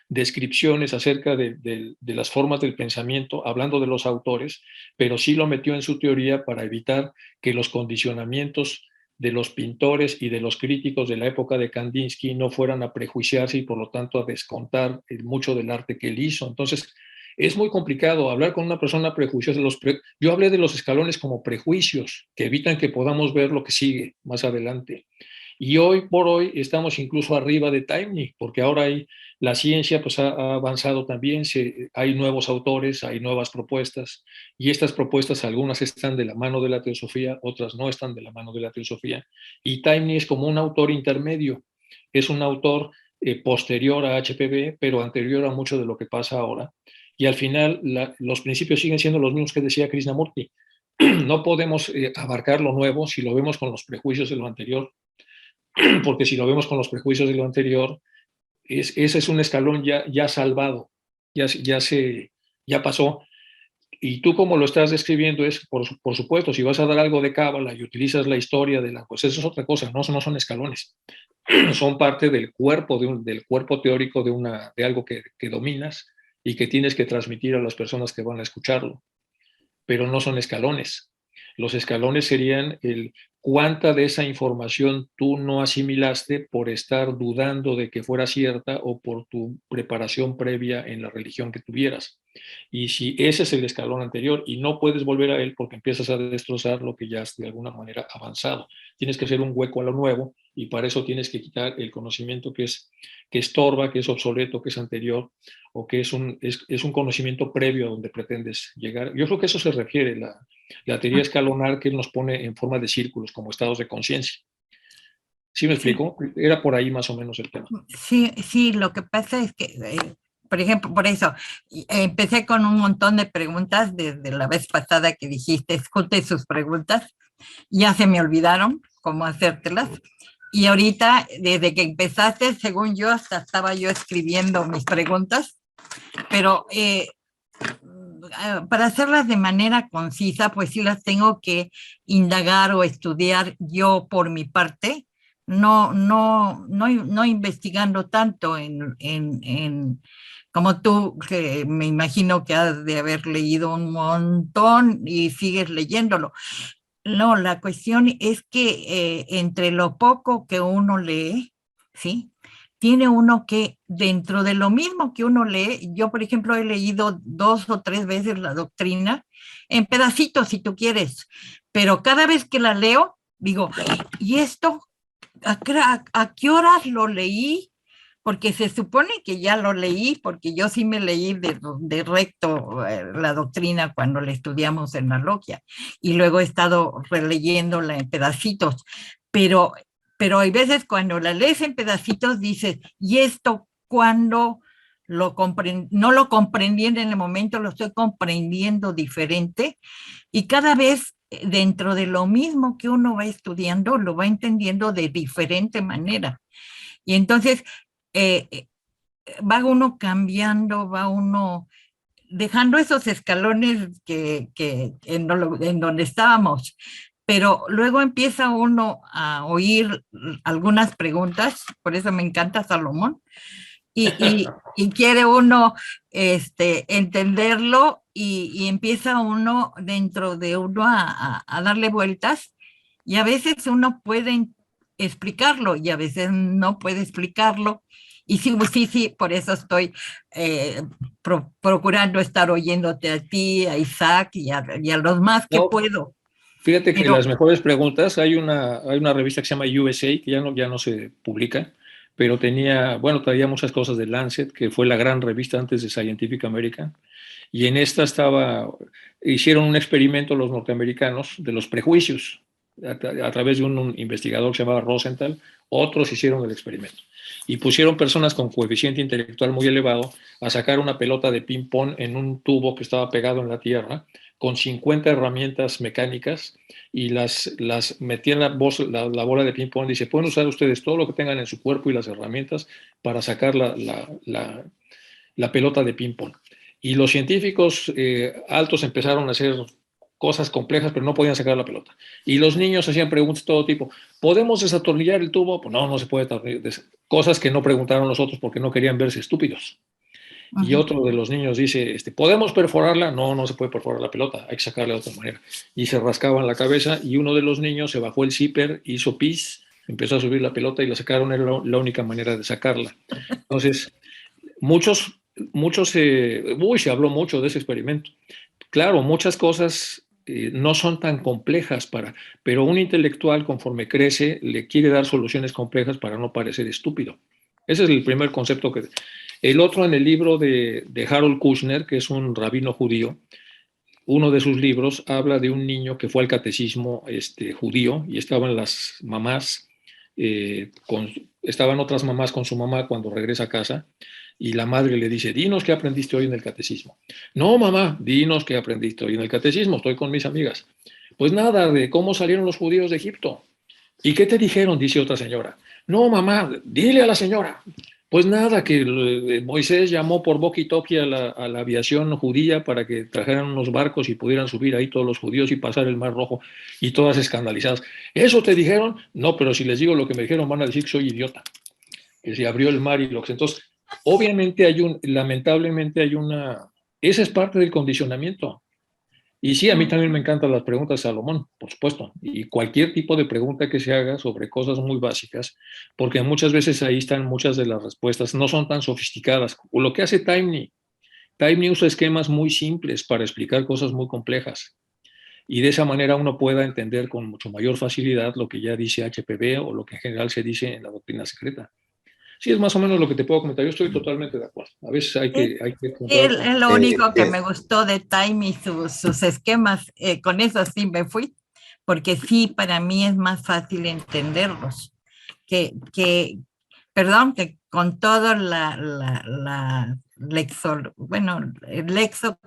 descripciones acerca de las formas del pensamiento, hablando de los autores, pero sí lo metió en su teoría para evitar que los condicionamientos de los pintores y de los críticos de la época de Kandinsky no fueran a prejuiciarse y por lo tanto a descontar mucho del arte que él hizo. Entonces, es muy complicado hablar con una persona prejuiciosa. Yo hablé de los escalones como prejuicios que evitan que podamos ver lo que sigue más adelante. Y hoy por hoy estamos incluso arriba de Taimni, porque ahora la ciencia pues, ha avanzado también, hay nuevos autores, hay nuevas propuestas, y estas propuestas algunas están de la mano de la teosofía, otras no están de la mano de la teosofía. Y Taimni es como un autor intermedio, es un autor posterior a HPV, pero anterior a mucho de lo que pasa ahora. Y al final los principios siguen siendo los mismos que decía Krishnamurti. No podemos abarcar lo nuevo si lo vemos con los prejuicios de lo anterior, porque si lo vemos con los prejuicios de lo anterior, ese es un escalón ya salvado, ya pasó. Y tú como lo estás describiendo es, por supuesto, si vas a dar algo de cábala y utilizas la historia pues eso es otra cosa, no son escalones. Son parte del cuerpo, del cuerpo teórico de algo que dominas y que tienes que transmitir a las personas que van a escucharlo. Pero no son escalones. Los escalones serían cuánta de esa información tú no asimilaste por estar dudando de que fuera cierta o por tu preparación previa en la religión que tuvieras. Y si ese es el escalón anterior y no puedes volver a él porque empiezas a destrozar lo que ya has de alguna manera avanzado. Tienes que hacer un hueco a lo nuevo y para eso tienes que quitar el conocimiento que estorba, que es obsoleto, que es anterior o que es un conocimiento previo a donde pretendes llegar. Yo creo que eso se refiere la teoría escalonar que nos pone en forma de círculos como estados de conciencia. ¿Sí me explico? Era por ahí más o menos el tema.
Sí, lo que pasa es que, por ejemplo, por eso, empecé con un montón de preguntas desde la vez pasada que dijiste, escute sus preguntas, ya se me olvidaron cómo hacértelas. Y ahorita, desde que empezaste, según yo, hasta estaba yo escribiendo mis preguntas, pero para hacerlas de manera concisa, pues sí las tengo que indagar o estudiar yo por mi parte, no investigando tanto como tú, que me imagino que has de haber leído un montón y sigues leyéndolo. No, la cuestión es que entre lo poco que uno lee, ¿sí? Tiene uno que, dentro de lo mismo que uno lee, yo por ejemplo he leído 2 o 3 veces la doctrina, en pedacitos si tú quieres, pero cada vez que la leo, digo, ¿y esto? ¿A qué horas lo leí? Porque se supone que ya lo leí, porque yo sí me leí de recto la doctrina cuando la estudiamos en la logia, y luego he estado releyéndola en pedacitos, pero hay veces cuando la lees en pedacitos dices, ¿y esto cuando no lo comprendí en el momento, lo estoy comprendiendo diferente? Y cada vez dentro de lo mismo que uno va estudiando, lo va entendiendo de diferente manera. Y entonces va uno cambiando, va uno dejando esos escalones en donde estábamos, pero luego empieza uno a oír algunas preguntas, por eso me encanta Salomón, y quiere uno entenderlo y empieza uno dentro de uno a darle vueltas, y a veces uno puede explicarlo y a veces no puede explicarlo. Y sí, por eso estoy procurando estar oyéndote a ti, a Isaac y a los más que puedo.
Fíjate que las mejores preguntas, hay una revista que se llama USA, que ya no se publica, pero traía muchas cosas de Lancet, que fue la gran revista antes de Scientific American, y en esta hicieron un experimento los norteamericanos de los prejuicios, a través de un investigador que se llamaba Rosenthal. Otros hicieron el experimento y pusieron personas con coeficiente intelectual muy elevado a sacar una pelota de ping-pong en un tubo que estaba pegado en la tierra con 50 herramientas mecánicas y las metían la bola de ping-pong. Dice, pueden usar ustedes todo lo que tengan en su cuerpo y las herramientas para sacar la pelota de ping-pong. Y los científicos altos empezaron a hacer cosas complejas, pero no podían sacar la pelota. Y los niños hacían preguntas de todo tipo. ¿Podemos desatornillar el tubo? Pues no se puede. Cosas que no preguntaron los otros porque no querían verse estúpidos. Uh-huh. Y otro de los niños dice, ¿podemos perforarla? No se puede perforar la pelota, hay que sacarla de otra manera. Y se rascaban la cabeza y uno de los niños se bajó el zipper, hizo pis, empezó a subir la pelota y la sacaron, era la única manera de sacarla. Entonces, se habló mucho de ese experimento. Claro, muchas cosas no son tan complejas pero un intelectual conforme crece le quiere dar soluciones complejas para no parecer estúpido. Ese es el primer concepto que... El otro, en el libro de Harold Kushner, que es un rabino judío, uno de sus libros habla de un niño que fue al catecismo judío y estaban las mamás, estaban otras mamás con su mamá cuando regresa a casa y la madre le dice, dinos qué aprendiste hoy en el catecismo. No, mamá, dinos qué aprendiste hoy en el catecismo, estoy con mis amigas. Pues nada, de cómo salieron los judíos de Egipto. ¿Y qué te dijeron? Dice otra señora. No, mamá, dile a la señora. Pues nada, que Moisés llamó por walkie-talkie a la aviación judía para que trajeran unos barcos y pudieran subir ahí todos los judíos y pasar el Mar Rojo, y todas escandalizadas. ¿Eso te dijeron? No, pero si les digo lo que me dijeron van a decir que soy idiota. Que se abrió el mar y lo que... Entonces, obviamente lamentablemente hay una... Esa es parte del condicionamiento. Y sí, a mí también me encantan las preguntas de Salomón, por supuesto, y cualquier tipo de pregunta que se haga sobre cosas muy básicas, porque muchas veces ahí están muchas de las respuestas, no son tan sofisticadas. O lo que hace Taimni usa esquemas muy simples para explicar cosas muy complejas, y de esa manera uno pueda entender con mucho mayor facilidad lo que ya dice HPB o lo que en general se dice en la doctrina secreta. Sí, es más o menos lo que te puedo comentar. Yo estoy totalmente de acuerdo. A veces hay que
es lo único que me gustó de Time y sus esquemas. Con eso sí me fui, porque sí, para mí es más fácil entenderlos. Que con todo el lexo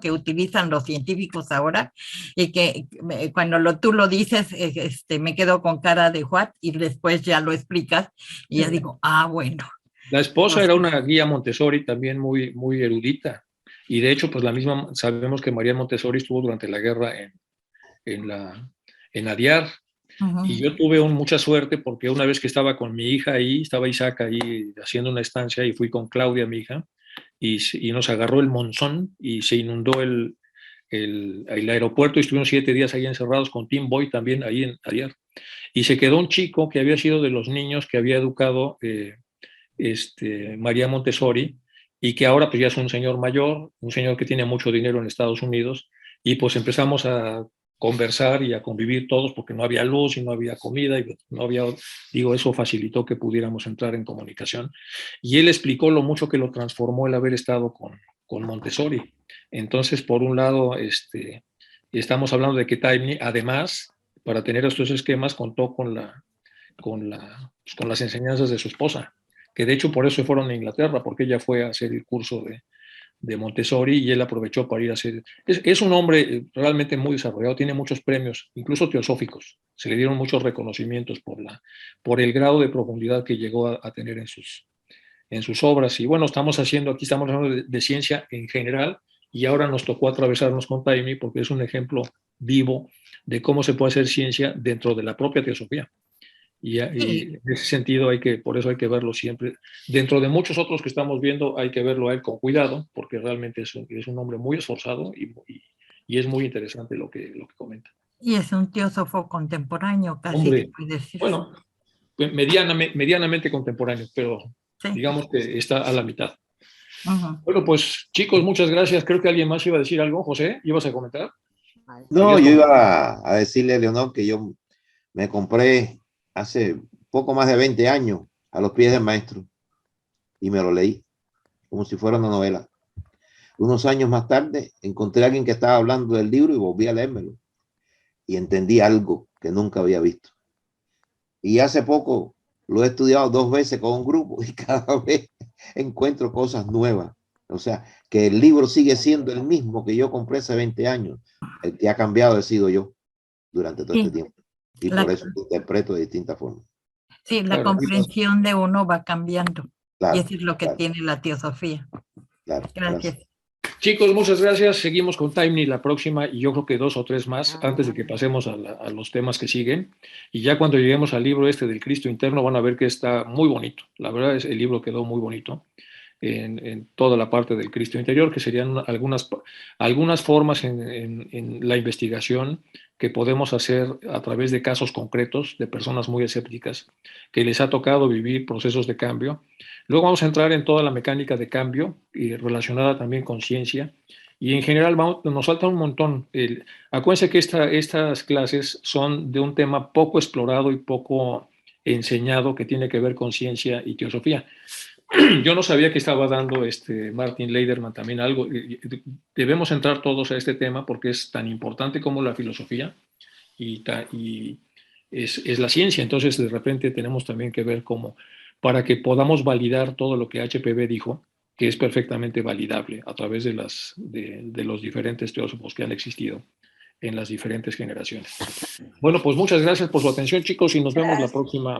que utilizan los científicos ahora, y que cuando tú lo dices, me quedo con cara de what, y después ya lo explicas, y ya digo, bueno.
La esposa era una guía Montessori también muy, muy erudita, y de hecho, pues la misma, sabemos que María Montessori estuvo durante la guerra en Adyar, y yo tuve mucha suerte porque una vez que estaba con mi hija ahí, estaba Isaac ahí haciendo una estancia, y fui con Claudia, mi hija, y nos agarró el monzón y se inundó el aeropuerto, y estuvimos 7 días ahí encerrados con Tim Boy también ahí en Adyar. Y se quedó un chico que había sido de los niños que había educado María Montessori, y que ahora pues ya es un señor mayor, un señor que tiene mucho dinero en Estados Unidos, y pues empezamos a conversar y a convivir todos porque no había luz y no había comida y no había, eso facilitó que pudiéramos entrar en comunicación, y él explicó lo mucho que lo transformó el haber estado con Montessori. Entonces, por un lado, estamos hablando de que Taimni, además, para tener estos esquemas, contó con las enseñanzas de su esposa, que de hecho por eso fueron a Inglaterra, porque ella fue a hacer el curso de Montessori y él aprovechó para ir a hacer... Es un hombre realmente muy desarrollado, tiene muchos premios, incluso teosóficos. Se le dieron muchos reconocimientos por el grado de profundidad que llegó a tener en sus obras. Y bueno, estamos hablando de ciencia en general, y ahora nos tocó atravesarnos con Taimni porque es un ejemplo vivo de cómo se puede hacer ciencia dentro de la propia teosofía. Y en ese sentido por eso hay que verlo siempre. Dentro de muchos otros que estamos viendo, hay que verlo a él con cuidado, porque realmente es un hombre muy esforzado y es muy interesante lo que comenta.
Y es un teósofo contemporáneo, casi.
Hombre, bueno, medianamente contemporáneo, pero sí, digamos que está a la mitad. Bueno, pues chicos, muchas gracias. Creo que alguien más iba a decir algo. José, ¿ibas a comentar?
No, yo iba a decirle a Leonor que yo me compré hace poco más de 20 años A los pies del maestro, y me lo leí como si fuera una novela. Unos años más tarde encontré a alguien que estaba hablando del libro y volví a leérmelo y entendí algo que nunca había visto. Y hace poco lo he estudiado 2 veces con un grupo y cada vez encuentro cosas nuevas. O sea, que el libro sigue siendo el mismo que yo compré hace 20 años. El que ha cambiado he sido yo durante todo este tiempo. Y por eso lo interpreto de distintas formas.
Sí, la comprensión de uno va cambiando. Claro, y eso es lo que tiene la teosofía.
Claro,
gracias.
Chicos, muchas gracias. Seguimos con Taimni la próxima, y yo creo que 2 o 3 más antes de que pasemos a los temas que siguen. Y ya cuando lleguemos al libro del Cristo interno, van a ver que está muy bonito. La verdad es el libro quedó muy bonito en toda la parte del Cristo interior, que serían algunas formas en la investigación que podemos hacer a través de casos concretos de personas muy escépticas que les ha tocado vivir procesos de cambio. Luego vamos a entrar en toda la mecánica de cambio y relacionada también con ciencia, y en general nos falta un montón. Acuérdense que estas clases son de un tema poco explorado y poco enseñado, que tiene que ver con ciencia y teosofía. Yo no sabía que estaba dando Martin Lederman también algo. Debemos entrar todos a este tema porque es tan importante como la filosofía y es la ciencia. Entonces, de repente tenemos también que ver cómo, para que podamos validar todo lo que HPB dijo, que es perfectamente validable a través de los diferentes teósofos que han existido en las diferentes generaciones. Bueno, pues muchas gracias por su atención, chicos, y nos vemos la próxima